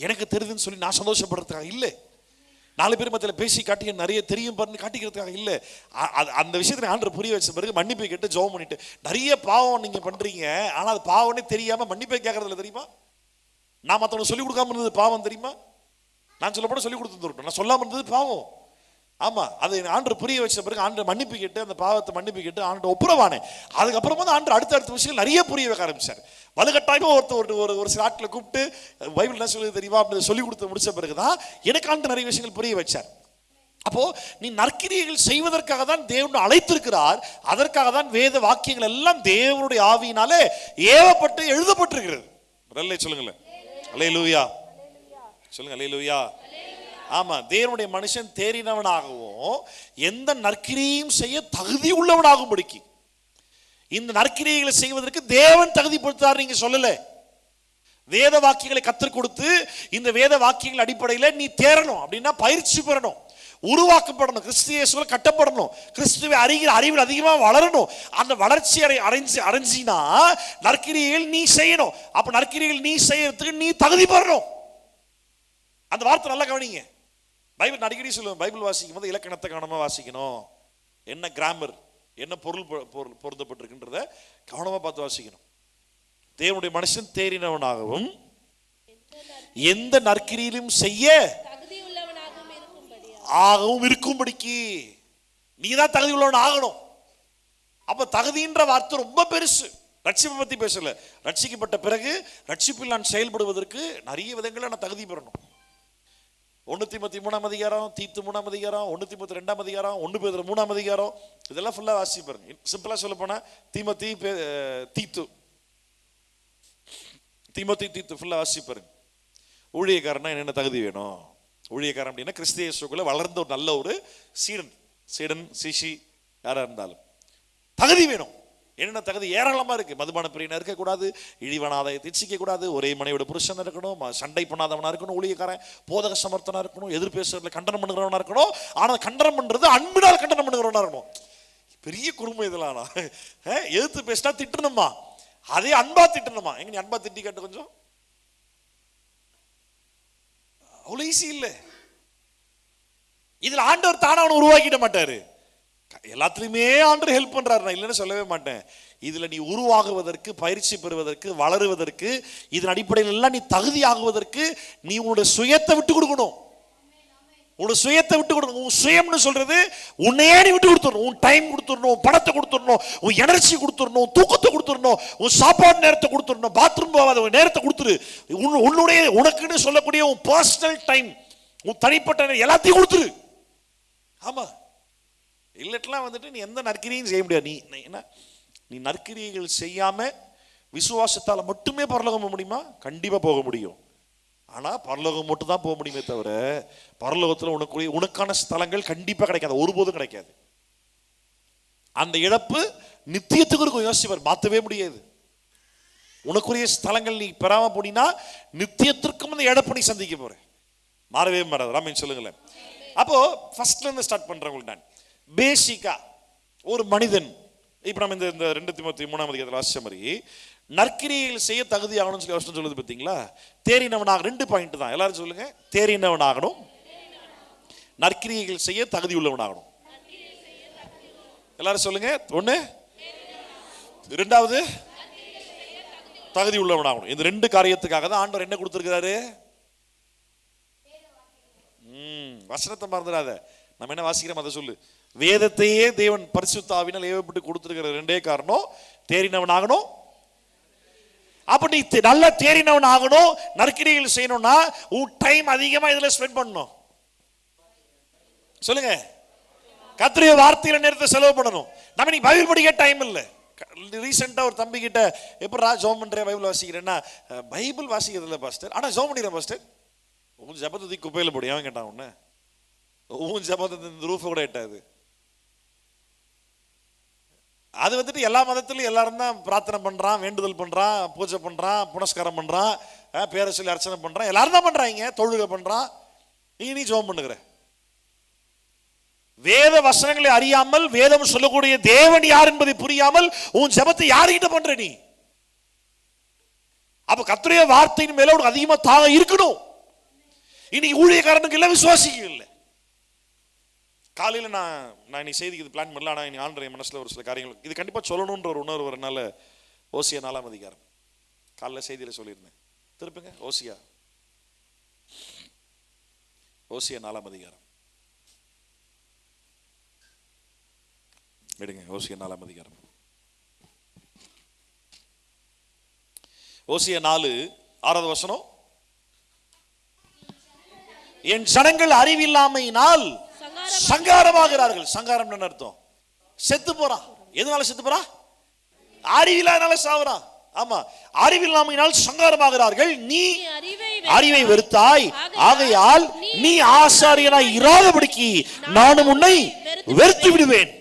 எனக்கு தெரியுதுன்னு சொல்லி நான் சந்தோஷப்படுறதுக்காக இல்லை, 4 பேர் மத்தியில் பேசி காட்டி நிறைய தெரியும் பாருன்னு காட்டிக்கிறதுக்காக இல்லை. அந்த விஷயத்தை ஆண்டவர் புரிய வச்ச பிறகு மன்னிப்பை கேட்டு ஜெபம் பண்ணிட்டு, நிறைய பாவம் நீங்கள் பண்ணுறீங்க, ஆனால் அது பாவம்னே தெரியாமல் மன்னிப்பை கேட்கறதில்ல தெரியுமா? நான் மற்றவங்களுக்கு சொல்லிக் கொடுக்காம இருந்தது பாவம் தெரியுமா? நான் சொல்லப்பட சொல்லி கொடுத்துருக்கேன், நான் சொல்லாமல் இருந்தது பாவம். ஆமாம், அது ஆண்டவர் புரிய வச்ச பிறகு ஆண்டவர் மன்னிப்பு கேட்டு அந்த பாவத்தை மன்னிப்பு கேட்டு ஆண்டவர் ஒப்புரவானேன். அதுக்கப்புறமா தான் ஆண்டவர் அடுத்த விஷயங்கள் நிறைய புரிய வைக்க ஆரம்பிச்சார். வலுக்கட்டாயமாக ஒரு சில ஆட்களை கூப்பிட்டு பைபிள் என்ன சொல்லி தெரியுமா அப்படி சொல்லி கொடுத்து முடிச்ச பிறகுதான் எனக்கு ஆண்டு நிறைய விஷயங்கள் புரிய வச்சார். அப்போ நீ நற்கிரியைகள் செய்வதற்காக தான் தேவன் அழைத்திருக்கிறார். அதற்காக தான் வேத வாக்கியங்கள் எல்லாம் தேவனுடைய ஆவியினாலே ஏவப்பட்டு எழுதப்பட்டிருக்கிறது. சொல்லுங்களேன் அல்லேலூயா, சொல்லுங்க அல்லேலூயா. ஆமா, தேவனுடைய மனுஷன் தேறினவனாகவும் எந்த நற்கிரியையும் செய்ய தகுதி உள்ளவனாகும்படிக்கு. இந்த நற்கிரியைகளை செய்வதற்கு தேவன் தகுதிப்படுத்தார், நீங்க சொல்லல. வேத வாக்கியங்களை கற்றுக் கொடுத்து இந்த வேத வாக்கியங்கள் அடிப்படையில் நீ தேரணும் அப்படின்னா பயிற்சி பெறணும், உருவாக்கப்படணும், கிறிஸ்து இயேசுவுல கட்டப்படணும், கிறிஸ்துவை அறிகிற அறிவில் அதிகமாக வளரணும். அந்த வளர்ச்சி அடைஞ்சினா நற்கிரியைகள் நீ செய்யணும். அப்ப நற்கிரியைகள் நீ செய்யறதுக்கு நீ தகுதி பெறணும். அந்த வார்த்தை நல்லா கவனிங்க. பைபிள் அடிக்கடி சொல்லுவேன், பைபிள் வாசிக்கும் போது இலக்கணத்தை கவனமா வாசிக்கணும், என்ன கிராமர், என்ன பொருள் பொருந்தப்பட்டிருக்குன்றத கவனமா பார்த்து வாசிக்கணும். தேவனுடைய மனுஷன் தேறினவனாகவும் எந்த நற்கிரியிலும் செய்ய ஆகவும் இருக்கும்படிக்கு நீ தான் தகுதி உள்ளவன் ஆகணும். அப்ப தகுதின்ற வார்த்தை ரொம்ப பெருசு. ரட்சிப்பை பத்தி பேசல, ரட்சிக்கப்பட்ட பிறகு ரட்சிப்பில் நான் செயல்படுவதற்கு நிறைய விதங்களை நான் தகுதி பெறணும். 1 தீமோத்தேயு 3 அதிகாரம், தீத்து 3 அதிகாரம், 1 தீமோத்தேயு 2 அதிகாரம், 1 பேதுரு 3 அதிகாரம், இதெல்லாம் ஃபுல்லா வாசி பாருங்க. சிம்பிளா சொல்ல போனா தீமோத்தேயு தீத்து ஃபுல்லா வாசி பாருங்க. ஊழியக்காரனா என்னென்ன தகுதி வேணும்? ஊழியக்காரன் அப்படின்னா கிறிஸ்து இயேசுக்குள்ள வளர்ந்த ஒரு நல்ல ஒரு சீடன் சிஷி யாரா இருந்தாலும் தகுதி வேணும். என்னென்ன தகுதி ஏராளமா இருக்கு. மதுபான பிரியனா இருக்கக்கூடாது, இழிவனாதை திச்சிக்க கூடாது, ஒரே மனைவியோட புருஷன் இருக்கணும், சண்டை பண்ணாதவனா இருக்கணும், ஊழியக்காரன் போதக சமர்த்தனா இருக்கணும், எதிர் பேசுறதுல கண்டனம் பண்ணுகிறவனா இருக்கணும். ஆனா கண்டனம் பண்றது அன்பினால் கண்டனம் பண்ணுகிறவனா இருக்கணும். பெரிய குடும்பம் இதெல்லாம். எதிர்த்து பேசினா திட்டணுமா, அதே அன்பா திட்டணுமா? எங்க நீ அன்பா திட்டி கேட்டு கொஞ்சம், அவ்வளவு ஈஸி இல்லை. இதுல ஆண்டவர் தானே அவனை உருவாக்கிட மாட்டாரு. எல்லாத்துலயுமே ஆண்டவர் ஹெல்ப் பண்றாரு, நான் இல்லைன்னு சொல்லவே மாட்டேன். இதுல நீ உருவாகுவதற்கு, பயிற்சி பெறுவதற்கு, வளருவதற்கு, இதன் அடிப்படையில் எல்லாம் நீ தகுதி ஆகுவதற்கு நீ உன்னுடைய சுயத்தை விட்டு கொடுக்கணும். உன் சுயத்தை விட்டு கொடுக்கணும். உன் சுயம்னு சொல்றது உன்னையே நீ விட்டு கொடுத்துடணும். உன் டைம் கொடுத்துடணும், பணத்தை கொடுத்துடணும், உன் எனர்ஜி கொடுத்துடணும், தூக்கத்தை கொடுத்துடணும், உன் சாப்பாடு நேரத்தை கொடுத்துடணும், பாத்ரூம் போகாத நேரத்தை கொடுத்துரு. உன்னுடைய உனக்குன்னு சொல்லக்கூடிய உன் பர்சனல் டைம், உன் தனிப்பட்ட எல்லாத்தையும் கொடுத்துரு. ஆமா, இல்லட்டெல்லாம் வந்துட்டு நீ எந்த நற்கிரியும் செய்ய முடியாது. நீ என்ன, நீ நற்கிரியைகள் செய்யாம விசுவாசத்தால மட்டுமே பரலோகம் போக முடியுமா? கண்டிப்பா போக முடியும். ஆனா பரலோகம் மட்டும் தான் போக முடியுமே தவிர பரலோகத்துல உனக்கான ஸ்தலங்கள் கண்டிப்பா கிடைக்காது, ஒருபோதும் கிடைக்காது. அந்த இழப்பு நித்தியத்துக்கு இருக்கும். யோசிப்பார், மாற்றவே முடியாது. உனக்குரிய ஸ்தலங்கள் நீ பெறாம போனீங்கன்னா நித்தியத்திற்கும் அந்த இழப்பு நீ சந்திக்க போற, மாறவே மாறாது. ராமன் சொல்லுங்களேன். அப்போ ஃபர்ஸ்ட்ல இருந்து ஸ்டார்ட் பண்றவங்களுக்கு நான் பேசிக்கா ஒரு மனிதன், இப்ப நம்ம இந்த 2 தீமோத்தேயு 3ஆம் அதிகாரத்தில் வாசிச்ச மாதிரி நற்கிரியைகள் செய்ய தகுதி ஆகணும்னு சொல்லி வருஷம் சொல்லுது பார்த்தீங்களா? தேறினவனாக 2 பாயிண்ட் தான். எல்லாரும் சொல்லுங்க, தேறினவனாகணும், நற்கிரியைகள் செய்ய தகுதி உள்ளவனாகணும். எல்லாரும் சொல்லுங்க. 1, 2வது தகுதி உள்ளவனாகணும். இந்த 2 காரியத்துக்காக தான் ஆண்டவர் என்ன கொடுத்திருக்கிறாரு? வசனத்தை மறந்துடாத. நம்ம என்ன வாசிக்கிறோம் அதை சொல்லு. வேதத்தையே தேவன் பரிசுத்த ஆவியினால் ஏவப்பட்டு கொடுத்திருக்கிற 2 காரணம், தேறினவனாகணும். அப்ப நீ நல்ல தேறினவன் ஆகணும், நற்கிரியைகள் செய்யணும்னா உன் டைம் அதிகமா இதுல ஸ்பெண்ட் பண்ணணும். சொல்லுங்க, கர்த்தருடைய வார்த்தையில நேரத்தை செலவு பண்ணணும். நம்ம நீ பைபிள் படிக்க டைம் இல்லை. ரீசெண்டா ஒரு தம்பி கிட்ட, எப்படா ஜோம் பண்ற பைபிள் வாசிக்கிறேன்னா, பைபிள் வாசிக்கிறது இல்லை பாஸ்டர், ஆனா ஜோம் பண்ணிடுறேன் பாஸ்டர். உன் ஜபத்தை குப்பையில போடு. அவன் கேட்டான் உன்ன, உன் ஜபத்தை ரூஃபை கூட எட்டாது. அது வந்துட்டு எல்லா மதத்திலும் எல்லாரும் தான் பிரார்த்தனை பண்றான், வேண்டுதல் பண்றான், பூஜை பண்றான், புனஸ்காரம் பண்றான், பேரை சொல்லி அர்ச்சனை பண்றான், எல்லாரும் தான் பண்றாங்க, தொழுகை பண்றான். நீ ஜெபம் பண்ணுகிற. வேத வசனங்களை அறியாமல், வேதம் சொல்லக்கூடிய தேவன் யார் என்பதை புரியாமல் உன் ஜெபத்தை யார்கிட்ட பண்ற நீ? அப்ப கர்த்தருடைய வார்த்தையின் மேல உனக்கு அதிகமா தாக இருக்கணும். இன்னைக்கு ஊழியக்காரனுக்கு இல்ல, விசுவாசிக்கு இல்லை. காலையில் நான் இன்னைக்கு செய்திக்கு இது பிளான் பண்ணல, ஆனால் இன்னைக்கு ஆண்டவர் மனசில் ஒரு சில காரியங்கள் இது கண்டிப்பாக சொல்லணுன்ற ஒரு உணர்வு வரனால ஓசியா 4ஆம் அதிகாரம் காலையில் செய்தியில் சொல்லியிருந்தேன். திருப்புங்க, ஓசியா 4ஆம் அதிகாரம் எடுங்க. ஓசியா 4ஆம் அதிகாரம், ஓசியா 4:6 வசனம். என் ஜனங்கள் அறிவில்லாமையினால் சங்காரமாகிறார்கள். சங்காரம் என்ன அர்த்தம்? செத்து போறான். எதனால செத்து போறான்? அறிவில்லாதனால சாவறான். ஆமா, அறிவில்லாமையினால் சங்காரமாகிறார்கள். நீ அறிவை வெறுத்தாய், ஆகையால் நீ ஆசாரியனாய் இராதபடிக்கு நானும் உன்னை வெறுத்து விடுவேன்.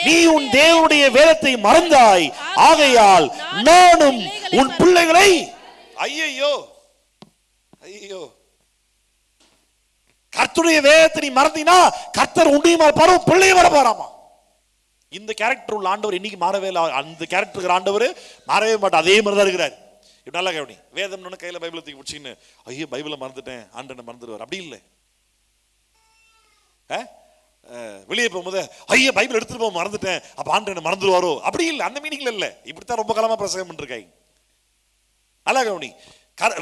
நீ உன் தேவனுடைய வேதத்தை மறந்தாய், ஆகையால் நானும் உன் பிள்ளைகளை. ஐயோ ஐயோ, கர்த்தருடைய வேதத்தை நீ மறந்தீனா கர்த்தர் உன்னையும் மறப்பாரு, பிள்ளையை மறப்பாராமா. இந்த கேரக்டர் உள்ள ஆண்டவர் இன்னைக்கு மாறவே இல்லை. அந்த கேரக்டர் ஆண்டவர் மாறவே மாட்டார், அதே மாதிரி தான் இருக்கிறார். இப்ப நல்லா கவனி. வேதம்னு கையில பைபிளை தூக்கி பிடிச்சின்னு ஐயோ பைபிளை மறந்துட்டேன், ஆண்டனை மறந்துடுவார். அப்படி இல்லை. வெளியே போகும்போது ஐயோ பைபிள் எடுத்துட்டு போக மறந்துட்டேன், அப்ப ஆண்டனை மறந்துடுவாரோ? அப்படி இல்லை, அந்த மீனிங்ல இல்லை. இப்படித்தான் ரொம்ப காலமா பிரசங்கம் பண்ணிருக்காங்க. நல்லா கவனி.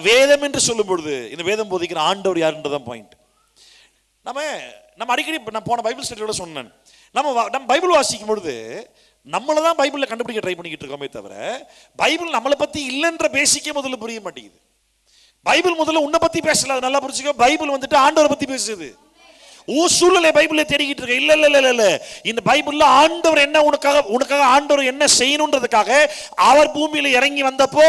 வேதம் என்று சொல்லும் பொழுது இந்த வேதம் போதிக்கிற ஆண்டவர் யாருன்றதான் பாயிண்ட். நம்ம அடிக்கடி நான் போன பைபிள் ஸ்டடியோட சொன்னேன், நம்ம பைபிள் வாசிக்கும் பொழுது நம்மளை தான் பைபிளில் கண்டுபிடிக்க ட்ரை பண்ணிக்கிட்டு இருக்கோமே தவிர பைபிள் நம்மளை பத்தி இல்லைன்ற பேசிக்க முதல்ல புரிய மாட்டேங்குது. பைபிள் முதல்ல உன்னை பத்தி பேசல, அது நல்லா புரிஞ்சுக்கோ. பைபிள் வந்துட்டு ஆண்டவரை பத்தி பேசுது. உன் சூழ்நிலை பைபிளை தேடிக்கிட்டு இருக்க. இல்ல இல்ல இல்ல இல்ல, இந்த பைபிள்ல ஆண்டவர் என்ன உனக்காக ஆண்டவர் என்ன செய்யணுன்றதுக்காக அவர் பூமியில இறங்கி வந்தப்போ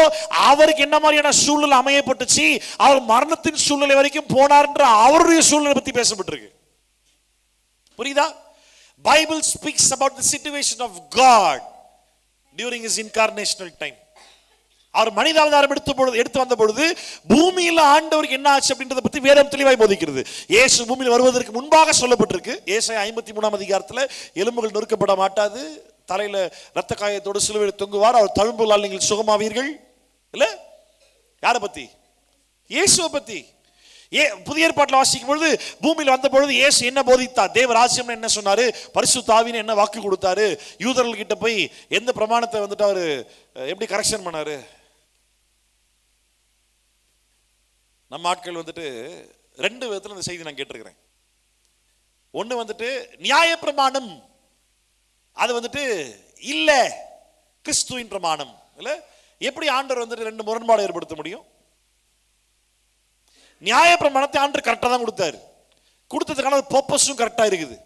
அவருக்கு என்ன மாதிரியான சூழ்நிலை அமையப்பட்டுச்சு, அவர் மரணத்தின் சூழ்நிலை வரைக்கும் போனார்ன்ற அவருடைய சூழ்நிலை பத்தி பேசப்பட்டிருக்கு. புரியுதா? Bible speaks about the situation of God during his incarnational time. அவர் மனித அவதாரம் எடுத்து வந்த பொழுது பூமியில் ஆண்டவருக்கு என்ன ஆச்சு அப்படின்றத பத்தி வேதம் தெளிவாய் போதிக்கிறது. இயேசு பூமியில் வருவதற்கு முன்பாக சொல்லப்பட்டிருக்கு. ஏசாயா 53ஆம் அதிகாரத்தில் எலும்புகள் நொறுக்கப்பட மாட்டாது, தலையில ரத்த காயத்தோடு சிலுவையில் தொங்குவார், அவர் தழும்புகளால் நீங்கள் சுகமாவீர்கள். இல்ல, யாரை பத்தி? இயேசுவை பத்தி. புதிய ஏற்பாட்டில் வாசிக்கும் பொழுது பூமியில் வந்த பொழுது இயேசு என்ன போதித்தார், தேவராஜ்யம் என்ன சொன்னாரு, பரிசுத்த ஆவின்னு என்ன வாக்கு கொடுத்தாரு, யூதர்கள் கிட்ட போய் எந்த பிரமாணத்தை வந்துட்டு அவரு எப்படி கரெக்ஷன் பண்ணாரு. நம்ம ஆட்கள் வந்துட்டு 2 விதத்துல இந்த செய்தி நான் கேட்டிருக்கிறேன். ஒண்ணு வந்துட்டு நியாயப்பிரமாணம், அது வந்துட்டு இல்ல கிறிஸ்துவின் பிரமாணம். இல்ல எப்படி ஆண்டவர் வந்துட்டு ரெண்டு முரண்பாடு ஏற்படுத்த முடியும்? நியாயப்பிரமாணத்தை ஆண்டவர் கரெக்டா தான் கொடுத்தாரு, கொடுத்ததுக்கான பர்பஸும் கரெக்டா இருக்குது.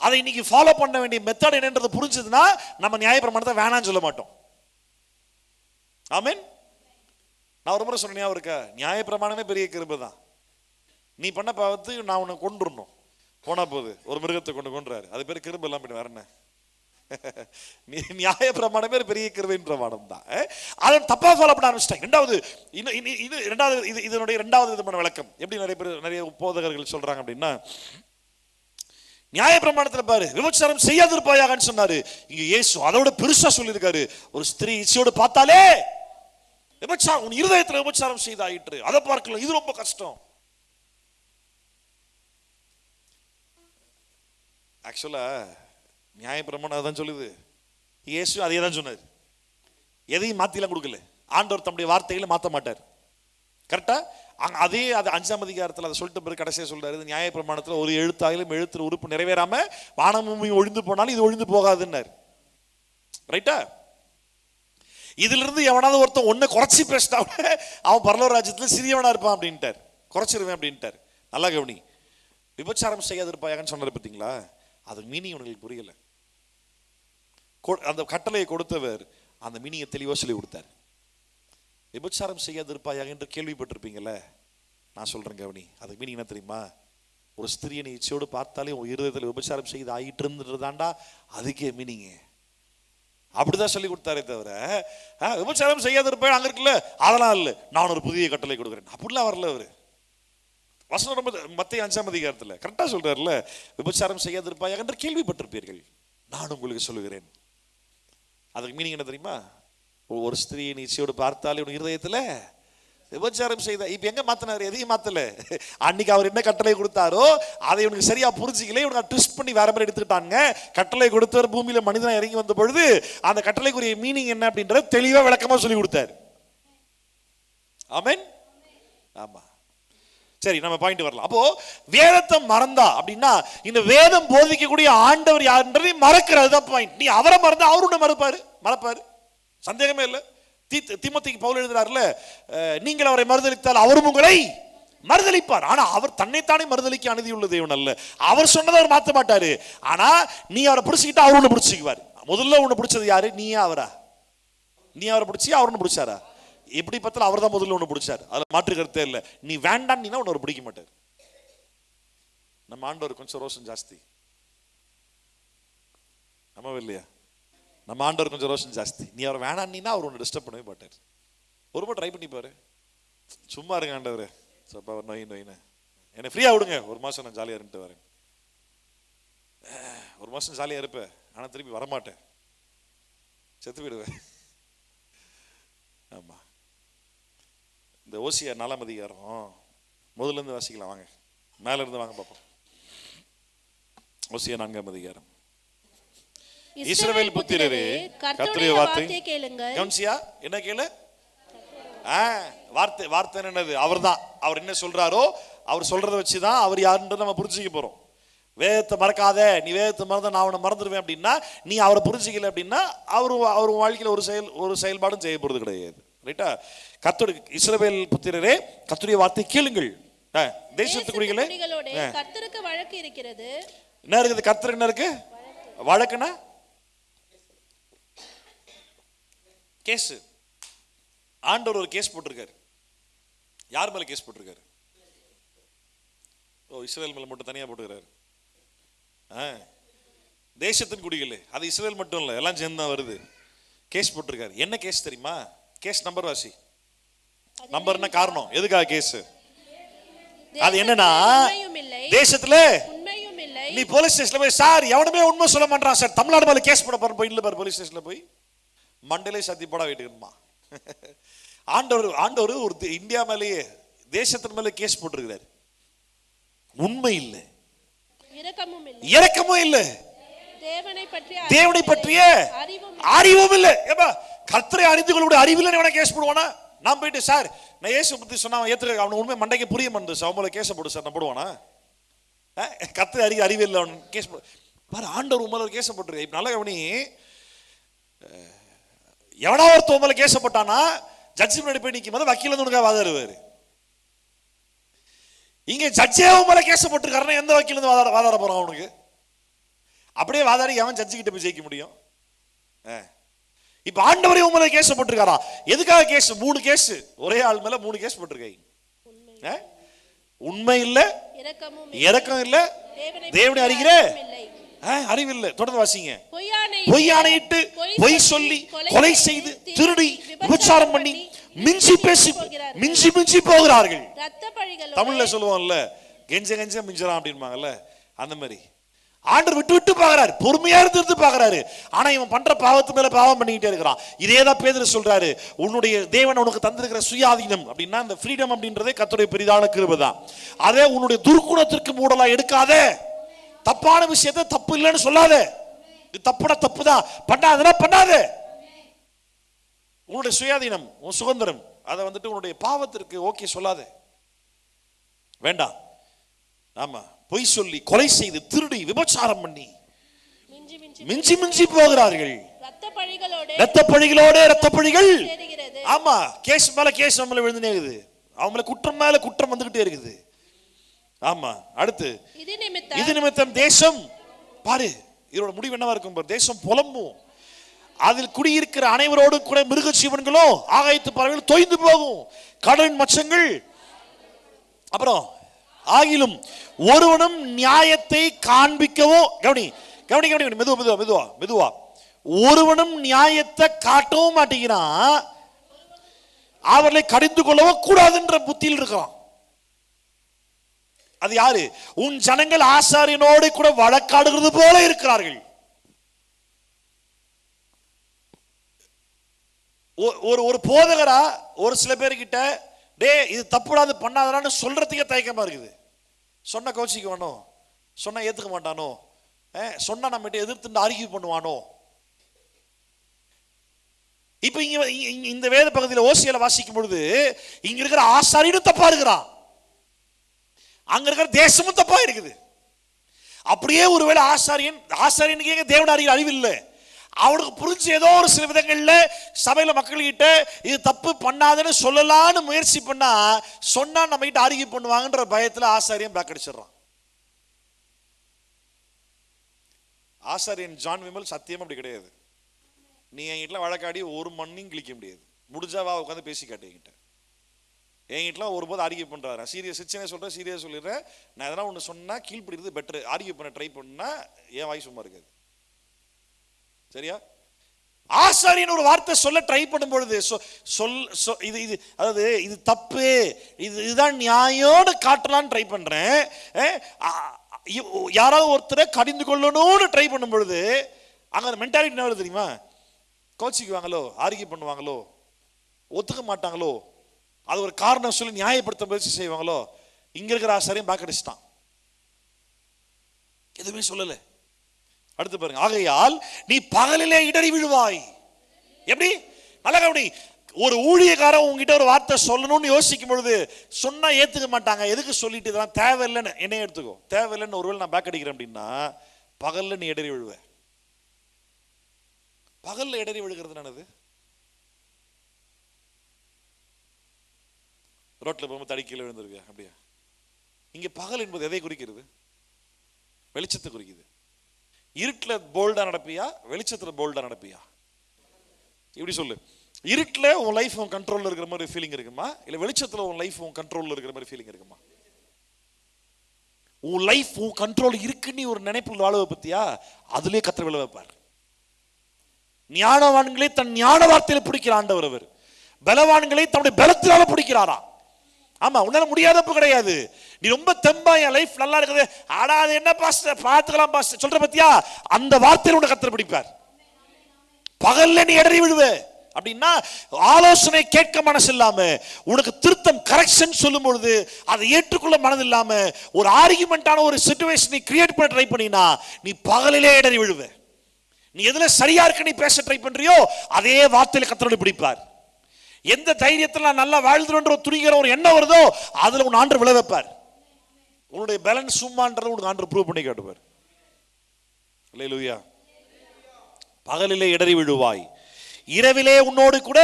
அதை இன்னைக்கு ஃபாலோ பண்ண வேண்டிய மெத்தட் என்னன்றது புரிஞ்சதுன்னா நம்ம நியாயப்பிரமாணத்தை வேணாம்னு சொல்ல மாட்டோம். ஆமென். நான் ஒரு முறை சொன்னேன் இருக்கா, நியாயப்பிரமாணமே பெரிய கிருபை தான். நீ பண்ண பாவத்து நான் உன்னை கொண்டுறணும் போனா போது, ஒரு மிருகத்தை கொண்டுறாரு, அது பேர் கிருபை எல்லாம் போயிட்டு வரேன். நியாய பிரமாணம் பேர் பெரிய கிருபையின் பிரமாணம் தான். அதை தப்பா ஃபாலோ பண்ண ஆரம்பிச்சிட்டாங்க. ரெண்டாவது இது ரெண்டாவது இதனுடைய ரெண்டாவது விதமான விளக்கம் எப்படி நிறைய போதகர்கள் சொல்றாங்க அப்படின்னா, நியாய பிரமாணத்துல பாரு விபச்சாரம் செய்யாதிருப்பாயாகன்னு சொன்னாரு. இங்க இயேசு அதோட பெருசா சொல்லியிருக்காரு, ஒரு ஸ்திரீ இச்சையோடு பார்த்தாலே விபச்சாரம், உன் இருதயத்துல விபச்சாரம் செய்தாயிற்று, அதை பார்க்கலாம், இது ரொம்ப கஷ்டம். ஆக்சுவலா நியாயப்பிரமாணம் அதான் சொல்லுது, இயேசு அதே தான் சொன்னார். எதையும் மாத்திலாம் கொடுக்கல. ஆண்டவர் தம்முடைய வார்த்தைகளை மாற்ற மாட்டார். கரெக்டா அதே அது 5ஆம் அதிகாரத்தில் அதை சொல்லிட்டு பிறகு கடைசியாக சொல்றாரு, நியாயப்பிரமாணத்தில் ஒரு எழுத்தாயிலும் எழுத்து உறுப்பு நிறைவேறாம வானமும் ஒழிந்து போனாலும் இது ஒழிந்து போகாதுன்னாரு. ரைட்டா? இதுல இருந்து எவனாவது ஒருத்தன் ஒன்ன குறைச்சி பேசிட்டா அவன் பரலோக ராஜ்யத்துல சிறியவனா இருப்பான் அப்படின்ட்டார், குறைச்சிருவேன் அப்படின்ட்டார். நல்லா கவனி, விபச்சாரம் செய்யாதிருப்பாயாகன்னு சொன்னார் பார்த்தீங்களா, அது மீனிங் உங்களுக்கு புரியல. அந்த கட்டளையை கொடுத்தவர் அந்த மீனிங்கை தெளிவாக சொல்லி கொடுத்தார். விபச்சாரம் செய்யாதிருப்பாயாக என்று கேள்விப்பட்டிருப்பீங்கல்ல, நான் சொல்றேன் கவனி, அதுக்கு மீனிங் என்ன தெரியுமா? ஒரு ஸ்திரியை நீ இச்சையோடு பார்த்தாலே உன் இருதயத்தில் விபச்சாரம் செய்து ஆகிட்டு இருந்துதாண்டா, அதுக்கே மீனிங். அப்படிதான் சொல்லி கொடுத்தாரே தவிர விபச்சாரம் செய்யாதிருப்பாய் அங்க இருக்குல்ல அதெல்லாம் இல்லை, நான் ஒரு புதிய கட்டளை கொடுக்குறேன் அப்படிலாம் வரல. அவரு வசனம் ரொம்ப மத்தேயு 5ஆம் அதிகாரத்தில் கரெக்டா சொல்றாருல, விபச்சாரம் செய்யாதிருப்பாயாக என்று கேள்விப்பட்டிருப்பீர்கள், நான் உங்களுக்கு சொல்லுகிறேன். அதுக்கு மீனிங் என்ன தெரியுமா? ஒரு ஸ்திரீயை நீ இச்சையோடு பார்த்தாலே உன் இருதயத்துல விபச்சாரம் செய்த. இப்ப எங்க மாத்தினாரு? எதையும் மாத்தல. அன்னைக்கு அவர் என்ன கட்டளை கொடுத்தாரோ அதை இவனுக்கு சரியா புரிஞ்சிக்கல, இவனுக்கு ட்விஸ்ட் பண்ணி வேற மாதிரி எடுத்துக்கிட்டாங்க. கட்டளை கொடுத்தவர் பூமியில மனிதனா இறங்கி வந்த பொழுது அந்த கட்டளைக்குரிய மீனிங் என்ன அப்படின்றத தெளிவா விளக்கமா சொல்லி கொடுத்தாரு. ஆமென். ஆமா, சரி நம்ம பாயிண்ட் வரலாம். அப்போ வேதத்தை மறந்தா அப்படின்னா இந்த வேதம் போதிக்கக்கூடிய ஆண்டவர் யாருன்றதை மறக்கிறது தான் பாயிண்ட். நீ அவரை மறந்தா அவரு மறப்பாரு, சந்தேகமே இல்லை. தீமோத்தேயுக்கு பவுல் எழுதுறாருல, நீங்கள் அவரை மறுதலித்தால் அவரும் உங்களை மறுதலிப்பார். ஆனா அவர் தன்னைத்தானே மறுதலிக்க அநீதி உள்ள தேவன் அல்ல. அவர் சொன்னதை அவர் மாற்ற மாட்டாரு. ஆனா நீ அவரை பிடிச்சிக்கிட்டா அவர் ஒண்ணு பிடிச்சிக்குவார். முதல்ல ஒண்ணு பிடிச்சது யாரு? நீயா அவரா? நீ அவரை பிடிச்சி அவர் ஒண்ணு பிடிச்சாரா? எப்படி பார்த்தாலும் அவர் தான் முதல்ல ஒண்ணு பிடிச்சாரு, அதுல மாற்று கருத்தே இல்லை. நீ வேண்டாம் நீனா ஒன்னு பிடிக்க மாட்டார். நம்ம ஆண்டவர் கொஞ்சம் ரோஷம் ஜாஸ்தி, நம்ம இல்லையா? நம்ம ஆண்டவர் கொஞ்சம் ரோஷம் ஜாஸ்தி. நீ அவர் வேணாம் நீனா அவர் ஒன்று டிஸ்டர்ப் பண்ணவே மாட்டார். ஒருபா ட்ரை பண்ணி பாரு, சும்மா இருங்க ஆண்டவர் நோயின்னு என்னை ஃப்ரீயா விடுங்க, ஒரு மாசம் நான் ஜாலியா இருந்துட்டு வரேன். ஒரு மாசம் ஜாலியா இருப்பேன், ஆனா திருப்பி வரமாட்டேன், செத்து விடுவேன். ஆமா, இந்த ஓசியா 4ஆம் அதிகாரம் முதல்ல இருந்து வாசிக்கலாம் வாங்க, மேல இருந்து வாங்க பாப்போம். ஓசியா 4ஆம் அதிகாரம். இஸ்ரவேல் புத்திரரே கர்த்தருடைய வார்த்தை கேளுங்கள். கவனிச்சியா? என்ன கேளு? வார்த்தை என்னது? அவர்தான். அவர் என்ன சொல்றாரோ அவர் சொல்றதை வச்சுதான் அவர் யாருன்றதை நம்ம புரிஞ்சுக்க போறோம். வேதத்தை மறக்காத, நீ வேதத்தை மறந்த நான் அவனை மறந்துடுவேன் அப்படின்னா, நீ அவரை புரிஞ்சிக்கல அப்படின்னா அவர் வாழ்க்கையில ஒரு செயல்பாடும் செய்ய போறது கிடையாது. ரைட்டா? கர்த்தருடைய இஸ்ரவேல் புத்திரரே கர்த்தருடைய வார்த்தை கேளுங்கள். தேசத்து குடிகளே, கர்த்தருக்கு வழக்கு இருக்கிறது. என்ன இருக்குது? கர்த்தருக்கு என்ன இருக்கு? வழக்குனா கேஸ். ஆண்டவர் ஒரு கேஸ் போட்டிருக்காரு. யார் மேல கேஸ் போட்டிருக்காரு? இஸ்ரவேல் மேல மட்டும் தனியா போட்டுக்கிறாரு. தேசத்தின் குடிகளே, அது இஸ்ரவேல் மட்டும் இல்ல, எல்லாம் சேர்ந்து தான் வருது. கேஸ் போட்டிருக்காரு. என்ன கேஸ் தெரியுமா? கேஸ் நம்பர் வாசி. நம்பர்னா காரணம், எதுக்காக கேஸ்? அது என்னன்னா, தேசத்துல நீ போலீஸ் ஸ்டேஷன்ல போய் சார் எவனுமே உண்மை சொல்ல மாட்டான் சார், தமிழ்நாடு மேல கேஸ் போட போறேன் போய் பாரு, போலீஸ் ஸ்டேஷன்ல போய் மண்டலே சத்தி போட வேண்டியதுமா. ஆண்டவர் ஒரு இந்தியா மேலேயே தேசத்தின் மேலே கேஸ் போட்டிருக்கிறார். உண்மை இல்லை, இரக்கமும் இல்லை, தேவனை பற்றிய அறிவும் இல்லை. கர்த்தரை அறிந்து கொள்ள அறிவில்லை கேஸ் போடுவானா? நான் போயிட்டு சார் நான் இயேசு பத்தி சொன்னா ஏத்துக்க, அவன் உண்மை மண்டைக்கு புரிய மாட்டேன் சார், அவங்கள கேஸ் போடு சார், நான் போடுவானா? கர்த்தர் அறிவு இல்லை அவன் கேஸ் பாரு. ஆண்டவர் உண்மையில கேஸ் போட்டிருக்க. இப்ப நல்ல கவனி, எவனா ஒருத்த உண்மையில கேஸ் போட்டானா ஜட்ஜி முன்னாடி போய் நிற்கும் போது வக்கீல் வந்து உனக்காக வாதாடுவாரு. இங்க ஜட்ஜே உண்மையில கேஸ் போட்டிருக்காருன்னா எந்த வக்கீல் வந்து வாதாட போறான் அவனுக்கு? அப்படியே வாதாடி அவன் ஜட்ஜி கிட்ட போய் ஜெயிக்க முடியும்? இப்ப ஆண்டவரே உண்மையில கேஸ் போட்டிருக்காரா? எதுக்காக கேஸ்? 3 கேஸ் ஒரே ஆள் மேல 3 கேஸ் போட்டிருக்காங்க. உண்மை இல்ல, இரக்கம் இல்ல, தேவனை அறிகிற அறிவு இல்ல. தொடர்ந்து வாசிங்க. பொய்யானையிட்டு, பொய் சொல்லி, கொலை செய்து, திருடி, விபச்சாரம் பண்ணி, மிஞ்சி பேசி, மிஞ்சி போகிறார்கள். தமிழ்ல சொல்லுவோம்ல, கெஞ்ச மிஞ்சறான் அப்படின்பாங்கல்ல, அந்த மாதிரி ஆண்டவர் விட்டு பாக்குறாரு, பொறுமையா இருந்து பாக்குறாரு. ஆனா இவன் பண்ற பாவத்து மேல பாவம் பண்ணிக்கிட்டே இருக்கிறான். இதேதான் பேதுரு சொல்றாரு, உன்னுடைய தேவன் உனக்கு தந்திருக்கிற சுயாதீனம் அப்படின்னா அந்த ஃப்ரீடம் அப்படின்றதே கர்த்தருடைய பெரிதான கிருபை தான். அதே உன்னுடைய துர்க்குணத்திற்கு மூடலா எடுக்காத, தப்பான விஷயத்தை தப்பு இல்லைன்னு சொல்லாத. இது தப்புனா தப்பு தான், பண்ணாதனா பண்ணாத. உன்னுடைய சுயாதீனம், உன் சுதந்திரம், அதை வந்துட்டு உன்னுடைய பாவத்திற்கு ஓகே சொல்லாத, வேண்டாம். ஆமா, பொய் சொல்லி, கொலை செய்து, திருடி, விபச்சாரம் பண்ணி மிஞ்சி போகிறார்கள். ரத்த பழிகள். ஆமா, கேஸ் மேல கேஸ் நம்மள விழுந்துட்டே இருக்குது. அவங்கள குற்றம் மேல குற்றம் வந்துகிட்டே இருக்குது. ஆமா, அடுத்து இது நிமித்தம் தேசம் பாரு, இதோட முடிவு என்னவா இருக்கும் பாரு. தேசம் புலம்பும், அதில் குடியிருக்கிற அனைவரோடு கூட மிருக ஜீவன்களோ ஆகாயத்து பறவைகள் தொய்ந்து போகும், கடலின் மச்சங்கள் அப்புறம் ஆகிலும் ஒருவனும் நியாயத்தை காண்பிக்கவோ, கவனி மெதுவா, ஒருவனும் நியாயத்தை காட்டவும் மாட்டேங்கிறான், அவர்களை கடிந்து கொள்ளவோ கூடாதுன்ற புத்தியில் இருக்கிறான். அது யாரு? உன் ஜனங்கள் ஆசாரியனோடு கூட வழக்காடுகிறது போல இருக்கிறார்கள். ஒரு போதகரா ஒரு சில பேர்கிட்ட டே இது தப்புடாது பண்ணாதான்னு சொல்றதுக்கே தயக்கமா இருக்குது. சொன்ன கோச்சிக்கு வேணும், சொன்னா ஏத்துக்க மாட்டானோ, சொன்னா நம்ம எதிர்த்து ஆர்கியூ பண்ணுவானோ. இப்ப இந்த வேத பகுதியில் ஓசியால வாசிக்கும் பொழுது இங்க இருக்கிற ஆசாரியனும் தப்பா இருக்கிறான், அங்க இருக்கிற தேசமும் தப்பா இருக்குது. அப்படியே ஒருவேளை ஆசாரியனுக்கு தேவன் அறிகிற அறிவு இல்லை, அவனுக்கு புரிஞ்சு ஏதோ ஒரு சில விதங்கள்ல சபையில மக்கள்கிட்ட இது தப்பு பண்ணாதுன்னு சொல்லலான்னு முயற்சி பண்ணா, சொன்னா நம்ம கிட்ட ஆர்கியூ பண்ணுவாங்கன்ற பயத்துல ஆசாரியன் பேக் அடிச்சிடறான். ஆசாரியன் ஜான் விமல் சத்தியம் அப்படி கிடையாது. நீ என்கிட்ட வழக்காடி ஒரு மண்ணையும் கிழிக்க முடியாது. முடிஞ்சாவா உட்காந்து பேசி காட்டு. என்கிட்ட ஒருபோது ஆர்கியூ பண்றாரு. சீரியஸ் சிச்சனே சொல்றேன், சீரியஸ் சொல்லிடுறேன். நான் எதனா ஒன்று சொன்னா கீழ்பிடிக்கிறது பெட்டர், ஆர்கியூ பண்ண ட்ரை பண்ணா என் வாய் சும்மா இருக்காது. சரியா? ஆசாரியன் ஒரு வார்த்தை சொல்ல ட்ரை பண்ணும் பொழுது இது அதாவது இது தப்பு, இதுதான் நியாயம்னு காட்டலான்னு ட்ரை பண்றேன். யாராவது ஒருத்தரை கடிந்து கொள்ளணும்னு ட்ரை பண்ணும் பொழுது அங்க அந்த மென்டாலிட்டி என்ன தெரியுமா? கோச்சிக்குவாங்களோ, ஆர்கியூ பண்ணுவாங்களோ, ஒத்துக்க மாட்டாங்களோ, அது ஒரு காரணம் சொல்லி நியாயப்படுத்த முயற்சி செய்வாங்களோ. இங்க இருக்கிற ஆசாரியம் பேக் அடிச்சுட்டான், எதுவுமே சொல்லல. அடுத்து பாருங்க, ஆகையால் நீ பகலிலே இடறி விழுவாய். எப்படி? நல்ல கவனி. ஒரு ஊழியக்காரன் உங்ககிட்ட ஒரு வார்த்தை சொல்லணும்னு யோசிக்கும் பொழுது சொன்னா ஏத்துக்க மாட்டாங்க. எதுக்கு சொல்லிட்டு இதெல்லாம் தேவையில்லைன்னு என்னைய எடுத்துக்கோ, தேவையில்லைன்னு ஒருவேளை நான் பேக் அடிக்கிறேன் அப்படின்னா பகல்ல நீ இடறி விழுவ. பகல்ல இடறி விழுகிறது என்னது? ரோட்ல போகும்போது தடிக்கையில் விழுந்திருக்க அப்படியா? இங்க பகல் என்பது எதை குறிக்கிறது? வெளிச்சத்தை குறிக்குது. இருட்டில் போல்டா நடப்பியா, வெளிச்சத்துல போல்டா நடப்பியா? இப்படி சொல்லு. இருட்டில் உன் லைஃப் உன் கண்ட்ரோல்ல இருக்கிற மாதிரி ஃபீலிங் இருக்குமா, இல்ல வெளிச்சத்துல உன் லைஃப் உன் கண்ட்ரோல்ல இருக்கிற மாதிரி ஃபீலிங் இருக்குமா? உன் லைஃப் உன் கண்ட்ரோல் இருக்குன்னு ஒரு நினைப்பு வாழவை பத்தியா, அதுலயே கத்திர விழ வைப்பார். ஞானவான்களை தன் ஞான வார்த்தையில பிடிக்கிற ஆண்டவர் அவர். பலவான்களை தன்னுடைய பலத்தினால பிடிக்கிறாரா. ஆமா, உன்னால முடியாதப்ப கிடையாது. நீ ரொம்ப தெம்பா என் லைஃப் நல்லா இருக்குது, ஆனா அது என்ன பாஸ்டர் பார்த்துக்கலாம் பாஸ்டர் சொல்ற பத்தியா, அந்த வார்த்தையில உன்னை கர்த்தர் பிடிப்பார். பகல்ல நீ இடறி விழுவ அப்படின்னா ஆலோசனை கேட்க மனசு இல்லாம, உனக்கு திருத்தம் கரெக்ஷன் சொல்லும் பொழுது அதை ஏற்றுக்கொள்ள மனது இல்லாம ஒரு ஆர்கியூமெண்டான ஒரு சிச்சுவேஷனை கிரியேட் பண்ண ட்ரை பண்ணினா நீ பகலிலே இடறி விழுவ. நீ எதுல சரியா இருக்க நீ பேச ட்ரை பண்றியோ அதே வார்த்தையில கர்த்தர் பிடிப்பார். எந்த தைரியத்தில் நான் நல்லா வாழ்ந்துன்ற துணிகிற ஒரு எண்ணம் வருதோ அதுல உன் ஆண்டவர் விழ வைப்பார். உன்னுடைய பேலன்ஸ் சும்மான்றதை உனக்கு ஆண்டவர் ப்ரூவ் பண்ணி காட்டுவார். அல்லேலூயா. பகலிலே இடறி விழுவாய், இரவிலே உன்னோடு கூட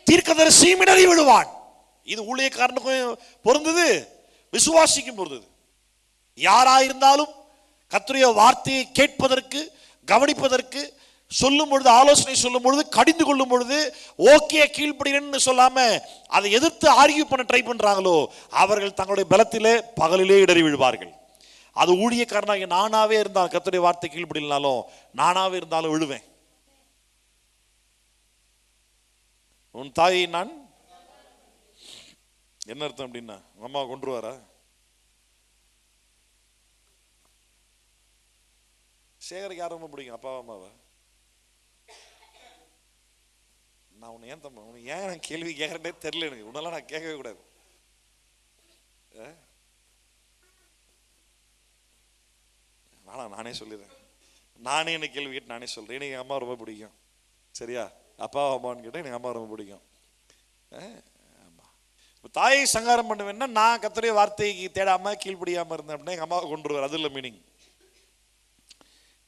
தீர்க்கதரிசியும் இடறி விழுவான். இது ஊழியக்காரனுக்கும் பொருந்தது, விசுவாசிக்கும் பொருந்தது. யாராயிருந்தாலும் கர்த்தருடைய வார்த்தையை கேட்பதற்கு, கவனிப்பதற்கு, சொல்லும் பொழுது, ஆலோசனை சொல்லும் பொழுது, கடிந்து கொள்ளும் பொழுது ஓகே கீழ்ப்படுகிறேன்னு சொல்லாம அதை எதிர்த்து ஆர்கியூ பண்ண ட்ரை பண்றாங்களோ அவர்கள் தங்களுடைய பலத்திலே பகலிலே இடறி விழுவார்கள். அது ஊழியக்காரனாக நானாவே இருந்தாலும், கர்த்தருடைய வார்த்தை கீழ்ப்படினாலும் நானாவே இருந்தாலும் விழுவேன். உன் தாயை நான் என்ன அர்த்தம் அப்படின்னா, அம்மா கொண்டுருவாரா? சேகருக்கு யார் ரொம்ப பிடிக்கும், அப்பாவா அம்மாவா? நான் உன்னை ஏன் தம்பா, உன்னை ஏன் நான் கேள்வி கேட்கறதே தெரியல எனக்கு. உன்னெல்லாம் நான் கேட்கவே கூடாது. நானே சொல்லிடுறேன். நானே என்ன கேள்வி கேட்டு நானே சொல்றேன். எனக்கு எங்கள் அம்மா ரொம்ப பிடிக்கும். சரியா? அப்பாவா அம்மான்னு கேட்டால் எனக்கு அம்மா ரொம்ப பிடிக்கும். இப்போ தாயை சங்காரம் பண்ணுவேன்னா நான் கர்த்தருடைய வார்த்தைக்கு தேடாம கீழ்ப்படியாம இருந்தேன் அப்படின்னா எங்கள் அம்மாவை கொண்டுருவார். அது இல்லை மீனிங்.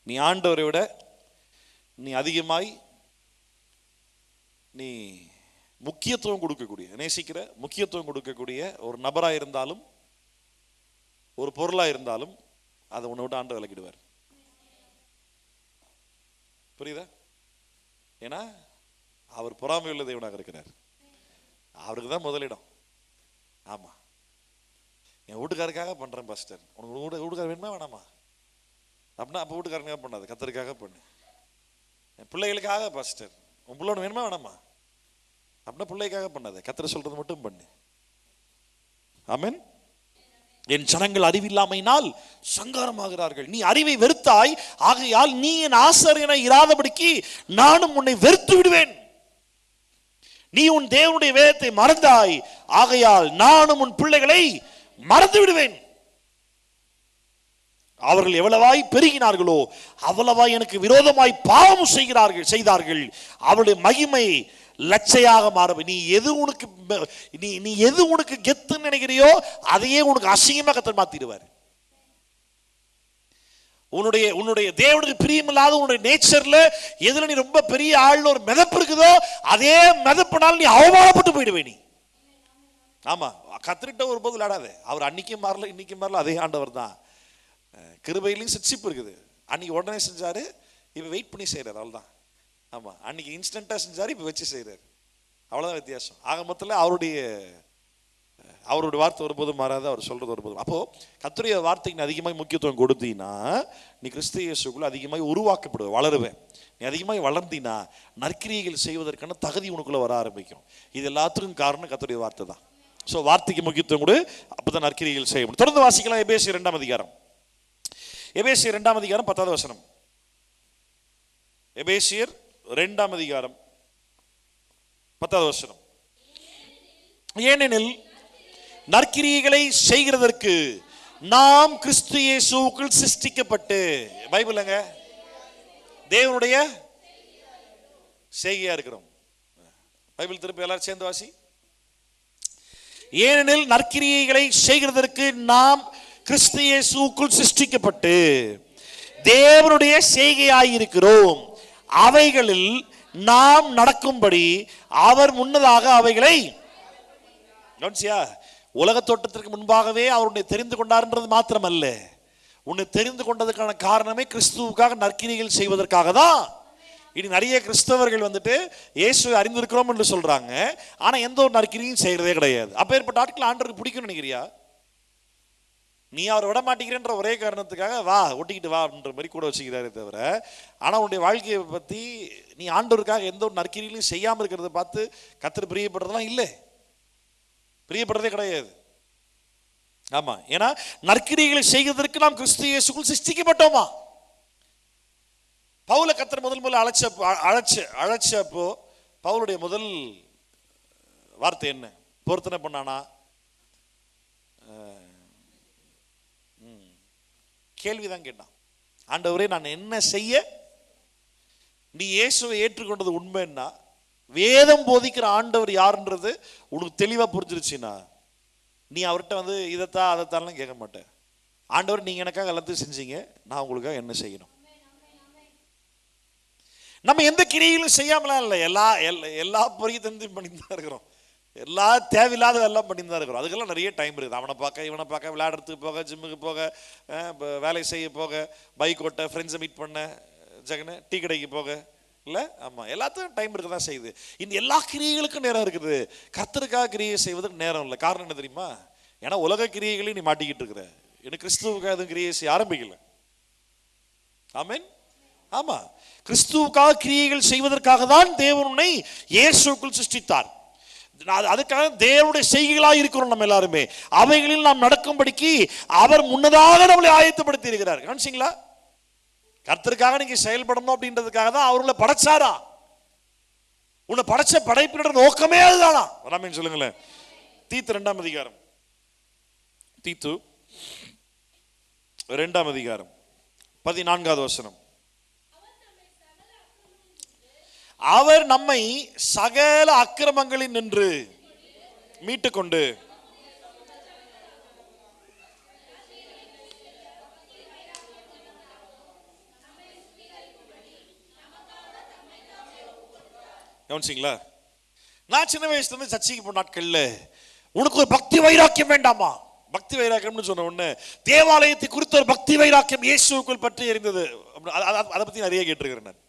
நீ ஆண்டவரை விட நீ அதிகமாய் நீ முக்கியத்துவம் கொடுக்கக்கூடிய, நேசிக்கிற முக்கியத்துவம் கொடுக்கக்கூடிய ஒரு நபராக இருந்தாலும் ஒரு பொருளாக இருந்தாலும் அதை உன்னை விட்டு ஆண்டவர் விலக்கிடுவார். புரியுதா? ஏன்னா அவர் பொறாமை உள்ள தேவனாக இருக்கிறார். அவருக்கு தான் முதலிடம். ஆமா, என் வீட்டுக்காரருக்காக பண்றேன் பாஸ்டர். உனக்கு வீட்டுக்காரர் வேணுமா வேணாமா அப்படின்னா அப்போ வீட்டுக்காரனுக்காக பண்ணாது, கர்த்தருக்காக பண்ணு. என் பிள்ளைகளுக்காக பாஸ்டர், உன் பிள்ளை ஒன்று வேணுமா வேணாமா அப்படின்னா பிள்ளைக்காக பண்ணாது, கர்த்தர் சொல்றது மட்டும் பண்ணு. ஆமென். என் ஜனங்கள் அறிவில்லாமையினால் சங்காரமாகிறார்கள். நீ அறிவை வெறுத்தாய், ஆகையால் நீ என் ஆசாரியனை இராதபடிக்கு நானும் உன்னை வெறுத்து விடுவேன். நீ உன் தேவனுடைய வேதத்தை மறந்தாய், ஆகையால் நானும் உன் பிள்ளைகளை மறந்து விடுவேன். அவர்கள் எவ்வளவாய் பெருகினார்களோ அவ்வளவாய் எனக்கு விரோதமாய் பாவம் செய்தார்கள். அவருடைய மகிமை லட்சையாக மாறும். நீ எது உனக்கு கெத்துன்னு நினைக்கிறியோ அதையே உனக்கு அசிங்கமா கர்த்தர் மாத்திடுவார். உன்னுடைய தேவனுக்கு பிரியமில்லாத உன்னுடைய நேச்சர்ல எதுல நீ ரொம்ப பெரிய ஆள்னு ஒரு மிதப்பு இருக்குதோ அதே மிதப்பினால் நீ அவமானப்பட்டு போயிடுவே நீ. ஆமா, கர்த்தர்கிட்ட ஒருபோது விளையாடாத. அவர் அன்னைக்கும் மாறல இன்னைக்கும் மாறல, அதே ஆண்டவர் தான். கிருபையிலையும் சிட்சிப்பு இருக்குது. அன்னைக்கு உடனே செஞ்சாரு, இப்ப வெயிட் பண்ணி செய்யறாரு, அவ்வளவுதான். ஆமா, அன்னைக்கு இன்ஸ்டன்டா செஞ்சாரு, இப்ப வச்சு செய்யறாரு, அவ்வளவுதான் வித்தியாசம். ஆக மொத்தத்தில் அவருடைய வார்த்தை ஒருபோதும் மாறாது, அவர் சொல்றது ஒருபோதும். அப்போ கர்த்தருடைய வார்த்தைக்கு அதிகமாக முக்கியத்துவம் கொடுத்தீங்கன்னா நீ கிறிஸ்து இயேசுக்குள்ள அதிகமாக உருவாக்கப்படுவ, வளருவேன். நீ அதிகமாக வளர்ந்தீன்னா நற்கிரியைகள் செய்வதற்கான தகுதி உனக்குள்ள வர ஆரம்பிக்கும். இது எல்லாத்துக்கும் காரணம் கர்த்தருடைய வார்த்தை தான். ஸோ வார்த்தைக்கு முக்கியத்துவம் கொடு, அப்பதான் நற்கிரியைகள் செய்ய முடியும். தொடர்ந்து வாசிக்கலாம். எபேசியர் 2ஆம் அதிகாரம், எபேசியர் 2ஆம் அதிகாரம் 10வது வசனம். எபேசியர் 2ஆம் அதிகாரம் 10வது வசனம். ஏனெனில் நற்கிரியைகளை செய்கிறதற்கு நாம் கிறிஸ்து இயேசுவுக்குள் சிருஷ்டிக்கப்பட்டு, பைபிள்ங்க தேவனுடைய செய்கையா இருக்கிறோம். பைபிள் திருப்பி எல்லாரும் சேர்ந்து வாசி. ஏனெனில் நற்கிரியைகளை செய்கிறதற்கு நாம் கிறிஸ்து இயேசுவுக்குள் சிருஷ்டிக்கப்பட்டு தேவனுடைய செய்கையாயிருக்கிறோம். அவைகளில் நாம் நடக்கும்படி அவர் முன்னதாக அவைகளை கவனிச்சியா? உலக தோட்டத்திற்கு முன்பாகவே அவருடைய தெரிந்து கொண்டார்ன்றது மாத்திரமல்ல, உன்னை தெரிந்து கொண்டதுக்கான காரணமே கிறிஸ்துவுக்காக நற்கிரியைகள் செய்வதற்காக தான். இனி நிறைய கிறிஸ்தவர்கள் வந்துட்டு இயேசுவை அறிந்திருக்கிறோம் என்று சொல்றாங்க, ஆனா எந்த ஒரு நற்கிரியும் செய்யறதே கிடையாது. அப்பேற்பட்ட ஆட்கள் ஆண்டவருக்கு பிடிக்கும்னு நினைக்கிறியா? நீ அவரை விட மாட்டேங்கிறன்ற ஒரே காரணத்துக்காக வா ஒட்டிக்கிட்டு வா அப்படின்ற மாதிரி கூட வச்சுக்கிறாரே தவிர, ஆனா உன்னுடைய வாழ்க்கையை பத்தி நீ ஆண்டவருக்காக எந்த ஒரு நற்கிரியிலையும் செய்யாமல் இருக்கிறத பார்த்து கர்த்தர் பிரியப்படுறதெல்லாம் இல்லை, பிரியப்படுறதே கிடையாது. ஆமா, ஏன்னா நற்கிரியைகளை செய்வதற்கு நாம் கிறிஸ்து இயேசுக்குள் சிருஷ்டிக்கப்பட்டோமா. பவுல கர்த்தர் முதல் அழைச்சப்போ பவுலுடைய முதல் வார்த்தை என்ன? பொருத்தனை பண்ணானா? கேள்விதான் கேட்டான். ஆண்டவரே, நான் என்ன செய்ய? நீ இயேசுவை ஏற்றுக்கொண்டது உண்மைன்னா, வேதம் போதிக்கிற ஆண்டவர் யாருன்றது உனக்கு தெளிவா புரிஞ்சிருச்சுன்னா, நீ அவர்கிட்ட வந்து இதைத்தான் அதைத்தான்லாம் கேட்க மாட்டேன். ஆண்டவர் நீங்க எனக்காக எல்லாத்தையும் செஞ்சீங்க, நான் உங்களுக்காக என்ன செய்யணும். நம்ம எந்த கிரியைகளும் செய்யாமலாம் இல்லை, எல்லா பொரியத்தையும் பண்ணிட்டு தான் இருக்கிறோம். எல்லா தேவையில்லாத எல்லாம் பண்ணிட்டு தான் இருக்கிறோம். அதுக்கெல்லாம் நிறைய டைம் இருக்குது. அவனை பார்க்க இவனை பார்க்க, விளையாடுறதுக்கு போக, ஜிம்முக்கு போக, வேலை செய்ய போக, பைக் ஓட்ட, ஃப்ரெண்ட்ஸை மீட் பண்ண, ஜெகனு டீ கடைக்கு போக, இல்லை ஆமாம் எல்லாத்துக்கும் டைம் இருக்க தான் செய்யுது. இந்த எல்லா கிரியைகளுக்கும் நேரம் இருக்குது. கர்த்தருக்காக கிரியை செய்வதற்கு நேரம் இல்லை. காரணம் என்ன தெரியுமா? ஏன்னா உலக கிரியைகளையும் நீ மாட்டிக்கிட்டு இருக்கிற. எனக்கு கிறிஸ்துவுக்காக எதுவும் கிரியை செய்ய ஆரம்பிக்கல. ஆமென். ஆமா, கிறிஸ்துவுக்காக கிரியைகள் செய்வதற்காக தான் தேவன் உன்னை இயேசுவுக்குள் சிருஷ்டித்தார். அதுக்காக தேவனுடைய செய்கைகளாக இருக்கிறோம் நம்ம எல்லாருமே. அவைகளில் நாம் நடக்கும்படிக்கு அவர் முன்னதாக நம்மளை ஆயத்தப்படுத்தி இருக்கிறார். கவனிச்சிங்களா? கர்த்தருக்காக நீங்க செயல்படணும் அப்படின்றதுக்காக தான் அவர்களை படைச்சாரா? உன்னை படைச்ச படைப்பினோட நோக்கமே அதுதானா? ராமேன் சொல்லுங்களேன். தீத்து 2ஆம் அதிகாரம், தீத்து 2ஆம் அதிகாரம் 14வது வசனம். அவர் நம்மை சகல அக்கிரமங்களில் நின்று மீட்டுக்கொண்டு கவனிச்சிங்களா? நான் சின்ன வயசுல இருந்து சர்ச்சைக்கு போன நாட்கள்ல உனக்கு ஒரு பக்தி வைராக்கியம் வேண்டாமா? பக்தி வைராக்கியம்னு சொன்ன உடனே தேவாலயத்தை குறித்த ஒரு பக்தி வைராக்கியம் இயேசுவுக்குள் பற்றி இருந்தது. அதை பத்தி நிறைய கேட்டிருக்கிறேன் நான்.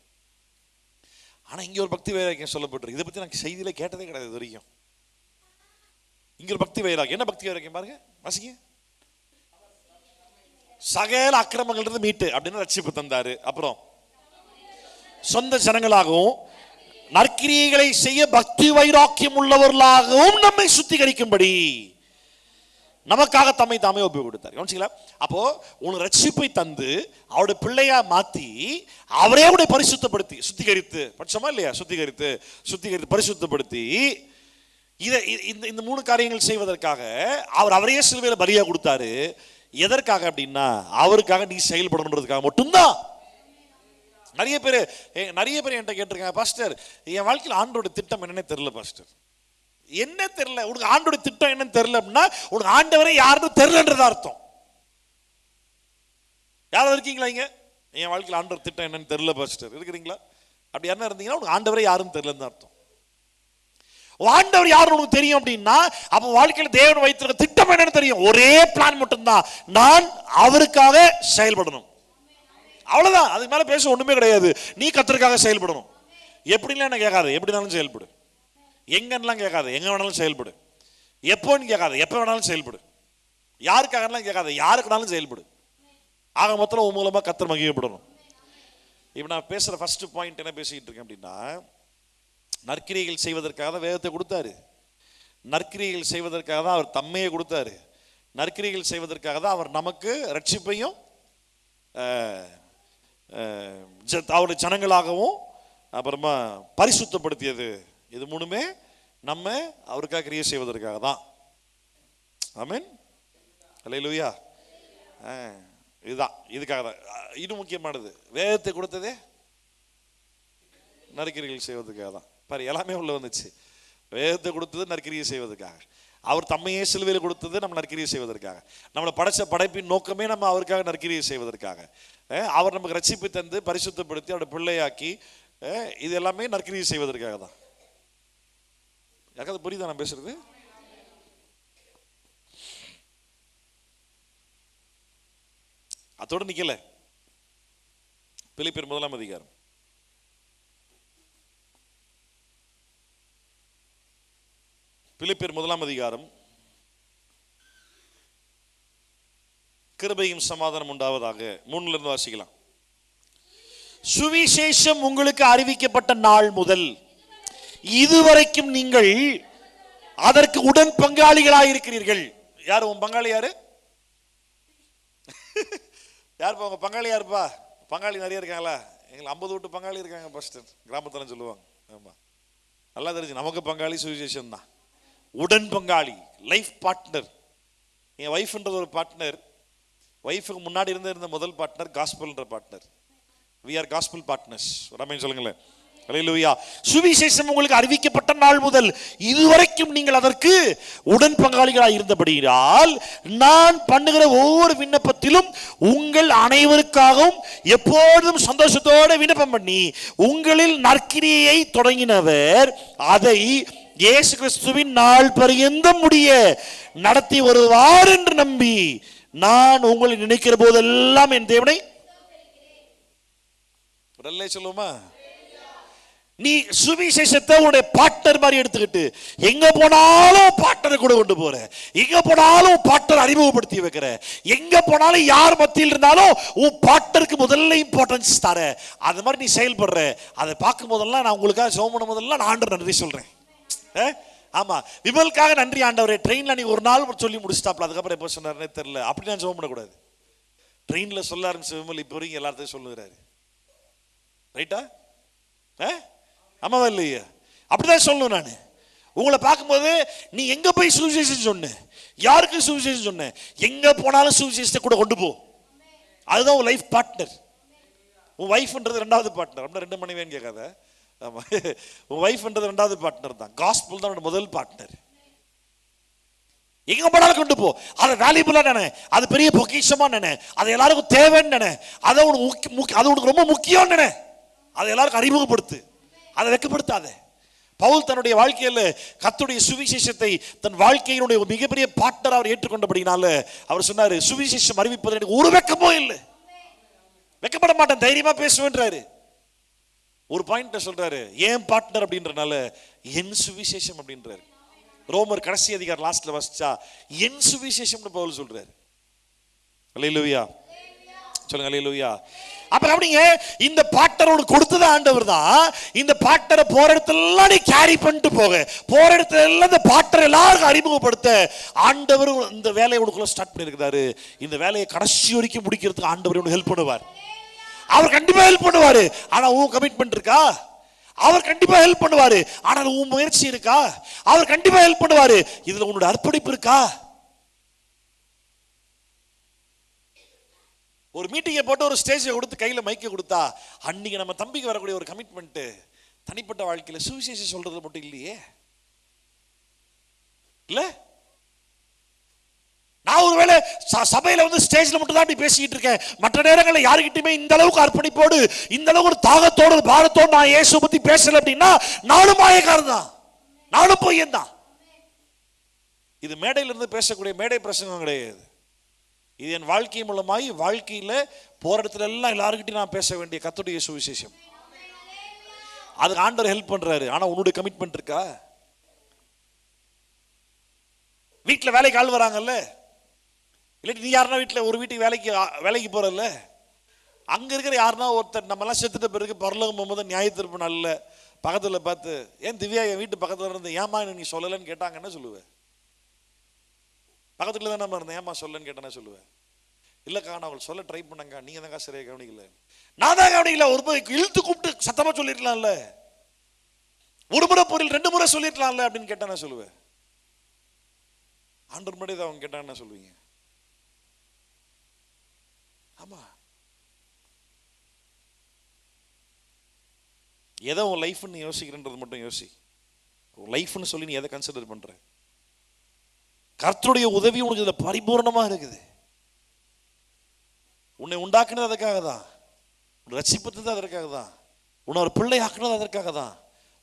ஆனா இங்க ஒரு பக்தி வைராக்கியம் சொல்லப்பட்டிருக்கு. இதை பத்தி நான் செய்தியில கேட்டதே கிடையாது இது வரைக்கும். இங்க ஒரு பக்தி வைராக்கியம். என்ன பக்தி வைராக்கியம் பாருங்க, வாசிங்க. சகல அக்கிரமங்கள் இருந்து மீட்டு அப்படின்னு ரட்சிப்பு தந்தாரு. அப்புறம் சொந்த ஜனங்களாகவும் நற்கிரியைகளை செய்ய பக்தி வைராக்கியம் உள்ளவர்களாகவும் நம்மை சுத்திகரிக்கும்படி நமக்காக தம்மை தாமே ஒப்பு கொடுத்தார். கவனிச்சீங்களா? அப்போ உனக்கு ரட்சிப்பை தந்து அவருடைய பிள்ளையா மாத்தி அவரே உடைய பரிசுத்தப்படுத்தி சுத்திகரித்து, பட்சமா இல்லையா? சுத்திகரித்து பரிசுத்தப்படுத்தி இந்த 3 காரியங்கள் செய்வதற்காக அவர் அவரையே சிலுவையில பலியா கொடுத்தாரு. எதற்காக அப்படின்னா அவருக்காக நீ செயல்படணுன்றதுக்காக மட்டும்தான். நிறைய பேர் என்கிட்ட கேட்டிருக்காங்க, பாஸ்டர் என் வாழ்க்கையில் ஆண்டோட திட்டம் என்னன்னே தெரியல பாஸ்டர். என்ன தெரியல? உனக்கு ஆண்டோட திட்டம் என்னன்னு தெரியல அப்படின்னா உனக்கு ஆண்டவரே யாருன்னு தெரியலன்றது அர்த்தம். யாராவது இருக்கீங்களா இங்க? என் வாழ்க்கையில் ஆண்டோட திட்டம் என்னன்னு தெரியல பாஸ்டர் இருக்கிறீங்களா? அப்படி யாரும் இருந்தீங்கன்னா உனக்கு ஆண்டவரே யாருன்னு தெரியலன்னு அர்த்தம். ஆண்டவர் யாரு உனக்கு தெரியும் அப்படின்னா அப்ப வாழ்க்கையில் தேவன் வைத்திருக்க திட்டம் என்னன்னு தெரியும். ஒரே பிளான் மட்டும்தான், நான் அவருக்காக செயல்படணும். அவ்வளவுதான். அதுக்கு மேல பேச ஒண்ணுமே கிடையாது. நீ கர்த்தருக்காக செயல்படணும். எப்படிலாம் என்ன கேட்காது, எப்படினாலும் செயல்படு. எங்கன்னெல்லாம் கேட்காது, எங்க வேணாலும் செயல்படு. எப்போன்னு கேட்காது, எப்போ வேணாலும் செயல்படு. யாருக்காகலாம் கேட்காது, யாருக்குனாலும் செயல்படு. ஆக மொத்தம் உன் மூலமா கர்த்தர் மகிமைப்படணும். இப்ப நான் பேசுற ஃபர்ஸ்ட் பாயிண்ட் என்ன பேசிக்கிட்டு இருக்கேன் அப்படின்னா, நற்கிரியைகள் செய்வதற்காக தான் வேதத்தை கொடுத்தாரு. நற்கிரியைகள் செய்வதற்காக தான் அவர் தம்மையை கொடுத்தாரு. நற்கிரியைகள் செய்வதற்காக தான் அவர் நமக்கு ரட்சிப்பையும் அவருடைய ஜனங்களாகவும் அப்புறமா பரிசுத்தப்படுத்தியது. இது 3மே நம்ம அவருக்காக கிரியை செய்வதற்காக தான். ஆமென். அல்லேலூயா. இதுதான், இதுக்காக தான். இது முக்கியமானது. வேதத்தை கொடுத்ததே நற்கிரியைகள் செய்வதற்காக தான். பாரு, எல்லாமே உள்ள வந்துச்சு. வேதத்தை கொடுத்தது நற்கிரியை செய்வதற்காக. அவர் தம்மையே சிலுவையில் கொடுத்தது நம்ம நற்கிரியை செய்வதற்காக. நம்மளை படைச்ச படைப்பின் நோக்கமே நம்ம அவருக்காக நற்கிரியை செய்வதற்காக. அவர் நமக்கு ரட்சிப்பு தந்து பரிசுத்தப்படுத்தி அவருடைய பிள்ளையாக்கி இது எல்லாமே நற்கிரியை செய்வதற்காக தான். யாருக்காவது புரியுதா நான் பேசுறது? அதோடு நிக்கல. பிலிப்பியர் 1ஆம் அதிகாரம். பிலிப்பியர் 1ஆம் அதிகாரம். கிருபையும் சமாதானம் உண்டாவதாக 3ல இருந்து வாசிக்கலாம். சுவிசேஷம் உங்களுக்கு அறிவிக்கப்பட்ட நாள் முதல் இதுவரைக்கும் நீங்கள் அதற்கு உடன் பங்காளிகளாக இருக்கிறீர்கள். யாரு உன் பங்காளி? யாரு யாருப்பா உங்க பங்காளி? யாருப்பா பங்காளி? நிறைய இருக்காங்களா? எங்களுக்கு 50 வீட்டு பங்காளி இருக்காங்க பாஸ்டர், கிராமத்துல சொல்லுவாங்க. ஆமா, நல்லா தெரிஞ்சு நமக்கு பங்காளி சுவிசேஷம் தான். உடன் பங்காளி, லைஃப் பார்ட்னர். என் வைஃப்ன்றது ஒரு பார்ட்னர். வைஃபுக்கு முன்னாடி இருந்த முதல் பார்ட்னர் காஸ்பல்ன்ற partner. We are gospel partners. Ramesh சொல்லுங்களேன். அல்லேலூயா. சுவிசேஷம் உங்களுக்கு அறிவிக்கப்பட்ட நாள் முதல் இதுவரைக்கும் நீங்கள் அதற்கு உடன் பங்காளிகளாய் இருந்தபடியால் நான் பண்ணுகிற ஒவ்வொரு விண்ணப்பத்திலும் உங்கள் அனைவருக்காகவும் எப்பொழுதும் சந்தோஷத்தோடு விண்ணப்பம் பண்ணி உங்களில் நற்கிரியை தொடங்கினவர் அதை இயேசு கிறிஸ்துவின் நாள் பரியந்தம் முடிய நடத்தி வருவார் என்று நம்பி நான் உங்களை நினைக்கிற போதெல்லாம் என் தேவனை சொல்லுமா. நீ சுவிசேஷத்தை உன்னுடைய பார்ட்னர் மாதிரி எடுத்துக்கிட்டு எங்க போனாலும் பார்ட்னரை கூட கொண்டு போற, எங்க போனாலும் பார்ட்னர் அறிமுகப்படுத்தி வைக்கிற, எங்க போனாலும் யார் மத்தியில் இருந்தாலும் உன் பார்ட்னருக்கு முதல்ல இம்பார்ட்டன்ஸ் தர, அது மாதிரி நீ செயல்படுற. அதை பார்க்கும் போதெல்லாம் நான் உங்களுக்காக ஜெபம் பண்ணும் போதெல்லாம் நான் ஆண்டவர் நன்றி சொல்றேன். ஆமா, விமலுக்காக நன்றி ஆண்டவரே. ட்ரெயின்ல நீ ஒரு நாள் சொல்லி முடிச்சிட்டாப்ல, அதுக்கப்புறம் எப்போ சொன்னாருன்னே தெரியல. அப்படி நான் ஜெபம் பண்ணக்கூடாது. ட்ரெயின்ல சொல்ல ஆரம்பிச்ச விமல் இப்போ வரைக்கும் எல்லாத்தையும் சொல்லுகிறாரு. ரைட்டா? ஆமாவா இல்லையா? அப்படிதான் சொல்லணும். நான் உங்களை பார்க்கும்போது நீ எங்க போய் சுவிசேஷம் சொன்ன, யாருக்கு சுவிசேஷம் சொன்ன, எங்க போனாலும் சுவிசேஷத்தை கூட கொண்டு போ. அதுதான் உன் லைஃப் பார்ட்னர். உன் வைஃப்ன்றது ரெண்டாவது பார்ட்னர். அப்படின்னா ரெண்டு மனைவியான்னு கேட்காத. ஆமா, உன் வைஃப்ன்றது ரெண்டாவது பார்ட்னர் தான். காஸ்பல் தான் முதல் பார்ட்னர். எங்க போனாலும் கொண்டு போ. அதை வேல்யூபிளா நினை, அது பெரிய பொக்கிஷமா நினை, அது எல்லாருக்கும் தேவைன்னு நினை, அது உனக்கு ரொம்ப முக்கியம் நினை, அதை எல்லாருக்கும் அறிமுகப்படுத்து, அதை வெட்கப்படுத்தாத. பவுல் தன்னுடைய வாழ்க்கையில் கர்த்தருடைய சுவிசேஷத்தை தன் வாழ்க்கையினுடைய மிகப்பெரிய பார்ட்னர் அவர் ஏற்றுக்கொண்டபடினால அவர் சொன்னாரு, சுவிசேஷம் அறிவிப்பது எனக்கு ஒரு வெட்கமோ இல்லை, வெட்கப்பட மாட்டேன், தைரியமா பேசுவேன்றாரு. ஒரு பாயிண்ட் சொல்றாரு, ஏன் பார்ட்னர் அப்படின்றனால என் சுவிசேஷம் அப்படின்றாரு. ரோமர் கடைசி அதிகாரம் லாஸ்ட்ல வாசிச்சா என் சுவிசேஷம்னு பவுல் சொல்றாரு. அல்லேலூயா சொல்லுங்க, அல்லேலூயா. அப்ப அப்படிங்க, இந்த பார்ட்னரோடு கொடுத்தது ஆண்டவர் தான். இந்த பார்ட்னரை போற இடத்துல நீ கேரி பண்ணிட்டு போக, போற இடத்துல எல்லாம் இந்த பார்ட்னர் எல்லாருக்கும் அறிமுகப்படுத்த ஆண்டவர் இந்த வேலையை உனக்குள்ள ஸ்டார்ட் பண்ணியிருக்கிறாரு. இந்த வேலையை கடைசி வரைக்கும் முடிக்கிறதுக்கு ஆண்டவர் உனக்கு ஹெல்ப் பண்ணுவார். அவர் கண்டிப்பா ஹெல்ப் பண்ணுவாரு. ஆனா உன் கமிட்மெண்ட் இருக்கா? அவர் கண்டிப்பா ஹெல்ப் பண்ணுவாரு. ஆனால் உன் முயற்சி இருக்கா? அவர் கண்டிப்பா ஹெல்ப் பண்ணுவாரு. இதுல உன்னோட அர்ப்பணிப்பு இருக்கா? ஒரு மீட்டிங்கை போட்டு ஒரு ஸ்டேஜை கொடுத்து கையில மைக்க கொடுத்தா அன்னைக்கு நம்ம தம்பிக்கு வரக்கூடிய ஒரு கமிட்மெண்ட் தனிப்பட்ட வாழ்க்கையில சுவிசேஷம் சொல்றது மட்டும் இல்லையே. இல்ல, நான் ஒருவேளை சபையில ஸ்டேஜ்ல மட்டும் தான் பேசிக்கிட்டு இருக்கேன், மற்ற நேரங்களில் யாருக்கிட்டுமே இந்த அளவுக்கு அர்ப்பணிப்போடு இந்த அளவுக்கு ஒரு தாகத்தோடு பாரத்தோடு நான் இயேசு பத்தி பேசல அப்படின்னா நானும் மாயக்காரன் தான், நானும் பொய்யன் தான். இது மேடையில இருந்து பேசக்கூடிய மேடை பிரசங்கம் கிடையாது. இது என் வாழ்க்கை மூலமாய் வாழ்க்கையில போற இடத்துல எல்லாம் எல்லாருக்கிட்டையும் நான் பேச வேண்டிய கர்த்தருடைய சுவிசேஷம். அதுக்கு ஆண்டவர் ஹெல்ப் பண்றாரு. ஆனா உன்னுடைய கமிட்மெண்ட் இருக்கா? வீட்டுல வேலைக்கு ஆள் வராங்கல்ல, இல்லாட்டி நீ யாருன்னா வீட்டுல ஒரு வீட்டுக்கு வேலைக்கு போறல்ல, அங்க இருக்கிற யாருன்னா ஒருத்தர் நம்ம எல்லாம் செத்துட்ட பிறகு பரலோகம் போகும்போது நியாய தீர்ப்பு நாள்ல பக்கத்துல பார்த்து, ஏன் திவ்யா என் வீட்டு பக்கத்துல இருந்து ஏமா நீ சொல்லலன்னு கேட்டாங்கன்னு சொல்லுவேன். பக்கத்துல தானே இருந்தேன், ஏமா சொல்லன்னு கேட்டேன்னு சொல்லுவேன். இல்லக்கா நான் அவள் சொல்ல ட்ரை பண்ணங்க, நீங்க தாங்க சரியா கவனிக்கல. நான் தான் கவனிக்கல. ஒரு முறை இழுத்து கூப்பிட்டு சத்தமா சொல்லிருக்கலாம்ல, ஒரு முறை பொருள் 2 முறை சொல்லிருக்கலாம்ல அப்படின்னு கேட்டா நான் சொல்லுவேன். ஆண்டவர் முன்னாடி தான் அவங்க கேட்டாங்கன்னா சொல்லுவீங்க. ஆமா, எதை உன் லைஃப்னு யோசிக்கிறன்றது மட்டும் யோசி. உன் லைஃப்னு சொல்லி நீ எதை கன்சிடர் பண்ற? கர்த்தருடைய உதவி உனக்கு இதுல பரிபூர்ணமா இருக்குது. உன்னை உண்டாக்குனது அதற்காக தான், உன்னை ரட்சிப்பது அதற்காக தான், உன்னை ஒரு பிள்ளை ஆக்குனது அதற்காக தான்,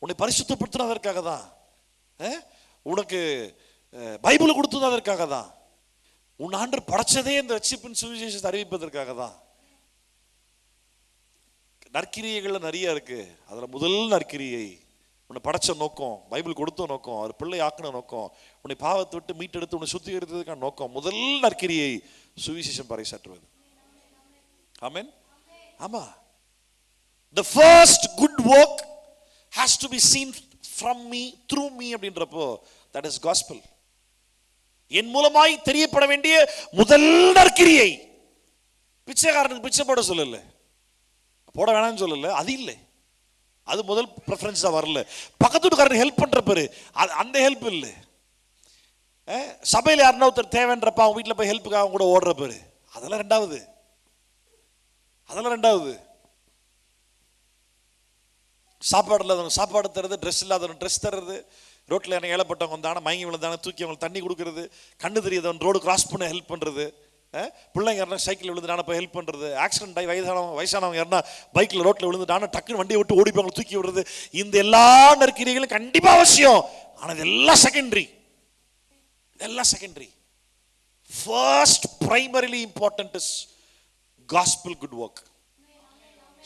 உன்னை பரிசுத்தப்படுத்துறது அதற்காக தான், உனக்கு பைபிள் கொடுத்தது அதற்காக தான், உன் ஆண்டவர் படைச்சதே இந்த ரட்சிப்பின் சுவிசேஷத்தை அறிவிப்பதற்காக தான். நற்கிரியைகள்ல நிறைய இருக்கு. அதுல முதல் நற்கிரியை உன்னை படைச்ச நோக்கம், பைபிள் கொடுத்த நோக்கம், அவர் பிள்ளை ஆக்கின நோக்கம், உன்னை பாவத்தை விட்டு மீட்டெடுத்து உன்னை சுத்திகரித்ததுக்கான நோக்கம், முதல் நற்கிரியை சுவிசேஷம் பறைசாற்றுவது. ஆமென். ஆமா, the first good work has to be seen from me, through me அப்படின்றப்போ that is gospel. என் மூலமாய் தெரியப்பட வேண்டிய முதல் நற்கிரியை. பிச்சைக்காரனுக்கு பிச்சை போட சொல்லல, போட வேணாம்னு சொல்லல, அது இல்லை, அது முதல் ப்ரெஃபரன்ஸா வரல. பக்கத்து வீட்டுக்காரனுக்கு ஹெல்ப் பண்ற பேரு அந்த ஹெல்ப் இல்லை. சபையில் யாருன்னா ஒருத்தர் தேவைன்றப்ப அவங்க வீட்டில் போய் ஹெல்ப்புக்காக அவங்க கூட ஓடுற பேரு அதெல்லாம் ரெண்டாவது. அதெல்லாம் ரெண்டாவது. சாப்பாடு இல்லாதவங்க சாப்பாடு தருது, ட்ரெஸ் இல்லாதவங்க ட்ரெஸ் தர்றது, ரோட்டில் என்ன ஏழப்பட்டவங்க வந்தாங்க, மயங்கி விழுந்தாங்க, தூக்கி அவங்களுக்கு தண்ணி கொடுக்கறது, கண்ணு தெரியாதவன் ரோடு கிராஸ் பண்ண ஹெல்ப் பண்ணுறது, பிள்ளைங்க யாருன்னா சைக்கிள் விழுந்துட்டான போய் ஹெல்ப் பண்ணுறது, ஆக்சிடென்ட் ஆகி வயசானவங்க யாருன்னா பைக்கில் ரோட்டில் விழுந்துட்டான டக்குன்னு வண்டியை விட்டு ஓடி போய் தூக்கி விடுறது. இந்த எல்லா நற்கிரியைகளும் கண்டிப்பாக அவசியம். ஆனால் இதெல்லாம் செகண்டரி, இதெல்லாம் secondary. First primarily important is gospel good work.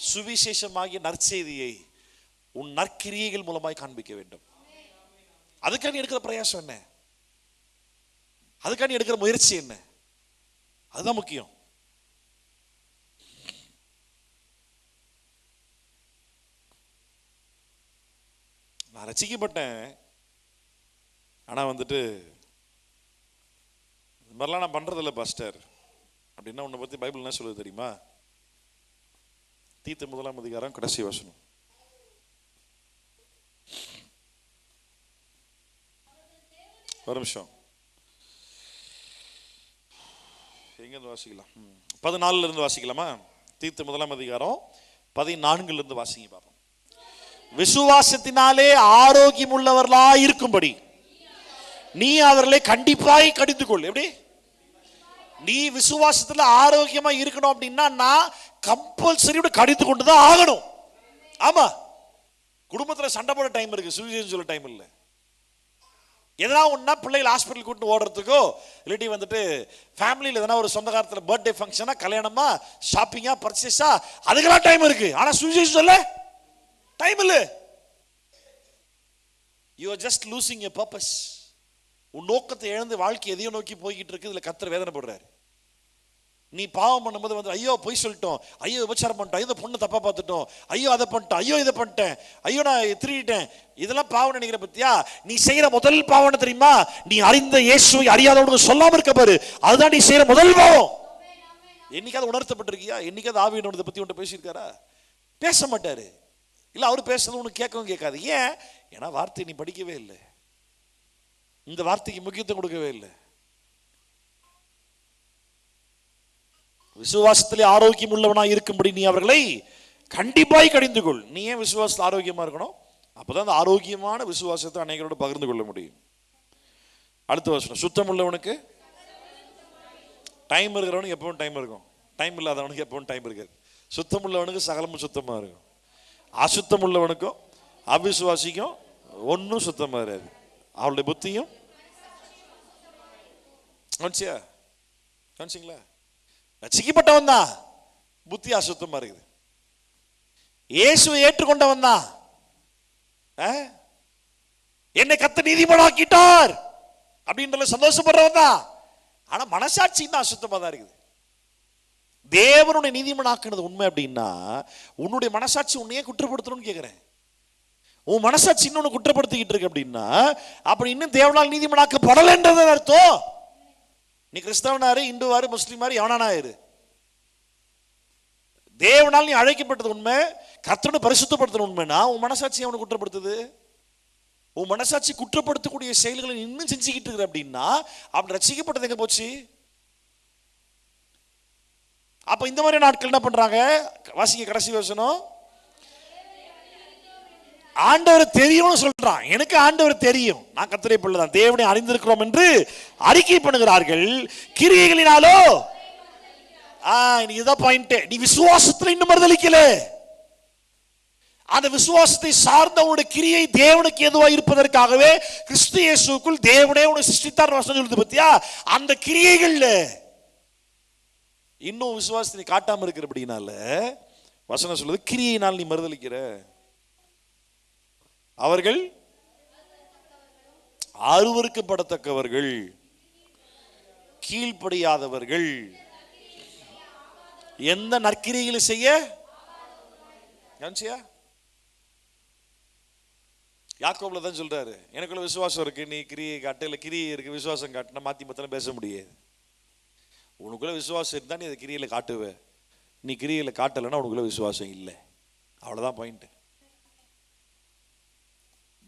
சுவிசேஷமாகிய நற்செய்தியை உன் நற்கிரியைகள் மூலமாய் காண்பிக்க வேண்டும். அதுக்காக நீ எடுக்கிற பிரயாசம் என்ன? அதுக்காக நீ எடுக்கிற முயற்சி என்ன? அதுதான் முக்கியம். நான் ரசிக்கப்பட்டேன், ஆனா வந்துட்டு இந்த மாதிரிலாம் நான் பண்றதில்ல பாஸ்டர் அப்படின்னா உன்னை பத்தி பைபிள் என்ன சொல்லுது தெரியுமா? தீத்து 1 அதிகாரம் கடைசி வசனம். ஒரு நிமிஷம், எங்க இருந்து வாசிக்கலாம்? 14 இருந்து வாசிக்கலாமா? தீத்து 1 அதிகாரம் 14 இருந்து வாசிங்க பாப்போம். விசுவாசத்தினாலே ஆரோக்கியம் உள்ளவர்களா இருக்கும்படி நீ அவர்களை கண்டிப்பாய் கடிந்து கொள். எப்படி? நீ விசுவாசத்துல ஆரோக்கியமா இருக்கணும் அப்படின்னா நான் கம்பல்சரி கடித்து கொண்டுதான் ஆகணும். ஆமா, குடும்பத்துல சண்டை போட டைம் இருக்கு, சுவிசேஷம் சொல்ல டைம் இல்லை. எதனா ஒன்னா பிள்ளைகள் ஹாஸ்பிட்டல் கூட்டு ஓடுறதுக்கோ, இல்லாட்டி வந்துட்டு ஃபேமிலியில் எதனா ஒரு சொந்த காலத்தில் பர்த்டே ஃபங்க்ஷனா, கல்யாணமா, ஷாப்பிங்கா, பர்ச்சேஸா, அதுக்கெல்லாம் டைம் இருக்கு. ஆனா சுவிசேஷம் சொல்ல டைம் இல்லை. You are just losing a purpose. உன் நோக்கத்தை இழந்து வாழ்க்கை எதையோ நோக்கி போய்கிட்டு இருக்கு. இதுல கர்த்தர் வேதனைப்படுறாரு. நீ பாவம் பண்ணும்போது வந்து ஐயோ பொய் சொல்லிட்டோம், ஐயோ விபச்சாரம் பண்ணிட்டோம், ஐயோ பொண்ணு தப்பா பார்த்துட்டோம், ஐயோ அதை பண்ணிட்டோம், ஐயோ இதை பண்ணிட்டேன், ஐயோ நான் திருடிட்டேன், இதெல்லாம் பாவம் நினைக்கிற பத்தியா? நீ செய்யற முதல் பாவம் தெரியுமா? நீ அறிந்த இயேசுவை அறியாதவனுக்கு சொல்லாம இருக்க பாரு, அதுதான் நீ செய்யற முதல் பாவம். என்னைக்காவது உணர்த்தப்பட்டிருக்கியா? என்னைக்காவது ஆவியானவரை பத்தி உன்கிட்ட பேசியிருக்காரா? பேச மாட்டாரு. இல்ல அவர் பேசுறது உனக்கு கேட்கவும் கேட்காது. ஏன்? ஏன்னா வார்த்தை நீ படிக்கவே இல்லை, இந்த வார்த்தைக்கு முக்கியத்துவம் கொடுக்கவே இல்லை. விசுவாசத்திலே ஆரோக்கியம் உள்ளவனா இருக்கும்படி நீ அவர்களை கண்டிப்பாய் கடிந்து கொள். நீ ஏன் விசுவாசத்தில் ஆரோக்கியமா இருக்கணும்? அப்பதான் அந்த ஆரோக்கியமான விசுவாசத்தை அநேகரோட பகிர்ந்து கொள்ள முடியும். அடுத்த வருஷம் சுத்தம் உள்ளவனுக்கு டைம் இருக்கிறவனுக்கு எப்பவும் டைம் இருக்கும், டைம் இல்லாதவனுக்கு எப்பவும் டைம் இருக்காது. சுத்தம் உள்ளவனுக்கு சகலமும் சுத்தமா இருக்கும், அசுத்தம் உள்ளவனுக்கும் அவிசுவாசிக்கும் ஒன்னும் சுத்தமா இருக்காது. அவளுடைய புத்தியும் ரசிக்கப்பட்டவன் தான், புத்தி அசுத்தமா இருக்குது. இயேசுவை ஏற்றுக்கொண்டவன் தான், என்னை கர்த்தர் நீதிமானாக்கிட்டார் அப்படின்ற சந்தோஷப்படுறவன் தான். ஆனா மனசாட்சி தான் அசுத்தமா தான் இருக்குது. தேவனுடைய நீதிமானாக்குனது உண்மை அப்படின்னா உன்னுடைய மனசாட்சி உன்னையே குற்றப்படுத்தணும்னு கேட்கிறேன். உன் மனசாட்சி இன்னொன்னு குற்றப்படுத்திக்கிட்டு இருக்கு அப்படின்னா அப்படி இன்னும் தேவனால் நீதிமானாக்கப்படலைன்றது அர்த்தம். நீ கிறிஸ்தவனாரு, இந்துவாரு, முஸ்லிமாரு, எவனானாயிரு, தேவனால் நீ அழைக்கப்பட்டது உண்மை, கர்த்தரை பரிசுத்தப்படுத்தணும் உண்மைனா உன் மனசாட்சி அவனை குற்றப்படுத்துது. உன் மனசாட்சி குற்றப்படுத்தக்கூடிய செயல்களை இன்னும் செஞ்சுக்கிட்டு இருக்கிற அப்படின்னா அப்படி ரசிக்கப்பட்டது எங்க போச்சு? அப்ப இந்த மாதிரி நாட்கள் என்ன பண்றாங்க? வாசிக்க கடைசி வசனம். ஆண்டவர் தெரியும்னு சொல்றான். எனக்கு ஆண்டவர் தெரியும், நான் கர்த்தரை பிள்ளைதான், தேவனை அறிந்திருக்கிறோம் என்று அறிக்கை பண்ணுகிறார்கள். கிரியைகளினாலோ இதுதான் பாயிண்ட். நீ விசுவாசத்துல இன்னும் மறுதலிக்கல. அந்த விசுவாசத்தை சார்ந்த உன்னுடைய கிரியை தேவனுக்கு எதுவா இருப்பதற்காகவே கிறிஸ்து இயேசுக்குள் தேவனே உன்னை சிருஷ்டித்தார் வசனம் சொல்லுது பத்தியா? அந்த கிரியைகள்ல இன்னும் விசுவாசத்தை காட்டாம இருக்கிற அப்படினால வசனம் சொல்லுது கிரியையினால் நீ மறுதலிக்கிற. அவர்கள் அருவருக்கப்படத்தக்கவர்கள், கீழ்ப்படியாதவர்கள், எந்த நற்கிரியைகளை செய்ய யாக்கோபுல தான் சொல்றாரு, எனக்குள்ள விசுவாசம் இருக்கு, நீ கிரியை காட்டு, இல்ல கிரியை இருக்கு விசுவாசம் காட்டுனா மாத்தி மத்தன பேச முடியாது. உனக்குள்ள விசுவாசம் இருந்தா நீ அதை கிரியையில காட்டுவ, நீ கிரியையில காட்டலைன்னா உனக்குள்ள விசுவாசம் இல்லை. அவ்வளவுதான் பாயிண்ட்.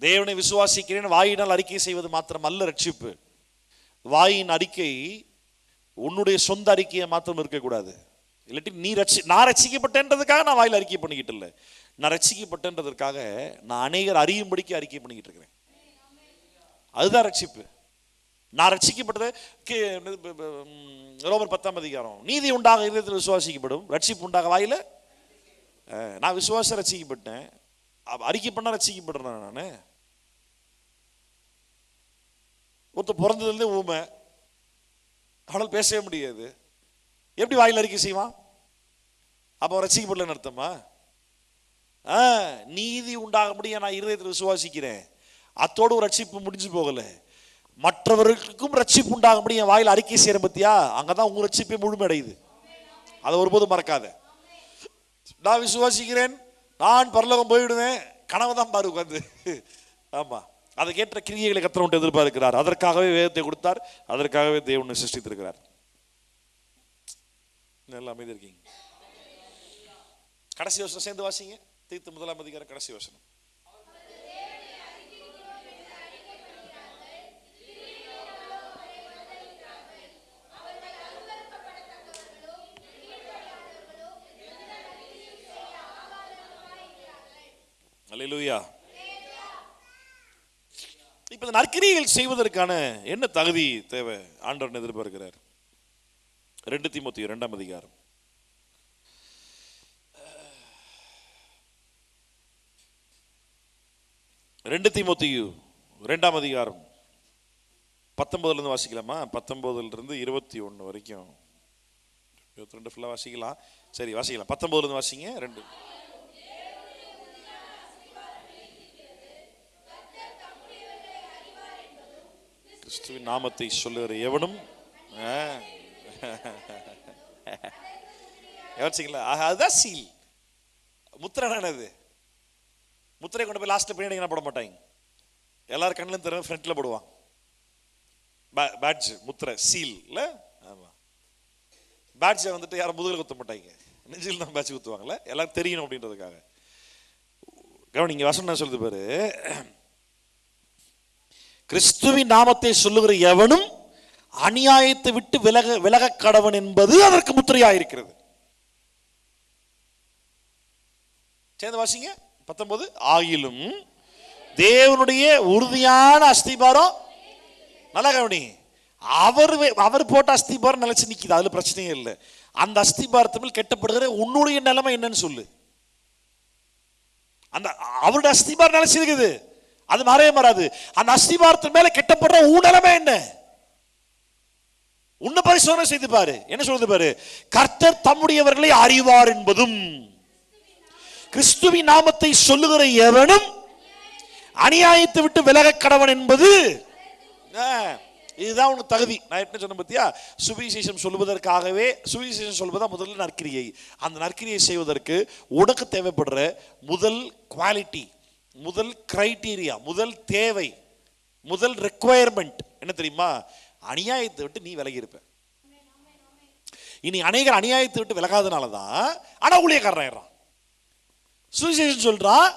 தேவனை விசுவாசிக்கிறேன் வாயினால் அறிக்கை செய்வது மாத்திரம் அல்ல ரட்சிப்பு. வாயின் அறிக்கை உன்னுடைய சொந்த அறிக்கையை மாத்திரம் இருக்கக்கூடாது. இல்லாட்டி நான் ரட்சிக்கப்பட்டேன்றதுக்காக நான் வாயில் அறிக்கை பண்ணிக்கிட்டு இல்லை. நான் ரட்சிக்கப்பட்டன்றதற்காக நான் அநேகர் அறியும்படிக்கு அறிக்கை பண்ணிக்கிட்டு இருக்கிறேன். அதுதான் ரட்சிப்பு. நான் ரட்சிக்கப்பட்டது ரோமர் 10ஆம் அதிகாரம், நீதி உண்டாக இதயத்தில் விசுவாசிக்கப்படும், ரட்சிப்பு உண்டாக வாயில. நான் விசுவாச ரட்சிக்கப்பட்டேன், அறிக்கை பண்ண ரட்சிக்கப்படுறேன். நான் ஒருத்தர் பிறந்ததுலேருந்து ஊமை, அவனால் பேசவே முடியாது, எப்படி வாயில் அறிக்கை செய்வான்? அப்போ ரட்சிக்கப்படலன்னு அர்த்தமா? நீதி உண்டாக முடிய நான் இருதயத்தில் விசுவாசிக்கிறேன், அத்தோடு ஒரு ரட்சிப்பு முடிஞ்சு போகல, மற்றவர்களுக்கும் ரட்சிப்பு உண்டாக முடிய என் வாயில் அறிக்கை செய்யற பத்தியா, அங்கதான் உங்க ரட்சிப்பே முழுமையடையுது. அதை ஒருபோதும் மறக்காத. நான் விசுவாசிக்கிறேன், நான் பரலோகம் போய்விடுவேன், கனவு தான் பாரு உட்காந்து. ஆமா, அதை கேட்ட கிரியைகளை கர்த்தர் உன்னை எதிர்பார்க்கிறார். அதற்காகவே வேதத்தை கொடுத்தார், அதற்காகவே தேவனை சிருஷ்டித்திருக்கிறார். நல்லா அமைதி இருக்கீங்க. கடைசி வசனம் சேர்ந்து வாசிங்க. தீத்து 1ஆம் அதிகாரம் கடைசி வசனம். அல்லேலூயா. இப்ப இந்த நற்கிரியைகள் செய்வதற்கான என்ன தகுதி தேவை ஆண்டவர் எதிர்பார்க்கிறார்? 2 தீமோத்தேயு 2ஆம் அதிகாரம் 2 தீமோத்தேயு 2ஆம் அதிகாரம் 19 இருந்து வாசிக்கலாமா? 19 இருந்து 21 வரைக்கும். 22 ஃபுல்லா வாசிக்கலாம். சரி வாசிக்கலாம். 19 இருந்து வாசிங்க. 2 கிறிஸ்துவின் நாமத்தை சொல்லுகிற எவனும் அதுதான் சீல். முத்திரை என்னது? முத்திரை கொண்டு போய் லாஸ்ட்ல பின்னாடி போட மாட்டாங்க, எல்லாரும் கண்ணிலும் திறந்து ஃப்ரண்ட்ல போடுவாங்க. பேட்ஜ், முத்திரை, சீல் இல்ல? ஆமா. பேட்ஜை வந்துட்டு யாரும் முதுகில் குத்த மாட்டாங்க, நெஞ்சில் தான் பேட்ச் குத்துவாங்கல்ல, எல்லாரும் தெரியணும் அப்படின்றதுக்காக. கவனிங்க, வசனம் சொல்லுது பாரு, கிறிஸ்துவின் நாமத்தை சொல்லுகிற எவனும் அநியாயத்தை விட்டு விலக கடவன் என்பது அதற்கு முத்திரையாயிருக்கிறது. சேர்ந்து வாசிங்க. 19. ஆகிலும் தேவனுடைய உறுதியான அஸ்திபாரம், நல்லா கவனி, அவர் போட்ட அஸ்திபாரம் நிலைச்சு நிக்குது, அதுல பிரச்சனையே இல்லை. அந்த அஸ்திபாரத்தில் கெட்டப்படுகிற உன்னுடைய நிலைமை என்னன்னு சொல்லு. அந்த அவருடைய அஸ்திபாரம் நிலைச்சு இருக்குது, அது மாறவே மாறாது. அந்த அஸ்திபாரத்தின் மேல கெட்டப்படுற உன் நிலைமை என்ன? உன்னை பரிசோதனை செய்து பாரு. என்ன சொல்றது பாரு, கர்த்தர் தம்முடையவர்களை அறிவார் என்பதும் கிறிஸ்துவின் நாமத்தை சொல்லுகிற எவனும் அநியாயத்தை விட்டு விலக கடவன் என்பது. இதுதான் உனக்கு தகுதி. நான் என்ன சொன்ன பத்தியா, சுவிசேஷம் சொல்வதற்காகவே, சுவிசேஷம் சொல்வதா முதல்ல நற்கிரியை. அந்த நற்கிரியை செய்வதற்கு உனக்கு தேவைப்படுற முதல் குவாலிட்டி, முதல் கிரைட்டீரியா, முதல் தேவை, முதல் ரெக்குவயர்மெண்ட் என்ன தெரியுமா? அநியாயத்தை விட்டு நீ விலகி இருப்ப. இனி அநேகர் அநியாயத்தை விட்டு விலகாதனாலதான் ஆனா ஊழியக்காரன் ஆயிடுறான். சுவிசேஷம் சொல்றான்,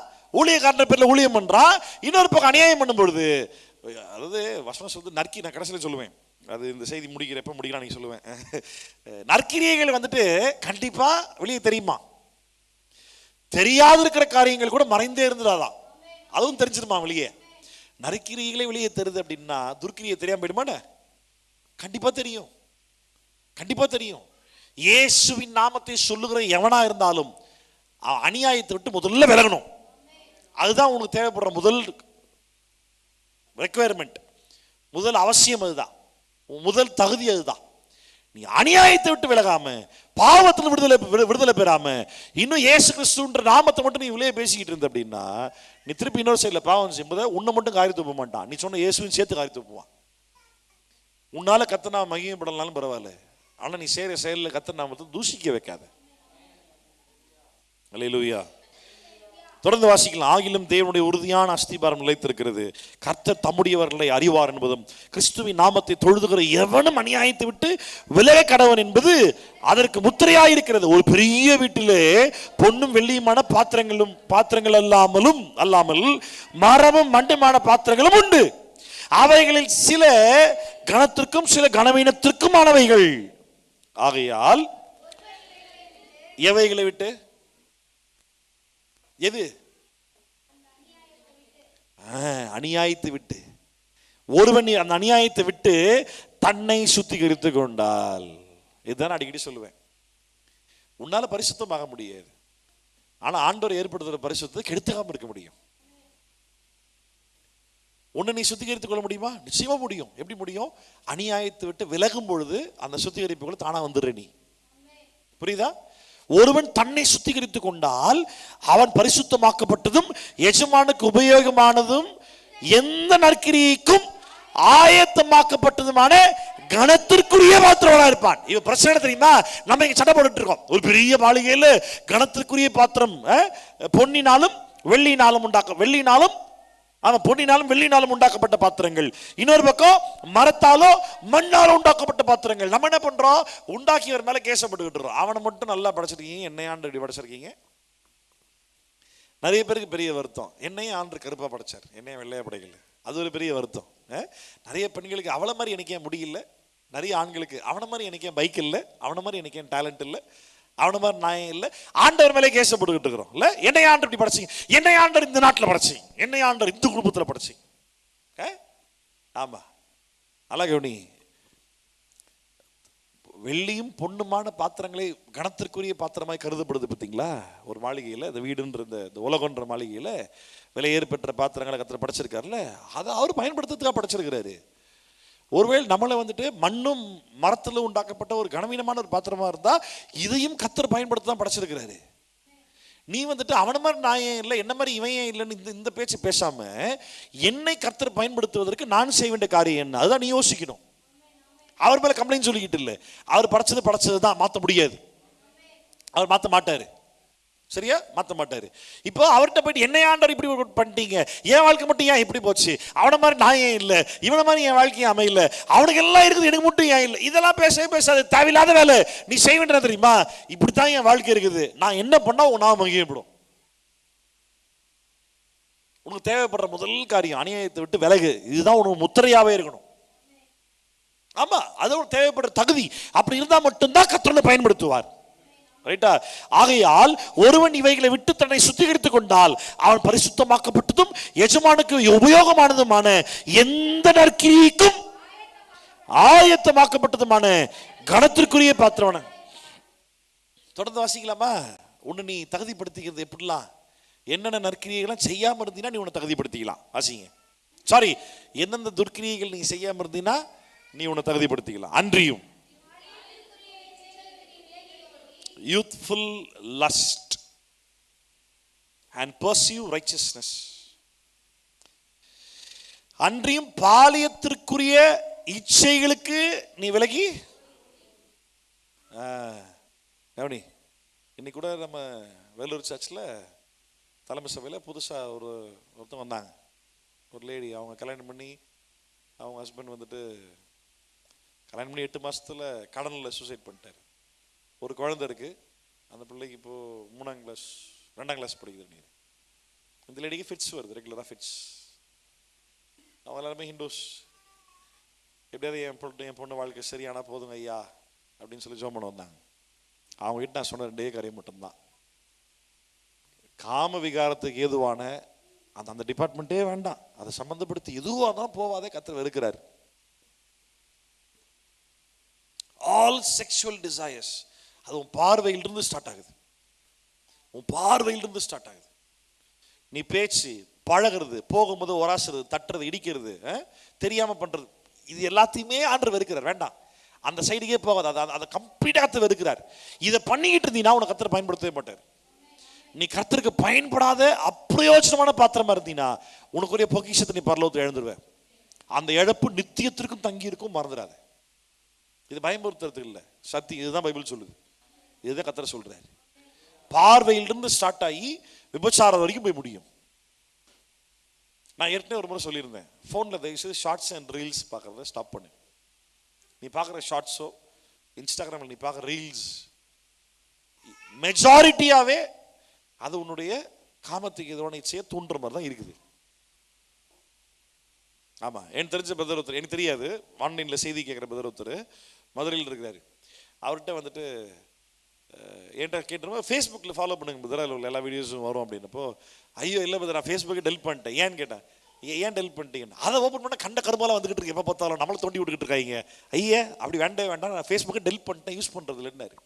ஊழியக்காரன் பேர்ல ஊழியம் பண்றான், இன்னொரு பக்கம் அநியாயம் பண்ணும் பொழுது, அதாவது வசனம் சொல்றது நற்கி, நான் கடைசியில் சொல்லுவேன், அது இந்த செய்தி முடிக்கிறப்ப முடிக்கலாம் நீங்க சொல்லுவேன். நற்கிரியைகள் வந்துட்டு கண்டிப்பா வெளியே தெரியுமா? தெரியாது இருக்கிற காரியங்கள் கூட மறைந்தே இருந்துடாதான், அதுவும் தெரிஞ்சிருமா வெளியே? நற்கிரியைகளே வெளியே தெரியுது அப்படின்னா துர்க்கிரியை தெரியாம போயிடுமாட? கண்டிப்பா தெரியும், கண்டிப்பா தெரியும். இயேசுவின் நாமத்தை சொல்லுகிற எவனா இருந்தாலும் அநியாயத்தை விட்டு முதல்ல விலகணும். அதுதான் உனக்கு தேவைப்படுற முதல் ரெக்குவயர்மெண்ட், முதல் அவசியம். அதுதான் முதல் தகுதி. அதுதான் நீ அநியாயத்தை விட்டு விலகாம, பாவத்தில் விடுதலை பெறாம, இன்னும் இயேசு கிறிஸ்துன்ற நாமத்தை மட்டும் நீ இவ்வளவு பேசிக்கிட்டு இருந்த அப்படின்னா, நீ திருப்பி இன்னொரு சைட்ல பாவம் செய்யும்போது உன்னை மட்டும் காரி துப்ப மாட்டான், நீ சொன்ன இயேசுவின் சேர்த்து காரி துப்புவான். உன்னால கத்தனா மகிமைப்படலாலும் பரவாயில்ல, ஆனா நீ செய்யற செயலில் கத்த நாமத்தை தூஷிக்க வைக்காத. அல்லேலூயா. தொடர்ந்து வாசிக்கலாம். ஆகிலும் தேவனுடைய உறுதியான அஸ்திபாரம் நிலைத்திருக்கிறது, கர்த்தர் தம்முடையவர்களை அறிவார் என்பதும் கிறிஸ்துவின் நாமத்தை தொழுதுகிற எவனும் அநியாயத்தை விட்டு விலக கடவன் என்பது அதற்கு முத்திரையாயிருக்கிறது. ஒரு பெரிய வீட்டிலே பொன்னும் வெள்ளியுமான பாத்திரங்கள் அல்லாமல் மரமும் மண்ணுமான பாத்திரங்களும் உண்டு. அவைகளில் சில கனத்திற்கும் சில கனவீனத்திற்கும் ஆனவைகள். ஆகையால் எவைகளை விட்டு? எது? அநியாயத்தை விட்டு. ஒருவன் அந்த அநியாயத்தை விட்டு தன்னை சுத்திகரித்து கொண்டால், இதுதான் அடிக்கடி சொல்லுவேன். உன்னால பரிசுத்தமாக முடியாது, ஆனா ஆண்டவர் ஏற்படுத்துகிற பரிசுத்தத்தை கெடுத்துக்காம இருக்க முடியும். ஒன்னு நீ சுத்திகரித்துக் கொள்ள முடியுமா? நிச்சயமா முடியும். எப்படி முடியும்? அநியாயத்தை விட்டு விலகும் பொழுது அந்த சுத்திகரிப்புக்குள்ள தானா வந்துடுற நீ. புரியுதா? ஒருவன் தன்னை சுத்திகரித்துக் கொண்டால் அவன் பரிசுத்தமாக்கப்பட்டதும் எஜமானுக்கு உபயோகமானதும் எந்த நற்கிரியைக்கும் ஆயத்தமாக்கப்பட்டதுமான கணத்திற்குரிய பாத்திரமா இருப்பான். இவ பிரச்சனை தெரியுமா? நம்ம இங்க சண்டை போட்டுட்டு இருக்கோம். ஒரு பெரிய மாளிகையில கணத்திற்குரிய பாத்திரம் பொன்னினாலும் வெள்ளினாலும் பொன்னினாலும் வெள்ளினாலும் உண்டாக்கப்பட்ட பாத்திரங்கள். இன்னொரு பக்கம் மரத்தாலோ மண்ணாலும் உண்டாக்கப்பட்ட பாத்திரங்கள். நம்ம என்ன பண்றோம்? உண்டாக்கியவர் மேல கேசப்பட்டுக்கிட்டு. அவனை மட்டும் நல்லா படைச்சிருக்கீங்க, என்னை ஆண்டு இப்படி படைச்சிருக்கீங்க. நிறைய பேருக்கு பெரிய வருத்தம், என்னையும் ஆண்டு கருப்பா படைச்சார், என்னையும் வெள்ளையா படைக்கல. அது ஒரு பெரிய வருத்தம். நிறைய பெண்களுக்கு அவளை மாதிரி எனக்கு ஏன் முடியல, நிறைய ஆண்களுக்கு அவனை மாதிரி எனக்கு ஏன் பைக் இல்லை, அவனை மாதிரி எனக்கு ஏன் டேலண்ட் இல்லை, அவனை மாதிரி நான் இல்லை. ஆண்டவர் மேலே கேசப்பட்டுக்கிட்டு இருக்கிறோம். இல்லை, என்னை ஆண்டவர் இப்படி படைச்சிங்க, என்னை ஆண்டவர் இந்த நாட்டில் படைச்சிங்க, என்னை ஆண்டவர் இந்த குடும்பத்தில் படைச்சிங்க. ஆமா, அழகவனி வெள்ளியும் பொண்ணுமான பாத்திரங்களை கணத்திற்குரிய பாத்திரமாய் கருதப்படுது. பார்த்தீங்களா? ஒரு மாளிகையில், இந்த வீடுன்ற இந்த உலகன்ற மாளிகையில் விலையேறு பெற்ற பாத்திரங்களை கர்த்தர் படைச்சிருக்காருல்ல, அதை அவர் பயன்படுத்துறதுக்காக படைச்சிருக்கிறாரு. ஒருவேளை நம்மளை வந்துட்டு மண்ணும் மரத்தில் உண்டாக்கப்பட்ட ஒரு கனவீனமான ஒரு பாத்திரமா இருந்தா இதையும் கர்த்தர் பயன்படுத்த தான் படைச்சிருக்கிறாரு. நீ வந்துட்டு அவன மாதிரி நான் ஏன் இல்லை, என்ன மாதிரி இவன் ஏன் இல்லைன்னு இந்த பேச்சு பேசாம என்னை கர்த்தர் பயன்படுத்துவதற்கு நான் செய்ய வேண்டிய காரியம் என்ன, அதுதான் நீ யோசிக்கணும். அவர் மேல கம்ப்ளைண்ட் சொல்லிக்கிட்டு இல்லை. அவர் படைச்சது தான், மாற்ற முடியாது. அவர் மாற்ற மாட்டாரு. சரியா? மாற்ற மாட்டாரு. இப்போ அவர்கிட்ட போயிட்டு என்னை ஆண்டவர் இப்படி பண்ணிட்டீங்க, என் வாழ்க்கை மட்டும் ஏன் இப்படி போச்சு, அவனை மாதிரி நான் ஏன் இல்லை, இவனை மாதிரி என் வாழ்க்கையும் அமையல, அவனுக்கு எல்லாம் இருக்குது எனக்கு மட்டும் ஏன் இல்லை, இதெல்லாம் பேசாது. தேவையில்லாத வேலை நீ செய்ய வேண்டியது தெரியுமா? இப்படித்தான் என் வாழ்க்கை இருக்குது, நான் என்ன பண்ணா உன் நாம மகிழப்படும். உனக்கு தேவைப்படுற முதல் காரியம் அநியாயத்தை விட்டு விலகு. இதுதான் உனக்கு முத்திரையாவே இருக்கணும். ஆமா, அது ஒரு தேவைப்படுற தகுதி. அப்படி இருந்தா மட்டும்தான் கர்த்தர் பயன்படுத்துவார். ரைட்டா? ஆகையால் ஒருவன் இவைகளை விட்டு தன்னை சுத்திகரித்துக் கொண்டால் அவன் பரிசுத்தமாக்கப்பட்டதும் எஜமானுக்கு உபயோகமானதுமான எந்த நற்கிரியைக்கும் ஆயத்தமாக்கப்பட்டதுமான கணத்திற்குரிய பாத்திரமான. தொடர்ந்து வாசிக்கலாமா? உன்னை நீ தகுதிப்படுத்திக்கிறது எப்படிலாம், என்னென்ன நற்கிரியைகள்லாம் செய்யாம இருந்தீங்கன்னா நீ உன்னை தகுதிப்படுத்திக்கலாம். வாசிங்க. சாரி, எந்தெந்த துர்க்கிரியைகள் நீ செய்யாம இருந்தீங்கன்னா நீ உன்னை தகுதிப்படுத்திக்கலாம். அன்றியும் youthful lust and pursue righteousness. அன்றியும் பாலியத்திற்குரிய இச்சைகளுக்கு நீ விலகி. கவனி, இன்னைக்கு கூட நம்ம வேலூர் சர்ச்சில் தலைமை சபையில் புதுசாக ஒருத்தன் வந்தாங்க. ஒரு லேடி, அவங்க கல்யாணம் பண்ணி அவங்க ஹஸ்பண்ட் வந்துட்டு கல்யாணம் பண்ணி 8 மாசத்துல கடனில் சூசைட் பண்ணிட்டார். ஒரு குழந்தை இருக்கு, அந்த பிள்ளைக்கு இப்போ 3ஆம் கிளாஸ் 2ஆம் கிளாஸ் படிக்குது. இந்த லேடிக்கு ஃபிட்ஸ் வருது, ரெகுலராக ஃபிட்ஸ். அவங்க எல்லாருமே ஹிந்துஸ். எப்படியாவது என் பொண்ணு வாழ்க்கை சரியானா போதுங்க ஐயா அப்படின்னு சொல்லி ஜோம் பண்ண வந்தாங்க. அவங்க கிட்ட நான் சொன்ன 2 காரியம் மட்டும்தான். காம விகாரத்துக்கு ஏதுவான அந்த டிபார்ட்மெண்ட்டே வேண்டாம், அதை சம்பந்தப்படுத்தி எதுவாக தான் போவாதே, கர்த்தர் வெறுக்கிறார். ஆல் செக்ஷுவல் டிசையர்ஸ், அது உன் பார்வையிலிருந்து ஸ்டார்ட் ஆகுது. உன் பார்வையிலிருந்து ஸ்டார்ட் ஆகுது. நீ பேச்சு, பழகிறது, போகும்போது ஒராசுறது, தட்டுறது, இடிக்கிறது, தெரியாம பண்றது, இது எல்லாத்தையுமே ஆண்டவர் வெறுக்கிறார். வேண்டாம், அந்த சைடுக்கே போகாது. அதை கம்ப்ளீட்டா கர்த்தர் வெறுக்கிறார். இதை பண்ணிக்கிட்டு இருந்தீங்கன்னா உனக்கு கர்த்தர் பயன்படுத்தவே மாட்டார். நீ கர்த்தருக்கு பயன்படாத அப்பிரயோஜனமான பாத்திரமா இருந்தீங்கன்னா உனக்குரிய பொக்கிஷத்தை நீ பரலோகத்தில் இழந்துருவ. அந்த இழப்பு நித்தியத்திற்கும் தங்கி இருக்கும், மறந்துடாத. இது பயமுறுத்துறதுக்கு இல்லை, சத்தியம். இதுதான் பைபிள் சொல்லுது, இதுதான் கர்த்தர் சொல்றாரு. பார்வையிலிருந்து ஸ்டார்ட் ஆகி விபச்சாரம் வரைக்கும் போய் முடியும். நான் ஏற்கனவே ஒரு முறை சொல்லியிருந்தேன், ஃபோனில் தயவுசெய்து ஷார்ட்ஸ் அண்ட் ரீல்ஸ் பார்க்குறத ஸ்டாப் பண்ணு. நீ பார்க்குற ஷார்ட்ஸோ இன்ஸ்டாகிராமில் நீ பார்க்குற ரீல்ஸ் மெஜாரிட்டியாகவே அது உன்னுடைய காமத்துக்கு எதுவான இச்சையை தூண்டுற மாதிரி தான் இருக்குது. ஆமாம், எனக்கு தெரிஞ்ச பிரதர் ஒருத்தர், எனக்கு தெரியாது, ஆன்லைனில் செய்தி கேட்குற பிரதர் ஒருத்தர் மதுரையில் இருக்கிறாரு. அவர்கிட்ட வந்துட்டு என்கிட்ட கேட்டுருவோம், ஃபேஸ்புக்கில் ஃபாலோ பண்ணுங்க பிரதர், அதில் எல்லா வீடியோஸும் வரும் அப்படின்னப்போ, ஐயோ இல்லை பிரதர் நான் ஃபேஸ்புக்கை டெலிட் பண்ணிட்டேன். ஏன்னு கேட்டேன். ஏன் டெலிட் பண்ணிட்டீங்க? அதை ஓப்பன் பண்ணால் கண்ட கருமாலாம் வந்துகிட்டு இருக்கு, எப்போ பார்த்தாலும் நம்மளை தோண்டி விட்டுக்கிட்டு இருக்காங்க. ஐயா அப்படி வேண்டாம், நான் ஃபேஸ்புக்கை டெலிட் பண்ணிட்டேன், யூஸ் பண்ணுறது இல்லைன்னாரு.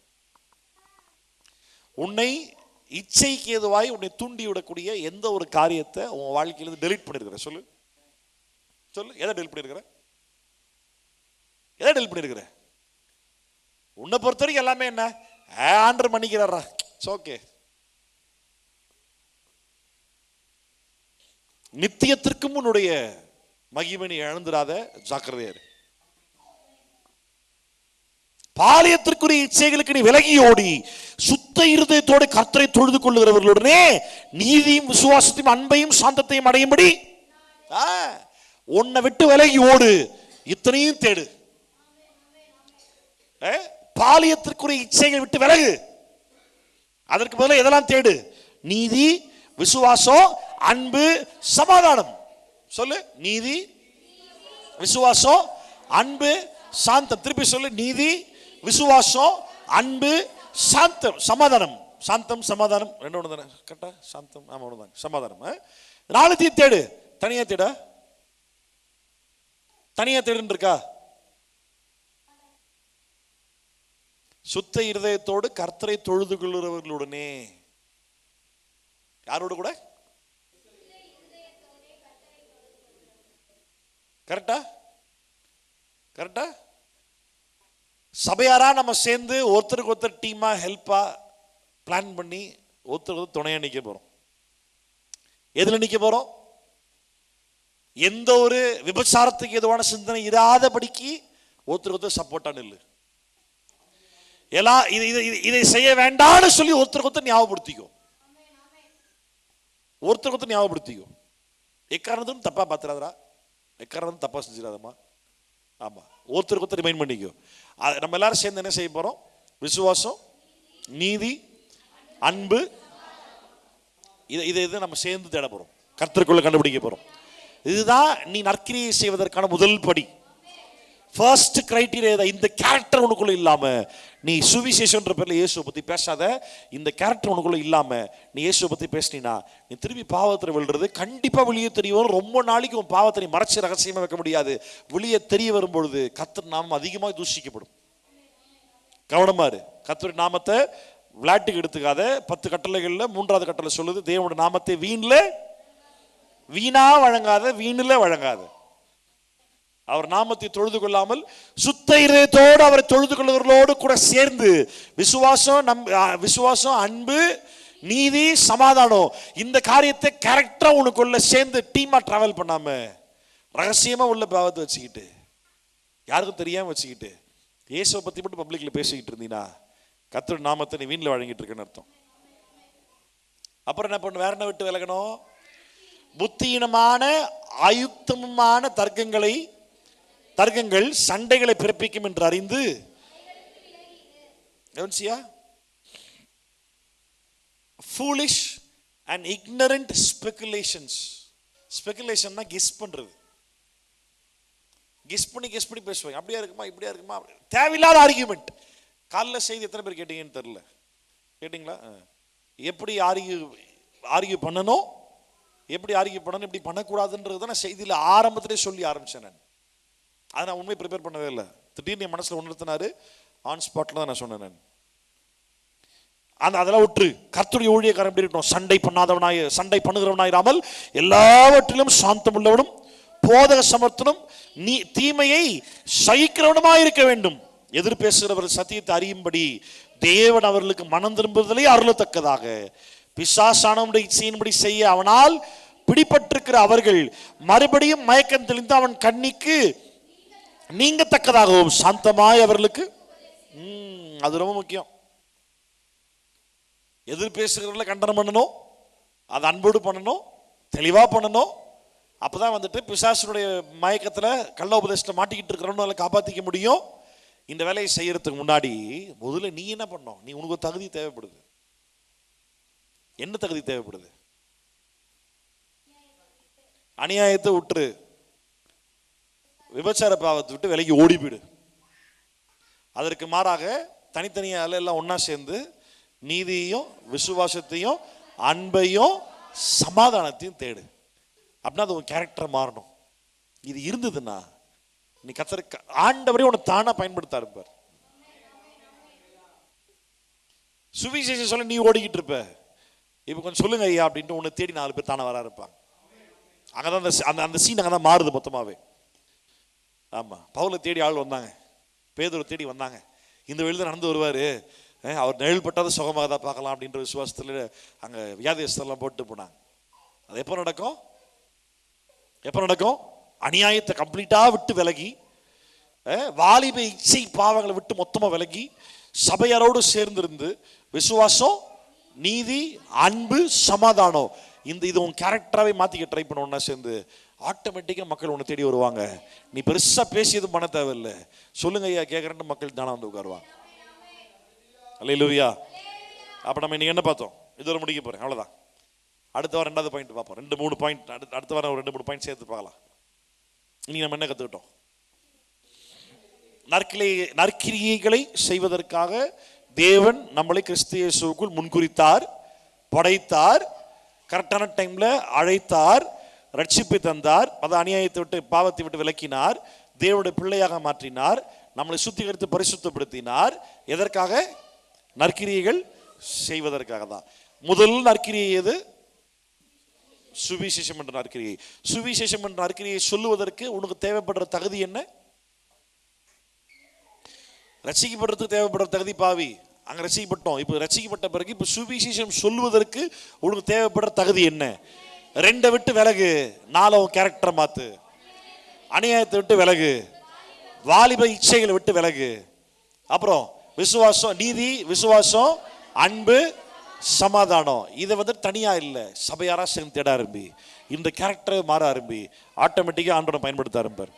உன்னை இச்சைக்கு ஏதுவாய் உன்னை தூண்டி விடக்கூடிய எந்த ஒரு காரியத்தை உன் வாழ்க்கையிலிருந்து டெலிட் பண்ணிருக்கிற? சொல்லு சொல்லு, எதை டெலிட் பண்ணிருக்கிற? எதை டெலிட் பண்ணிருக்கிற? உன்னை பொறுத்த வரைக்கும் எல்லாமே என்ன, ஆண்டர் பண்ணிக்கிறாரா, ஓகே. நித்தியத்திற்கும் உன்னுடைய மகிமையை இழந்துடாத, ஜாக்கிரதையாரு. பாலியத்திற்குரிய இச்சைகளுக்கு நீ விலகி ஓடி சுத்த இருதயத்தோடு கர்த்தரை தொழுது கொள்ளுகிறவர்களுடனே நீதியும் விசுவாசத்தையும் அன்பையும் சாந்தத்தையும் அடையும்படி உன்னை விட்டு விலகி ஓடு, இத்தனையும் தேடு. பாலியத்திற்குரிய இச்சைகள் விட்டு விலகு, அதற்கு பதிலாக எதெல்லாம் தேடு? நீதி, விசுவாசம், அன்பு, சமாதானம். சொல்லு, நீதி, விசுவாசம், அன்பு, சாந்தம். திருப்பி சொல்லு, நீதி, விசுவாசம், அன்பு, சாந்தம், சமாதானம். சாந்தம் சமாதானம் ரெண்டு ஒன்று தானே? கரெக்டா? சாந்தம் ஆமா ஒன்று தான். சமாதானம் நாலுத்தையும் தேடு. தனியா தேட, தனியா தேடுன்னு இருக்கா? சுத்த இருதயத்தோடு கர்த்தரை தொழுது கொள்ளுகிறவர்களுடனே. யாரோடு கூட? கரெக்டா? கரெக்டா? சபையாரா நம்ம சேர்ந்து ஒருத்தருக்கு ஒருத்தர் டீமா ஹெல்ப்பா பிளான் பண்ணி ஒருத்தருக்கு துணையா நிக்க போறோம். எதுல நிக்க போறோம்? எந்த ஒரு விபச்சாரத்துக்கு எதுவான சிந்தனை இராதபடிக்கு ஒருத்தருக்கு ஒருத்தர் சப்போர்ட்டா நில்லு. எல்லாம் இதை செய்ய வேண்டாம்னு சொல்லி ஒருத்தருக்கு ஒருத்தர் ஞாபகப்படுத்திக்கோ. ஒருத்தருக்கு ஒருத்தர் ஞாபகப்படுத்திக்கோ. எக்காரணத்தும் தப்பா பாத்துறாதரா, எக்காரணத்தும் தப்பா செஞ்சிடாதம்மா. ஆமா, ஒருத்தருக்கு ஒருத்தர் ரிமைண்ட் பண்ணிக்கோ. நம்ம எல்லாரும் சேர்ந்து என்ன செய்ய போறோம்? விசுவாசம், நீதி, அன்பு, இதை நம்ம சேர்ந்து தேட போறோம், கர்த்தருக்குள்ள கண்டுபிடிக்க போறோம். இதுதான் நீ நற்கிரியை செய்வதற்கான முதல் படி. First criteria. இந்த கேரக்டர் உனக்குள்ள இல்லாம நீ சுவிசேஷன்ற பேர்ல இயேசுவை பத்தி பேசாத. இந்த கேரக்டர் உனக்குள்ள இல்லாம நீ இயேசுவை பத்தி பேசினா நீ திருப்பி பாவத்தில் விழுறது கண்டிப்பா வெளியே தெரிய வரும். ரொம்ப நாளைக்கு உன் பாவத்தை நீ மறைச்சு ரகசியமா வைக்க முடியாது. வெளியே தெரிய வரும் பொழுது கர்த்தர் நாமம் அதிகமாக தூஷிக்கப்படும். கவனமா இரு. கர்த்தருடைய நாமத்தை விளையாட்டுக்கு எடுத்துக்காத. 10 கட்டளைகள்ல 3வது கட்டளை சொல்லுது, தேவனுடைய நாமத்தை வீணா வழங்காத, வீணில வழங்காத. அவர் நாமத்தை தொழுது கொள்ளாமல் சுத்த இதயத்தோடு அவரை தொழுது கொள்ளுகிறவர்களோடு கூட சேர்ந்து விசுவாசம், அன்பு, நீதி, சமாதானம், இந்த காரியத்தை கரெக்டா உனக்குள்ள சேர்ந்து டீமா டிராவல் பண்ணாம ரகசியமா உள்ள பாவத்தை வச்சுக்கிட்டு யாருக்கும் தெரியாம வச்சுக்கிட்டு இயேசுவை பத்தி மட்டும் பப்ளிக்ல பேசிக்கிட்டு இருந்தீங்கன்னா கர்த்தருடைய நாமத்தை நீ வீண்ல வழங்கிட்டு இருக்கேன்னு அர்த்தம். அப்புறம் என்ன பண்ண? வேற என்ன விட்டு விலகணும்? புத்தியினமான ஆயுக்தமான தர்க்கங்கள் சண்டைகளை பிறப்பிக்கும் என்று அறிந்து, foolish and ignorant speculations. Speculation guess பண்றது. கெஸ் பண்ணி பேசுவாங்க. அப்படியா இருக்குமா, இப்படியா இருக்குமா, தேவையில்லாத ஆர்கியூமெண்ட். காலைல செய்தி எத்தனை பேர் கேட்டீங்கன்னு தெரியல, கேட்டீங்களா? எப்படி ஆர்கியூ பண்ணணும், எப்படி ஆர்கியூ பண்ணணும், எப்படி பண்ணக்கூடாதுன்றது தான் செய்தியில் ஆரம்பத்திலே சொல்லி ஆரம்பிச்சேன். நான் அதை நான் உண்மையை ப்ரிப்பேர் பண்ணவே இல்லை. திடீர்னு என் மனசில் உணர்த்தினாரு, ஆன் ஸ்பாட்ல தான் நான் சொன்னேன். அதெல்லாம் விட்டு கர்த்தருடைய ஊழியக்காரன் எப்படி இருக்கணும்? சண்டை பண்ணுகிறவனாயிராமல் எல்லாவற்றிலும் சாந்தம் உள்ளவனும் போதக சமர்த்தனும் தீமையை சகிக்கிறவனுமாய் இருக்க வேண்டும். எதிர் பேசுகிறவர்கள் சத்தியத்தை அறியும்படி தேவன் அவர்களுக்கு மனம் திரும்புதலை அருளத்தக்கதாக பிசாசானவனுடைய இச்சையின்படி செய்ய அவனால் பிடிபட்டிருக்கிற அவர்கள் மறுபடியும் மயக்கம் தெளிந்து அவன் கண்ணிக்கு நீங்கத்தக்கதாகவும் சாந்தமாய் அவர்களுக்கு. அது ரொம்ப முக்கியம். எதிர் பேசுகிறவர்களை கண்டனம் பண்ணணும், அது அன்போடு பண்ணணும், தெளிவா பண்ணணும். அப்பதான் வந்துட்டு பிசாசனுடைய மயக்கத்துல கள்ள உபதேசத்தை மாட்டிக்கிட்டு இருக்கிறவனால காப்பாத்திக்க முடியும். இந்த வேலையை செய்யறதுக்கு முன்னாடி முதல்ல நீ என்ன பண்ணணும்? நீ உனக்கு தகுதி தேவைப்படுது. என்ன தகுதி தேவைப்படுது? அநியாயத்தை விட்டுரு, விபச்சார பாவத்தை விட்டு விலகி ஓடி போயிடு. அதற்கு மாறாக தனித்தனியால எல்லாம் ஒன்னா சேர்ந்து நீதியையும் விசுவாசத்தையும் அன்பையும் சமாதானத்தையும் தேடு. அப்படின்னா அது உன் கேரக்டர் மாறணும். இது இருந்ததுன்னா நீ கர்த்தருக்கு ஆண்டவரே உன்னை தானா பயன்படுத்த இருப்பார். சுவிசேஷம் சொல்ல நீ ஓடிக்கிட்டு இருப்ப, இப்போ கொஞ்சம் சொல்லுங்க ஐயா அப்படின்ட்டு உன்னை தேடி 4 பேர் தானே வர இருப்பாங்க. அங்கதான் அந்த சீன் அங்கதான் மாறுது மொத்தமாவே. ஆமா, பவுலை தேடி ஆள் வந்தாங்க, பேதுரு தேடி வந்தாங்க. இந்த வழியில் நடந்து வருவாரு, அவர் நிழல் பட்டாத சுகமாக தான் பார்க்கலாம் அப்படின்ற விசுவாசத்தில் அங்கே வியாதியஸ்தெல்லாம் போட்டு போனாங்க. அது எப்போ நடக்கும்? எப்போ நடக்கும்? அநியாயத்தை கம்ப்ளீட்டா விட்டு விலகி, வாலிப இச்சை பாவங்களை விட்டு மொத்தமா விலகி சபையாரோடு சேர்ந்திருந்து விசுவாசம், நீதி, அன்பு, சமாதானம் இது உன் கேரக்டராகவே மாற்றிக்க ட்ரை பண்ண சேர்ந்து ஆட்டோமேட்டிக்காக மக்கள் உன்னை தேடி வருவாங்க. நீ பெருசாக பேசி எதுவும் பண்ண தேவையில்லை, சொல்லுங்க ஐயா கேட்குறேன்ட்டு மக்கள் தானே வந்து உட்காருவாங்க. அல்லேலூயா. அப்போ நம்ம இன்னைக்கு என்ன பார்த்தோம்? இதோட முடிக்க போகிறேன், அவ்வளோதான். அடுத்த வாரம் 2வது பாயிண்ட் பார்ப்போம். 2-3 பாயிண்ட் அடுத்த வாரம் ஒரு 2-3 பாயிண்ட் சேர்த்து பார்க்கலாம். இன்னைக்கு நம்ம என்ன கற்றுக்கிட்டோம்? நற்கிரியைகளை செய்வதற்காக தேவன் நம்மளை கிறிஸ்து இயேசுவுக்குள் முன்குறித்தார், படைத்தார், கரெக்டான டைம்ல அழைத்தார், ரட்சிப்பை தந்தார், அது அநியாயத்தை விட்டு பாவத்தை விட்டு விலக்கினார், தேவனுடைய பிள்ளையாக மாற்றினார், நம்மளை சுத்திகரித்து பரிசுத்தப்படுத்தினார். எதற்காக? நற்கிரியைகள் செய்வதற்காக தான். முதல் நற்கிரியை எது? சுவிசேஷம் என்ற நற்கிரியை. சுவிசேஷம் என்ற நற்கிரியை சொல்லுவதற்கு உனக்கு தேவைப்படுற தகுதி என்ன? ரசிக்கப்படுறதுக்கு தேவைப்படுற தகுதி பாவி, அங்க ரசிக்கப்பட்டோம். இப்போ ரசிக்கப்பட்ட பிறகு இப்போ சுவிசேஷம் சொல்லுவதற்கு உனக்கு தேவைப்படுற தகுதி என்ன? 2 விட்டு விலகு, 4 கேரக்டரை மாத்து, அநியாயத்தை விட்டு விலகு, வாலிப இச்சைகளை விட்டு விலகு, அப்புறம் விசுவாசம், நீதி, விசுவாசம், அன்பு, சமாதானம். இதை தனியா இல்லை, சபையாரா சேர்ந்து தேட ஆரம்பி. இந்த கேரக்டரை மாற ஆரம்பி, ஆட்டோமேட்டிக்காக ஆண்டவனை பயன்படுத்த ஆரம்பிப்பார்.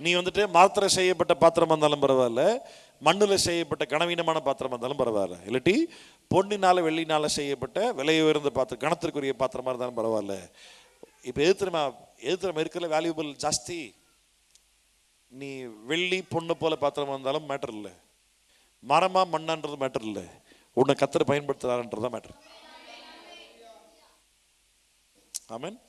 நீ மாத்திரை செய்யப்பட்ட பாத்திரம் இருந்தாலும் பரவாயில்ல, மண்ணில் செய்யப்பட்ட கனவீனமான பாத்திரம் இருந்தாலும் பரவாயில்ல, இல்லாட்டி பொன்னினால வெள்ளினால செய்யப்பட்ட விலை உயர்ந்த பாத்திரம், கணத்திற்குரிய பாத்திரமா இருந்தாலும் பரவாயில்ல. இப்போ எதிர்த்திரமா இருக்கிற வேல்யூபிள் ஜாஸ்தி. நீ வெள்ளி பொண்ணு போல பாத்திரமா இருந்தாலும் மேட்டர் இல்லை, மரமா மண்ணான்றது மேட்டர் இல்லை, உன்னை கர்த்தர் பயன்படுத்துறாருன்றதான் மேட்டர். ஆமென்.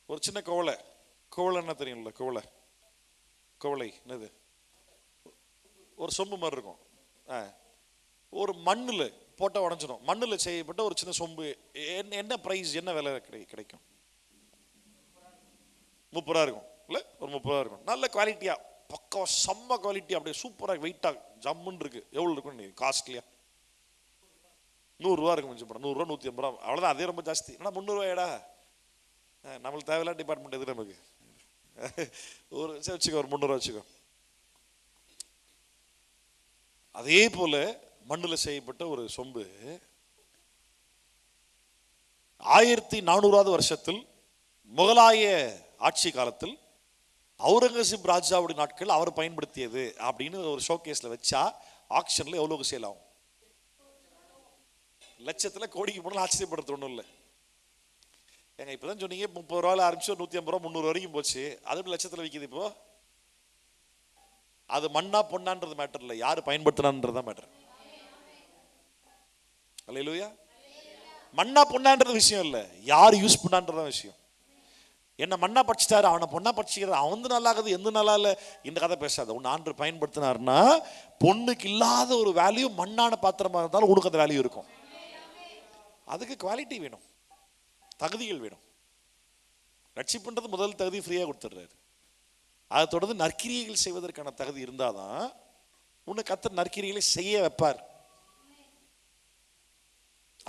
ஒரு சின்ன கோவலை என்ன தெரியும்ல? கோவலை என்னது? ஒரு சொம்பு மாதிரி இருக்கும், ஒரு மண்ணில் போட்டால் உடஞ்சிடும். மண்ணில் செய்யப்பட்ட ஒரு சின்ன சொம்பு என்ன ப்ரைஸ், என்ன விலை கிடைக்கும்? 30 ரூபா இருக்கும் இல்லை? ஒரு 30 ரூபா இருக்கும். நல்ல குவாலிட்டியா, பக்கா செம்ம குவாலிட்டி, அப்படியே சூப்பராக வெயிட்டாக ஜம்முன்னு இருக்கு. எவ்வளோ இருக்கும்? நீ காஸ்ட்லியா 100 ரூபா இருக்கும். கொஞ்சம் 100 ரூபா 150 ரூபா, அவ்வளோதான். அதே ரொம்ப ஜாஸ்தி. ஆனால் 300 ரூபாயடா, நம்மளுக்கு தேவையில்ல டிபார்ட்மெண்ட் எது நமக்கு. ஒரு வச்சுக்கோ, ஒரு 300 ரூபா வச்சுக்கோ. அதே போல மண்ணில் செய்யப்பட்ட ஒரு சொம்பு 1400வது வருஷத்தில் முகலாய ஆட்சி காலத்தில் அவுரங்கசீப் ராஜாவுடைய நாட்கள் அவர் பயன்படுத்தியது அப்படின்னு ஒரு ஷோகேஸ்ல வச்சா ஆக்ஷன்ல எவ்வளவு சேல் ஆகும்? லட்சத்துல கோடிக்கு போனாலும் ஆச்சரியப்படுறது ஒன்றும் இல்லை. ஏங்க இப்பதான் சொன்னீங்க 30 ரூபாயில ஆரம்பிச்சு 150 ரூபா 300 வரைக்கும் போச்சு, அது லட்சத்துல விற்கிது. இப்போ அது மண்ணா பொண்ணான்றது மேட்டர் இல்லை, யாரு பயன்படுத்தினான்றதுதான் மேட்டர். அல்லேலூயா. மண்ணா பொண்ணான்றது விஷயம் இல்லை, யார் யூஸ் பண்ணான்றதான் விஷயம். என்ன மண்ணா படிச்சுட்டாரு, அவனை பொண்ணா படிச்சுக்கிறார், அவன் நல்லா இருக்குது, எந்த நல்லா இல்லை, இந்த கதை பேசாத. உன் ஆண்டு பயன்படுத்தினாருன்னா பொண்ணுக்கு இல்லாத ஒரு வேல்யூ மண்ணான பாத்திரமா இருந்தாலும் உனக்கு அந்த வேல்யூ இருக்கும். அதுக்கு குவாலிட்டி வேணும், தகுதிகள் வேணும். ரட்சிப்புன்றது முதல் தகுதி ஃப்ரீயா கொடுத்துடுறாரு. அதை தொடர்ந்து நற்கிரியைகள் செய்வதற்கான தகுதி இருந்தாதான் உன்னை கர்த்தர் நற்கிரியைகளை செய்ய வைப்பார்.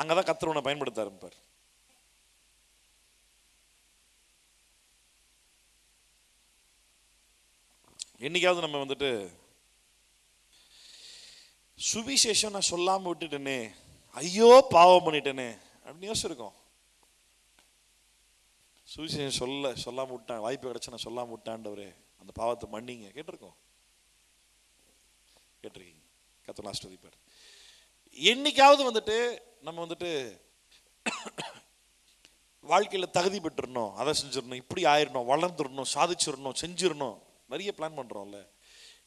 அங்கதான் கர்த்தர் உன்னை பயன்படுத்த ஆரம்பிப்பார். என்னைக்காவது நம்ம சுவிசேஷம் நான் சொல்லாம விட்டுட்டேனே, ஐயோ பாவம் பண்ணிட்டேனே அப்படின்னு யோசிச்சிருக்கோம். சுவிசேஷம் சொல்லாம விட்டான், வாய்ப்பு கிடைச்சா நான் சொல்லாம விட்டான்டவரே, அந்த பாவத்தை மன்னிங்க கேட்டிருக்கோம். கேட்டிருக்கீங்க. கர்த்தர் ஆசீர்வதிப்பார். என்னைக்காவது நம்ம வாழ்க்கையில தகுதி பெற்றுடணும், அதை செஞ்சிடணும், இப்படி ஆயிடணும், வளர்ந்துடணும், சாதிச்சிடணும், செஞ்சிடணும், நிறைய பிளான் பண்றோம்ல.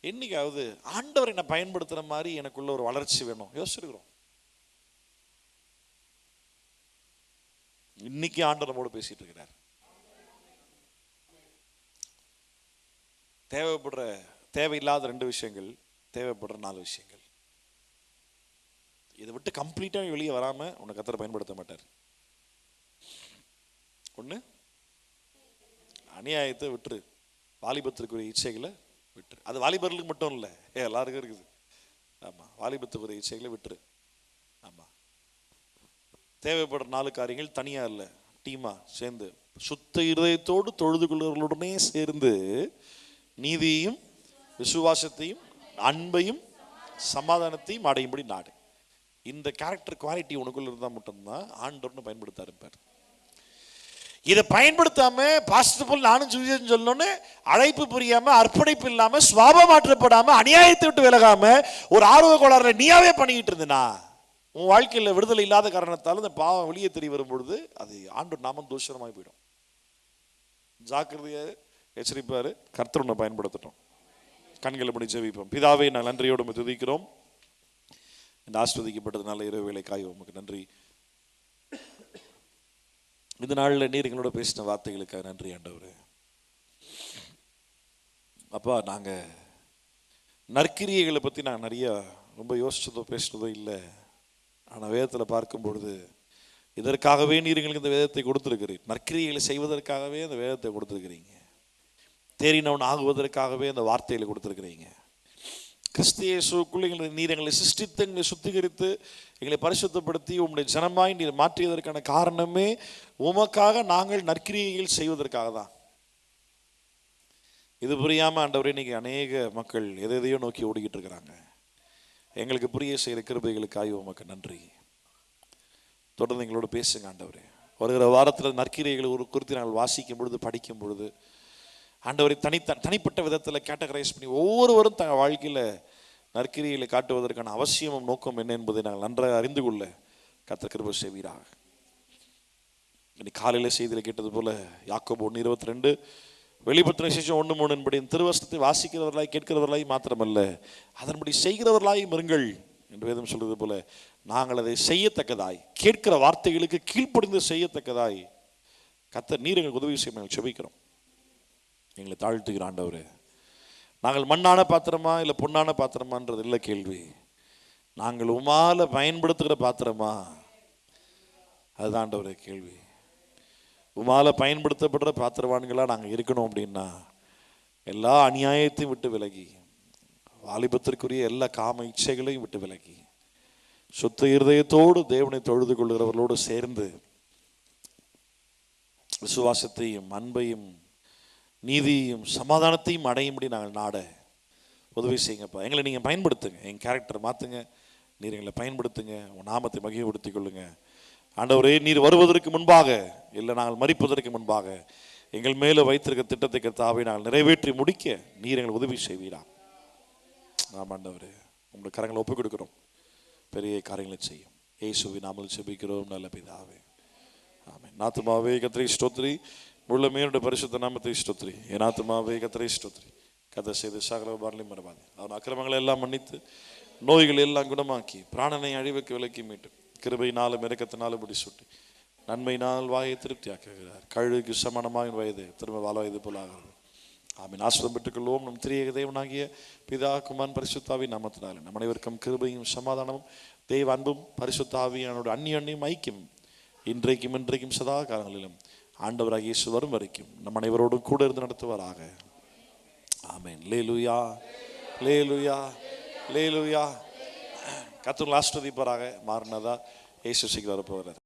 என்னைக்காவது ஆண்டவர் என்னை பயன்படுத்துற மாதிரி எனக்குள்ள ஒரு வளர்ச்சி வேணும் யோசிச்சிருக்கிறோம்? இன்னைக்கு ஆண்டவர் நம்மோடு பேசிட்டு இருக்கிறார். தேவையில்லாத 2 விஷயங்கள், தேவைப்படுற 4 விஷயங்கள். இதை விட்டு கம்ப்ளீட்டா வெளியே வராம உன்னை கர்த்தர் பயன்படுத்த மாட்டார். 1, அநியாயத்தை விட்டுரு, வாலிபத்திற்குரிய இச்சைகளை விட்டுரு. அது வாலிபர்களுக்கு மட்டும் இல்லை, எல்லாருக்கும் இருக்குது. ஆமா, வாலிபத்துக்குரிய இச்சைகளை விட்டுரு. ஆமா, தேவைப்படுற 4 காரியங்கள் தனியா இல்லை, டீமா சேர்ந்து சுத்த இருதயத்தோடு தொழுது கொள்ளுவர்களுடனே சேர்ந்து நீதியையும் விசுவாசத்தையும் அன்பையும் சமாதானத்தையும் அடையும்படி நாடு. இந்த கேரக்டர் குவாலிட்டி உனக்குள்ள இருந்தால் மட்டும்தான் ஆண்டவர்னு பயன்படுத்த இருப்பார். இதை பயன்படுத்தாம பாஸ்டர் போல் நானும் சுவிசேஷம் சொல்லணும்னு அழைப்பு புரியாம, அர்ப்பணிப்பு இல்லாம, சுவாபம் மாற்றப்படாம, அநியாயத்தை விட்டு விலகாம, ஒரு ஆர்வ கோளாறுல நீயாவே பண்ணிக்கிட்டு இருந்தனா, உன் வாழ்க்கையில் விடுதலை இல்லாத காரணத்தால் இந்த பாவம் வெளியே தெரிய வரும்பொழுது அது ஆண்டவர் நாமம் தூஷணமாய் போயிடும். ஜாக்கிரதையா எச்சரிப்பாரு. கர்த்தர் உன்னை பயன்படுத்தட்டும். கண்களை மூடி ஜெபிப்போம். பிதாவே, நாங்கள் நன்றியோடு துதிக்கிறோம். இந்த ஆஸ்வதிக்கப்பட்டதுனால இரவு வேளைக்காய் உமக்கு நன்றி. இந்த நாளில் நீர் எங்களோட பேசின வார்த்தைகளுக்காக நன்றி ஆண்டவரே. அப்பா, நாங்கள் நற்கிரியைகளை பற்றி நாங்கள் நிறைய ரொம்ப யோசிச்சதோ பேசினதோ இல்லை. ஆனால் வேதத்தில் பார்க்கும் பொழுது இதற்காகவே நீர் எங்களுக்கு இந்த வேதத்தை கொடுத்துருக்கிறீர். நற்கிரியைகளை செய்வதற்காகவே இந்த வேதத்தை கொடுத்துருக்கிறீங்க. தேறினவன் ஆகுவதற்காகவே அந்த வார்த்தைகளை கொடுத்துருக்கிறீங்க. கிறிஸ்து இயேசுக்குள்ளே நீர் எங்களை சிருஷ்டித்து, எங்களை சுத்திகரித்து, எங்களை பரிசுத்தப்படுத்தி உம்முடைய ஜனமாய் நீர் மாற்றியதற்கான காரணமே உமக்காக நாங்கள் நற்கிரியைகள் செய்வதற்காக தான். இது புரியாமல் ஆண்டவரே இன்னைக்கு அநேக மக்கள் எதையோ நோக்கி ஓடிக்கிட்டு இருக்கிறாங்க. எங்களுக்கு புரிய செய்கிற கிருபைகளுக்காக உமக்கு நன்றி. தொடர்ந்து எங்களோட பேசுங்க ஆண்டவரே. வருகிற வாரத்தில் நற்கிரியைகளை குறித்து நாங்கள் வாசிக்கும் பொழுது, படிக்கும் பொழுது ஆண்டவரை தனிப்பட்ட விதத்தில் கேட்டகரைஸ் பண்ணி ஒவ்வொருவரும் தங்கள் வாழ்க்கையில் நற்கிரியைகளை காட்டுவதற்கான அவசியமும் நோக்கம் என்ன என்பதை நாங்கள் நன்றாக அறிந்து கொள்ள கர்த்தர் கிருபை செய்வீராக. இன்னைக்கு காலையில் செய்தியில் கேட்டது போல யாக்கோபு 1:22, வெளிப்படுத்தின விசேஷம் 1:3 என்படி திருவசனத்தை வாசிக்கிறவர்களாய் கேட்கிறவர்களாய் மாத்திரமல்ல அதன்படி செய்கிறவர்களாய் இருங்கள் என்று வேதம் சொல்வது போல நாங்கள் அதை செய்யத்தக்கதாய், கேட்கிற வார்த்தைகளுக்கு கீழ்ப்படிந்து செய்யத்தக்கதாய் கர்த்தர் நீர் எங்களுக்கு உதவி செய்ய நாங்கள் செபிக்கிறோம். எங்களை தாழ்த்துகிற ஆண்டவரே, நாங்கள் மண்ணான பாத்திரமா இல்லை பொன்னான பாத்திரமான்றது இல்லை கேள்வி. நாங்கள் உமால பயன்படுத்துகிற பாத்திரமா, அதுதான் ஆண்டவரே கேள்வி. உமால பயன்படுத்தப்படுற பாத்திரவான்களா நாங்கள் இருக்கணும் அப்படின்னா எல்லா அநியாயத்தையும் விட்டு விலகி, வாலிபத்திற்குரிய எல்லா காம இச்சைகளையும் விட்டு விலகி, சுத்த இருதயத்தோடு தேவனை தொழுது கொள்கிறவர்களோடு சேர்ந்து விசுவாசத்தையும் அன்பையும் நீதியையும் சமாதானத்தையும் அடையும்படி நாங்கள் நாட உதவி செய்யுங்கப்பா. எங்களை நீங்கள் பயன்படுத்துங்க, என் கேரக்டர் மாற்றுங்க, நீர் எங்களை பயன்படுத்துங்க, உன் நாமத்தை மகிமைப்படுத்திக் கொள்ளுங்க ஆண்டவரே. நீர் வருவதற்கு முன்பாக இல்லை நாங்கள் மரிப்பதற்கு முன்பாக எங்கள் மேலே வைத்திருக்க திட்டத்தை கர்த்தாவே நாங்கள் நிறைவேற்றி முடிக்க நீர் எங்களை உதவி செய்வீரா. நாம் ஆண்டவரே உங்களுடைய கரங்களை ஒப்புக் கொடுக்கிறோம். பெரிய காரியங்களை செய்யும் இயேசுவின் நாமத்தில் ஜெபிக்கிறோம் நல்ல பிதாவே, ஆமென். ஆத்துமாவே கர்த்தரை ஸ்தோத்திரி, முழு மேலுடைய பரிசுத்த நாமத்தை ஸ்தோத்திரி. என் ஆத்துமாவே கர்த்தரை ஸ்தோத்திரி, கர்த்தர் செய்த சகல உபகாரங்களையும் மறவாதே. அவன் அக்கிரமங்களை எல்லாம் மன்னித்து நோய்களை எல்லாம் குணமாக்கி பிராணனை அழிவுக்கு விலக்கி மீட்டு கிருபையினாலும் இரக்கத்தினாலும் முடிசூட்டி நன்மையினால் வாயை திருப்தியாக்குகிறார். கழுகுக்கு சமானமாக வயது திரும்ப வாழ வயது போல ஆகிறது. ஆமீன். ஆசீர்வாதம் பெற்றுக்கொள்வோம். நம் திரியேக தேவனாகிய பிதா குமாரன் பரிசுத்தாவியின் நாமத்தினாலே நம் அனைவருக்கும் கிருபையும் சமாதானமும் தெய்வ அன்பும் பரிசுத்தாவியானோட அந்நியும் ஐக்கியம் இன்றைக்கும் இன்றைக்கும் சதா காலங்களிலும் ஆண்டவராகிய இயேசு வரும் வரைக்கும் நம் அனைவரோடும் கூட இருந்து நடத்துவாராக. ஆமென். அல்லேலூயா, அல்லேலூயா, அல்லேலூயா. கர்த்தர் ஆசீர்வதிப்பாராக. மாறினதா இயேசு சீக்கிரம் வரப்போகிறார்.